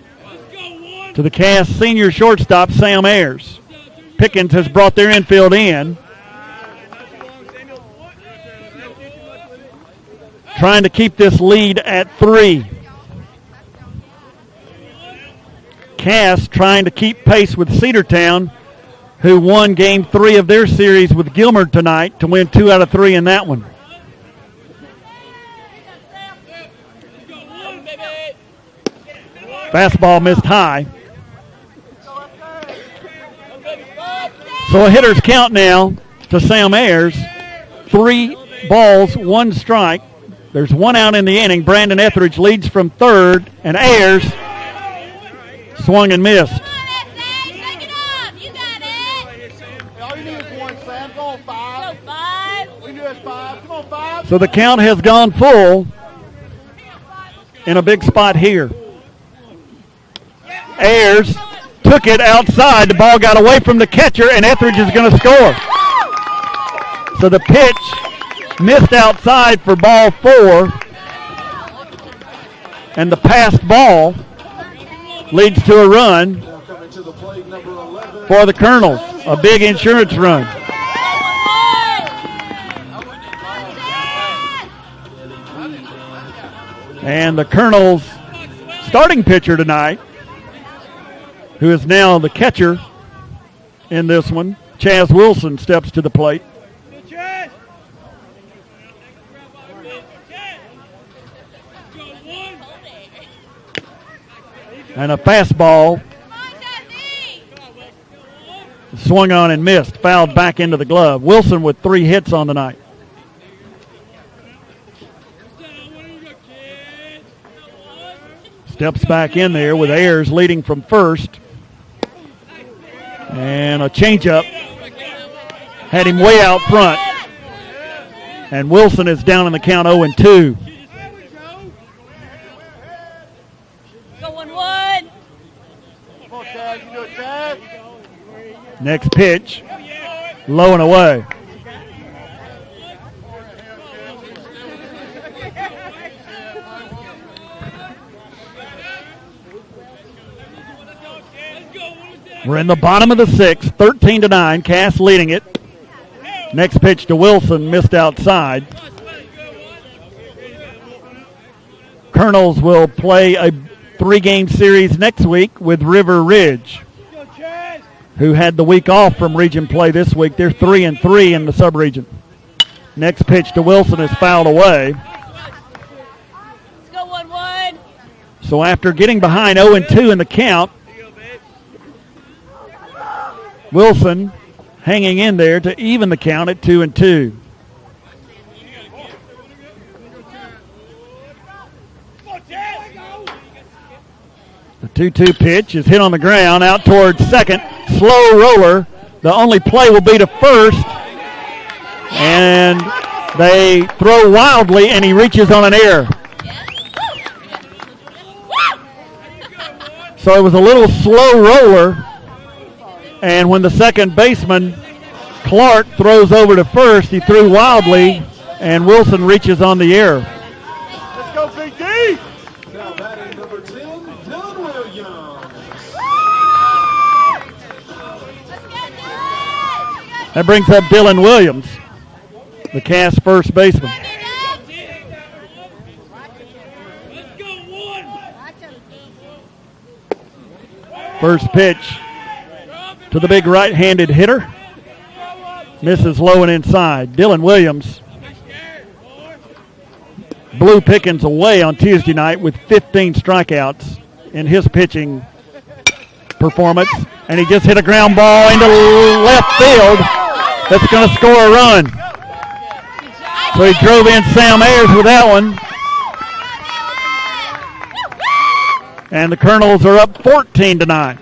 to the Cass senior shortstop, Sam Ayers. Pickens has brought their infield in. Trying to keep this lead at 3. Cass trying to keep pace with Cedartown, who won Game 3 of their series with Gilmer tonight to win 2 out of 3 in that one. Fastball missed high. So a hitter's count now to Sam Ayers. 3 balls, 1 strike. There's 1 out in the inning. Brandon Etheridge leads from third, and Ayers swung and missed. All you need is 1, Sam. Go on 5. Go 5. We can do this 5. Come on, 5. So the count has gone full in a big spot here. Ayers took it outside. The ball got away from the catcher, and Etheridge is going to score. So the pitch missed outside for ball 4, and the passed ball leads to a run for the Colonels. A big insurance run. And the Colonels' starting pitcher tonight, who is now the catcher in this one, Chaz Wilson, steps to the plate. And a fastball swung on and missed, fouled back into the glove. Wilson with 3 hits on the night. Steps back in there with Ayers leading from first. And a changeup had him way out front. And Wilson is down in the count 0-2. Next pitch, low and away. We're in the bottom of the 6th, 13-9. Cass leading it. Next pitch to Wilson, missed outside. Colonels will play a 3-game series next week with River Ridge, who had the week off from region play this week. They're 3-3 in the sub-region. Next pitch to Wilson is fouled away. Let's go 1-1. So after getting behind 0-2 in the count, Wilson hanging in there to even the count at 2-2. The 2-2 pitch is hit on the ground out towards second. Slow roller. The only play will be to first. And they throw wildly, and he reaches on an error. So it was a little slow roller. And when the second baseman, Clark, throws over to first, he threw wildly, and Wilson reaches on the error. Let's go, Big D! Now batting number 10, Dylan Williams. That brings up Dylan Williams, the Cass first baseman. First pitch to the big right-handed hitter. Misses low and inside. Dylan Williams blew Pickens away on Tuesday night with 15 strikeouts in his pitching performance. And he just hit a ground ball into left field that's going to score a run. So he drove in Sam Ayers with that one. And the Colonels are up 14-9.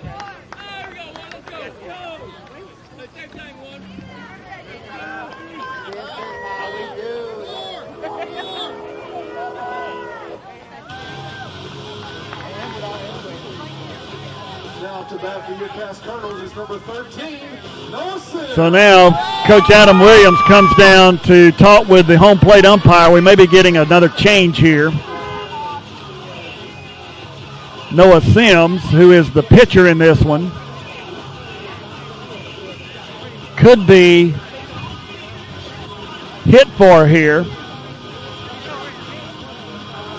So now Coach Adam Williams comes down to talk with the home plate umpire. We may be getting another change here. Noah Sims, who is the pitcher in this one, could be hit for here.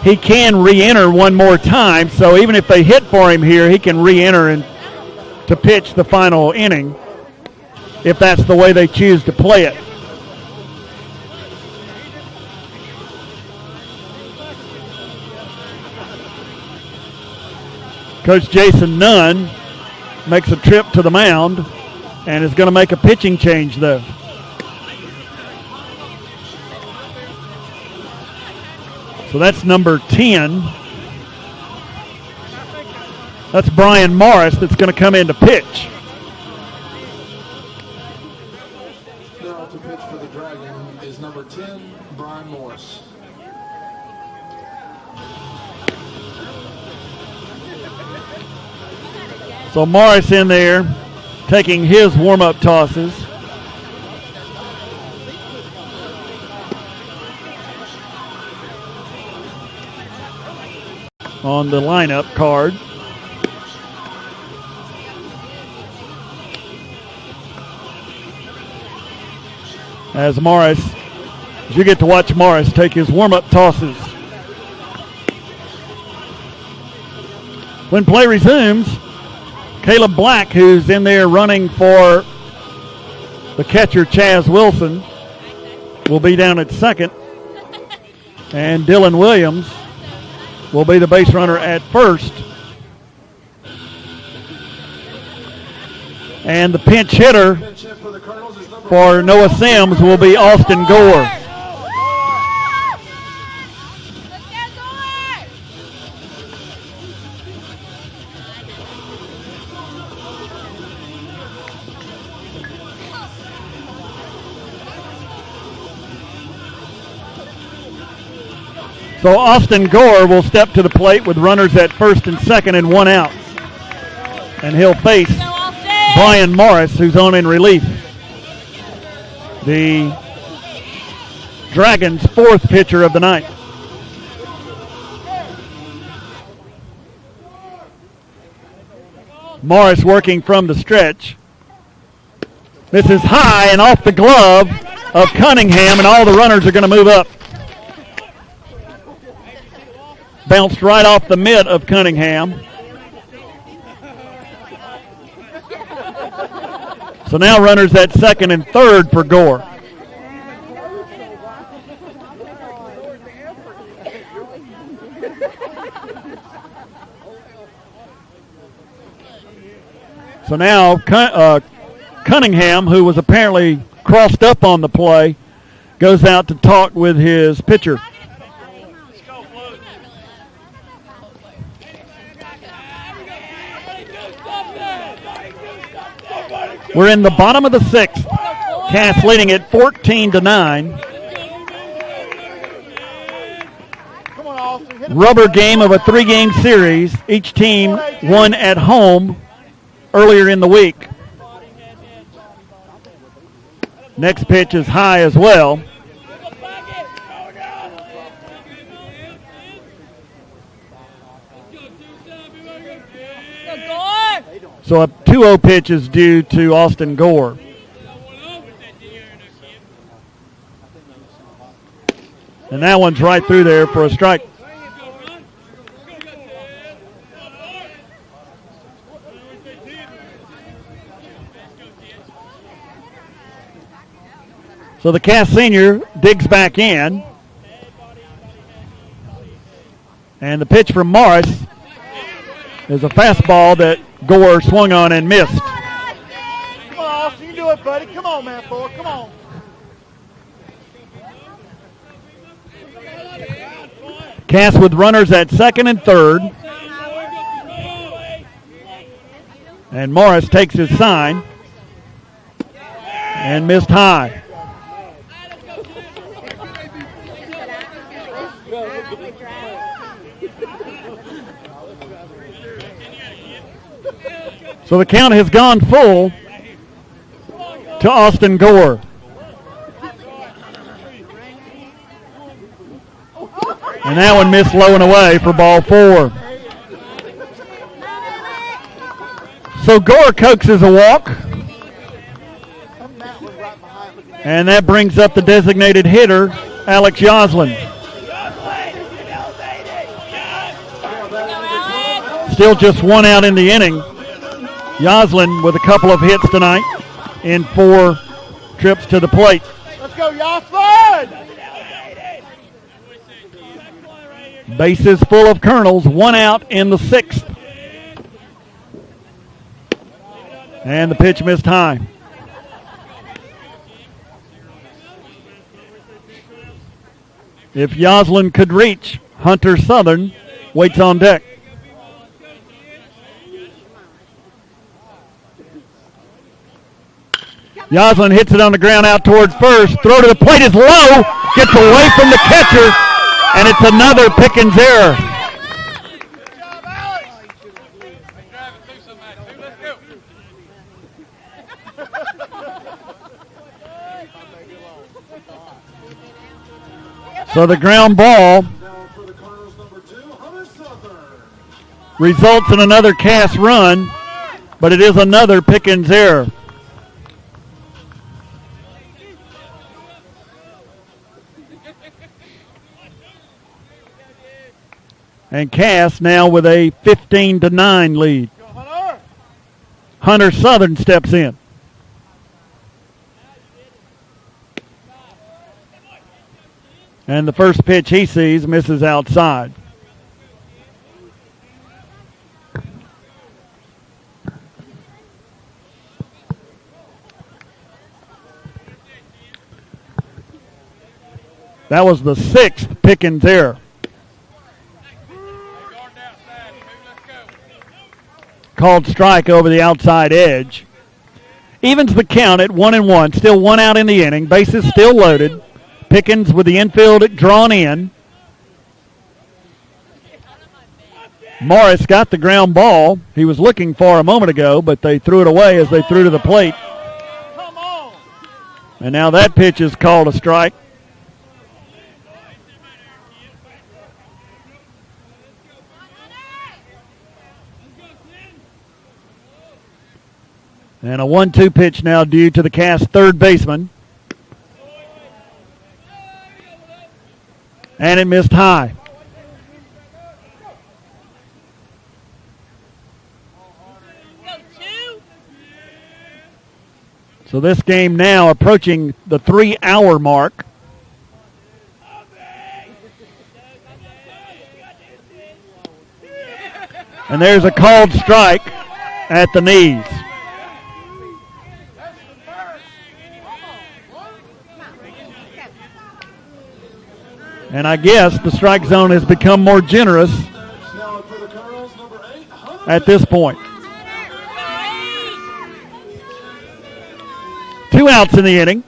He can re-enter one more time, so even if they hit for him here, he can re-enter and to pitch the final inning if that's the way they choose to play it. Coach Jason Nunn makes a trip to the mound and is going to make a pitching change, though. So that's number 10. That's Brian Morris that's going to come in to pitch. Now to pitch for the Dragon is number 10, Brian Morris. So Morris in there taking his warm-up tosses. On the lineup card. As you get to watch Morris take his warm-up tosses. When play resumes, Caleb Black, who's in there running for the catcher Chaz Wilson, will be down at second. And Dylan Williams will be the base runner at first. And the pinch hitter for Noah Sims will be Austin Gore. So Austin Gore will step to the plate with runners at first and second and one out. And he'll face Brian Morris, who's on in relief. The Dragons' fourth pitcher of the night. Morris working from the stretch. This is high and off the glove of Cunningham, and all the runners are going to move up. Bounced right off the mitt of Cunningham. So now runners at second and third for Gore. So now Cunningham, who was apparently crossed up on the play, goes out to talk with his pitcher. We're in the bottom of the sixth. Cass leading it 14-9. Rubber game of a three-game series. Each team won at home earlier in the week. Next pitch is high as well. So a 2-0 pitch is due to Austin Gore. And that one's right through there for a strike. So the Cass senior digs back in. And the pitch from Morris is a fastball that Gore swung on and missed. Come on, Austin, you can do it, buddy. Come on, man, forward. Come on. Cass with runners at second and third. And Morris takes his sign and missed high. So the count has gone full to Austin Gore. And that one missed low and away for ball four. So Gore coaxes a walk. And that brings up the designated hitter, Alex Yoslin. Still just one out in the inning. Yoslin with a couple of hits tonight in 4 trips to the plate. Let's go, Yoslin! Bases full of Colonels, 1 out in the 6th. And the pitch missed high. If Yoslin could reach, Hunter Southern waits on deck. Yoslin hits it on the ground out toward first. Throw to the plate is low. Gets away from the catcher. And it's another Pickens error. So the ground ball results in another Cass run, but it is another Pickens error. And Cass now with a 15-9 lead. Hunter Southern steps in. And the first pitch he sees misses outside. That was the 6th Pickens error. Called strike over the outside edge. Evens the count at 1-1. Still 1 out in the inning. Bases still loaded. Pickens with the infield drawn in. Morris got the ground ball he was looking for a moment ago, but they threw it away as they threw to the plate. And now that pitch is called a strike. And a 1-2 pitch now due to the Cass third baseman. And it missed high. So this game now approaching the 3-hour mark. And there's a called strike at the knees. And I guess the strike zone has become more generous at this point. 2 outs in the inning.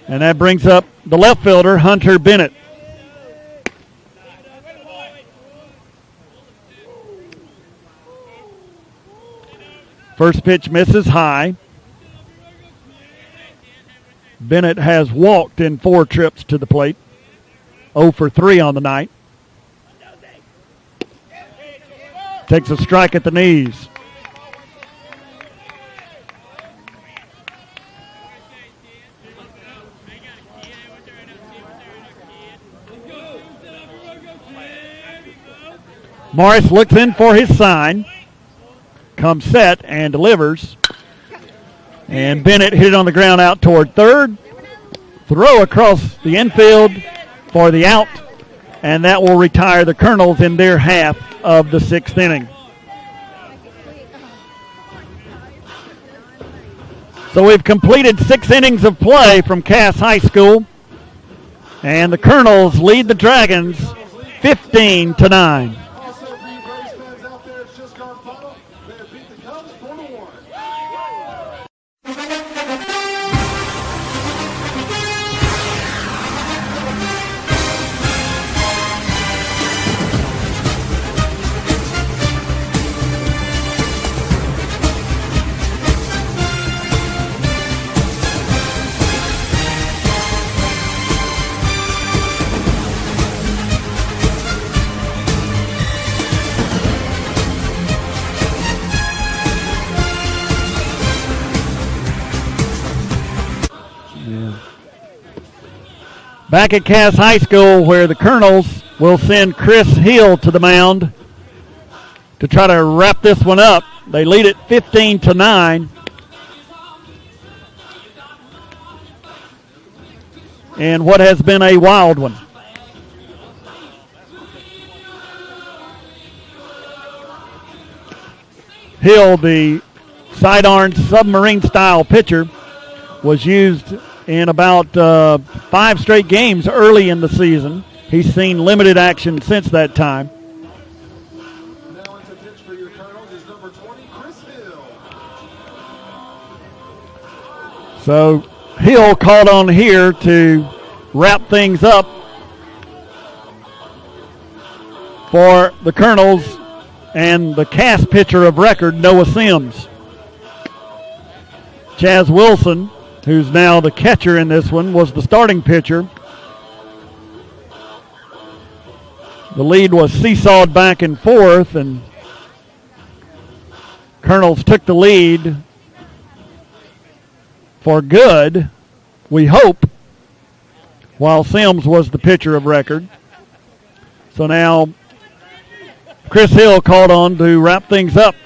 And that brings up the left fielder, Hunter Bennett. First pitch misses high. Bennett has walked in 4 trips to the plate. 0 for 3 on the night. Takes a strike at the knees. Morris looks in for his sign. Comes set and delivers. And Bennett hit it on the ground out toward third. Throw across the infield for the out. And that will retire the Colonels in their half of the 6th inning. So we've completed 6 innings of play from Cass High School. And the Colonels lead the Dragons 15-9. Back at Cass High School, where the Colonels will send Chris Hill to the mound to try to wrap this one up. They lead it 15-9. And what has been a wild one. Hill, the sidearm submarine-style pitcher, was used in about 5 straight games early in the season. He's seen limited action since that time. Now into pitch for your Colonels is number 20, Chris Hill. So Hill called on here to wrap things up for the Colonels and the Cass pitcher of record, Noah Sims. Chaz Wilson, who's now the catcher in this one, was the starting pitcher. The lead was seesawed back and forth, and Colonels took the lead for good, we hope, while Sims was the pitcher of record. So now Chris Hill called on to wrap things up.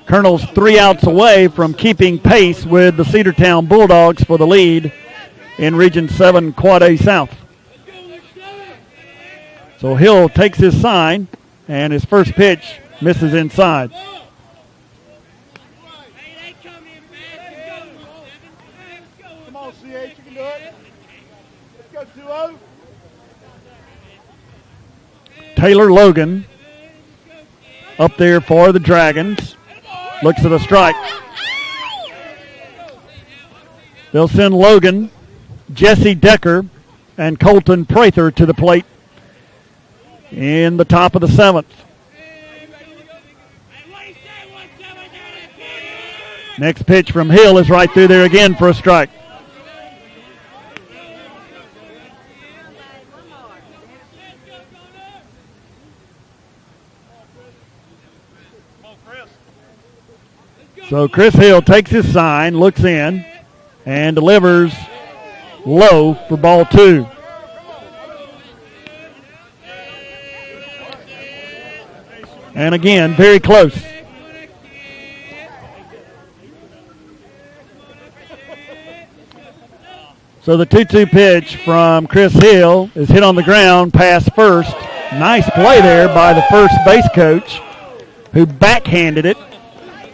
Colonels 3 outs away from keeping pace with the Cedartown Bulldogs for the lead in Region 7 Quad A South. So Hill takes his sign, and his first pitch misses inside. on, CH, you can do it. Let's go 2-0. Taylor Logan up there for the Dragons. Looks at a strike. They'll send Logan, Jesse Decker, and Colton Prather to the plate in the top of the 7th. Next pitch from Hill is right through there again for a strike. So Chris Hill takes his sign, looks in, and delivers low for ball 2. And again, very close. So the 2-2 pitch from Chris Hill is hit on the ground, past first. Nice play there by the first base coach, who backhanded it,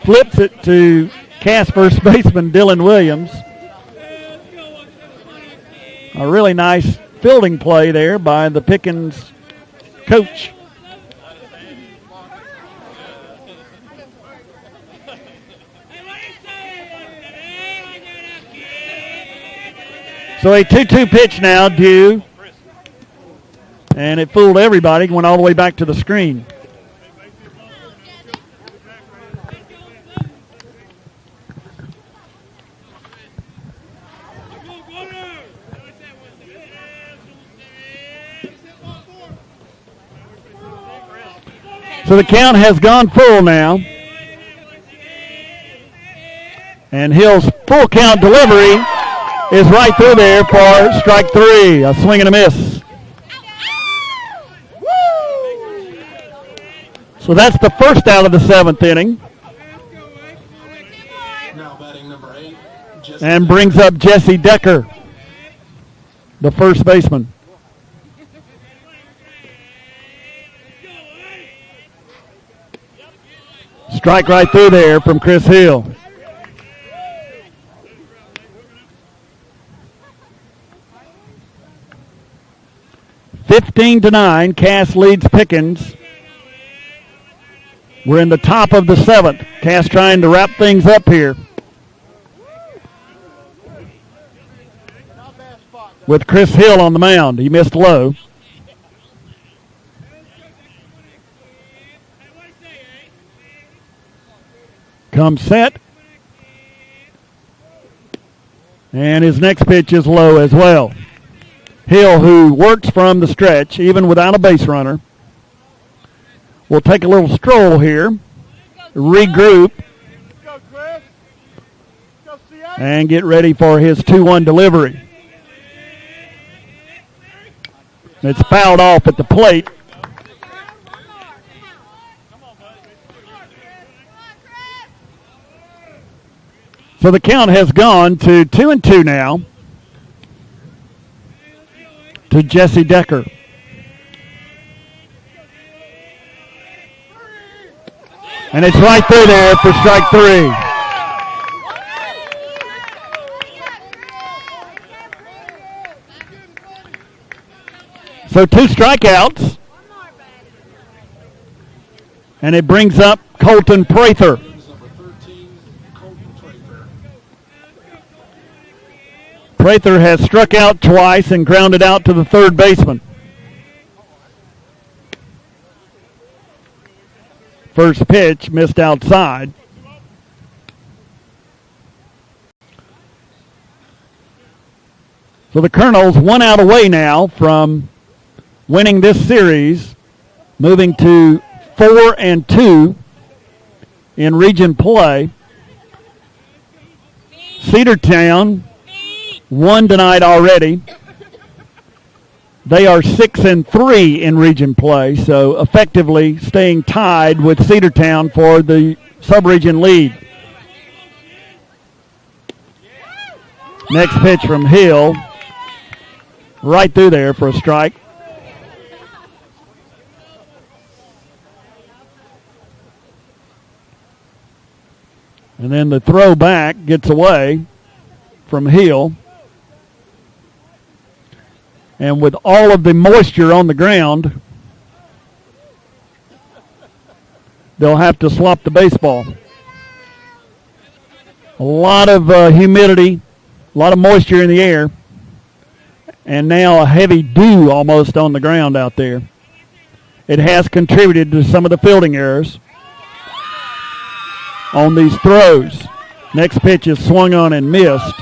flips it to Cass first baseman Dylan Williams. A really nice fielding play there by the Pickens coach. So a 2-2 pitch now due, and it fooled everybody, went all the way back to the screen. So the count has gone full now. And Hill's full count delivery is right through there for strike 3. A swing and a miss. So that's the first out of the 7th inning. Now batting number 8. And brings up Jesse Decker, the first baseman. Strike right through there from Chris Hill. (15-9), Cass leads Pickens. We're in the top of the 7th. Cass trying to wrap things up here with Chris Hill on the mound. He missed low. Comes set. And his next pitch is low as well. Hill, who works from the stretch, even without a base runner, will take a little stroll here, regroup, and get ready for his 2-1 delivery. It's fouled off at the plate. So the count has gone to 2-2 now to Jesse Decker. And it's right through there for strike 3. So 2 strikeouts. And it brings up Colton Prather. Prather has struck out twice and grounded out to the third baseman. First pitch missed outside. So the Colonels 1 out away now from winning this series, moving to 4-2 in region play. Cedartown won tonight already. They are 6-3 in region play, so effectively staying tied with Cedartown for the sub-region lead. Next pitch from Hill, right through there for a strike. And then the throw back gets away from Hill. And with all of the moisture on the ground, they'll have to slop the baseball. A lot of humidity, a lot of moisture in the air, and now a heavy dew almost on the ground out there. It has contributed to some of the fielding errors on these throws. Next pitch is swung on and missed.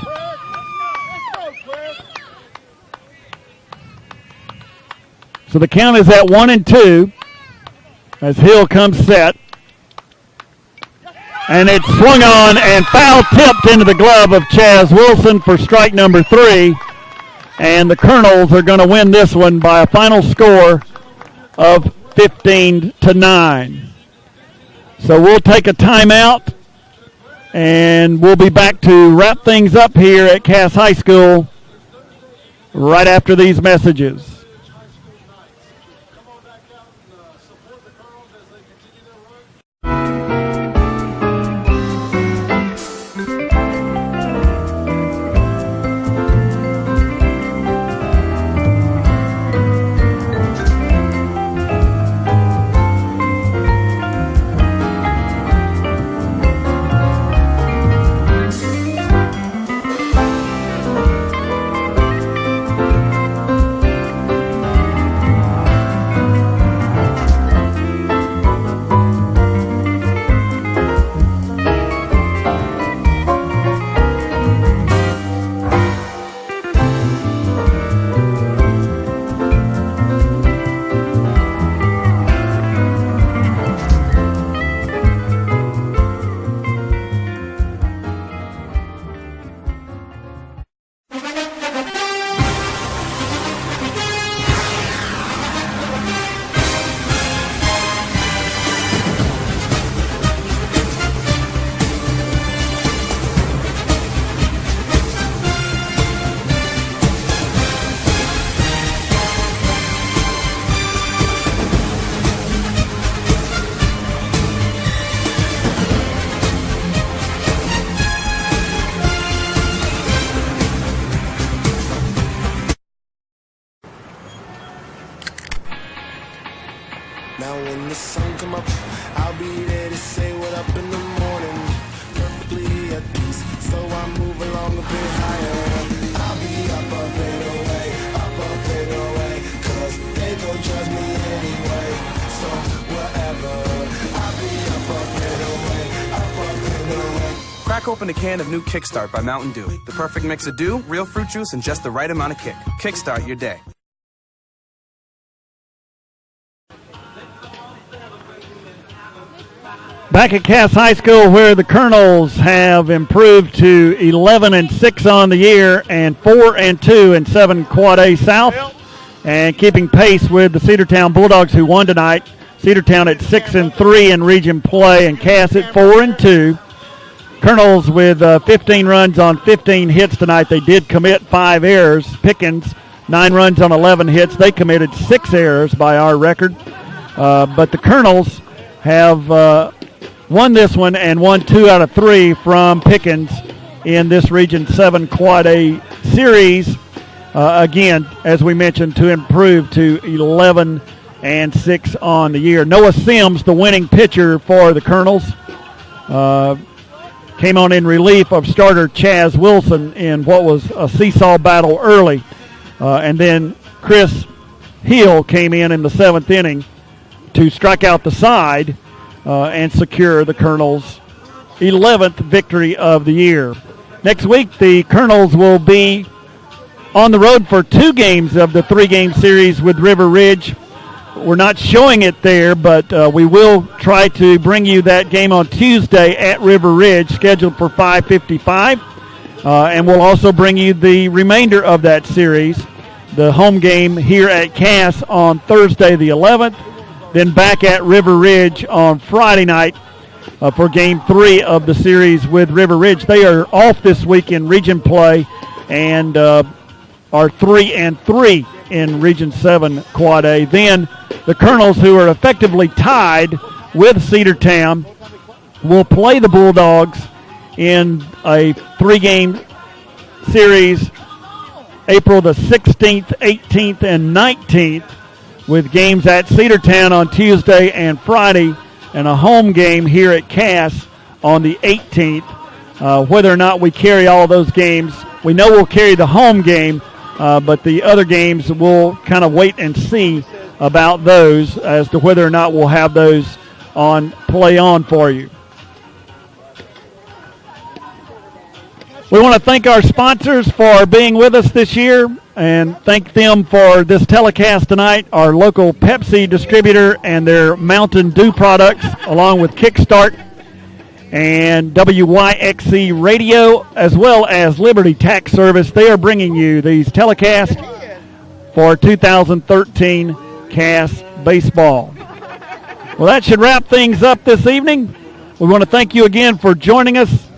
So the count is at 1-2 as Hill comes set. And it's swung on and foul tipped into the glove of Chaz Wilson for strike number 3. And the Colonels are going to win this one by a final score of 15-9. So we'll take a timeout, and we'll be back to wrap things up here at Cass High School right after these messages. Now when the sun come up, I'll be there to say what up in the morning. Perfectly at peace, so I move along a bit higher. I'll be up and away, cause they gon' judge me anyway. So whatever, I'll be up and away. Crack open a can of new Kickstart by Mountain Dew. The perfect mix of dew, real fruit juice, and just the right amount of kick. Kickstart your day. Back at Cass High School, where the Colonels have improved to 11-6 on the year and 4-2 in 7 Quad A South, and keeping pace with the Cedartown Bulldogs, who won tonight. Cedartown at 6-3 in region play, and Cass at 4-2. Colonels with 15 runs on 15 hits tonight. They did commit 5 errors. Pickens 9 runs on 11 hits. They committed 6 errors by our record, but the Colonels have won this one and won 2 out of 3 from Pickens in this Region 7 Quad A series. Again, as we mentioned, to improve to 11-6 on the year. Noah Sims, the winning pitcher for the Colonels, came on in relief of starter Chaz Wilson in what was a seesaw battle early. And then Chris Hill came in the 7th inning to strike out the side and secure the Colonels' 11th victory of the year. Next week, the Colonels will be on the road for 2 games of the 3-game series with River Ridge. We're not showing it there, but we will try to bring you that game on Tuesday at River Ridge, scheduled for 5:55. And we'll also bring you the remainder of that series, the home game here at Cass on Thursday the 11th. Then back at River Ridge on Friday night for Game 3 of the series with River Ridge. They are off this week in region play and are 3-3 in Region 7 Quad A. Then the Colonels, who are effectively tied with Cedartown, will play the Bulldogs in a 3-game series April the 16th, 18th, and 19th, with games at Cedartown on Tuesday and Friday, and a home game here at Cass on the 18th. Whether or not we carry all of those games, we know we'll carry the home game, but the other games we'll kind of wait and see about those as to whether or not we'll have those on Play On for you. We want to thank our sponsors for being with us this year and thank them for this telecast tonight, our local Pepsi distributor and their Mountain Dew products, along with Kickstart and WYXC Radio, as well as Liberty Tax Service. They are bringing you these telecasts for 2013 Cass Baseball. Well, that should wrap things up this evening. We want to thank you again for joining us.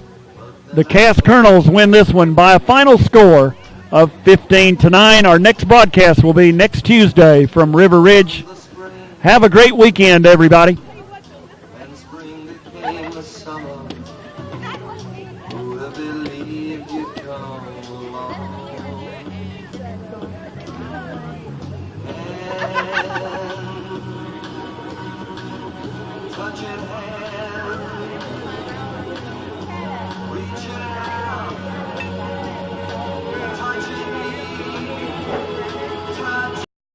The Cass Colonels win this one by a final score of 15-9. Our next broadcast will be next Tuesday from River Ridge. Have a great weekend, everybody. Touching hands.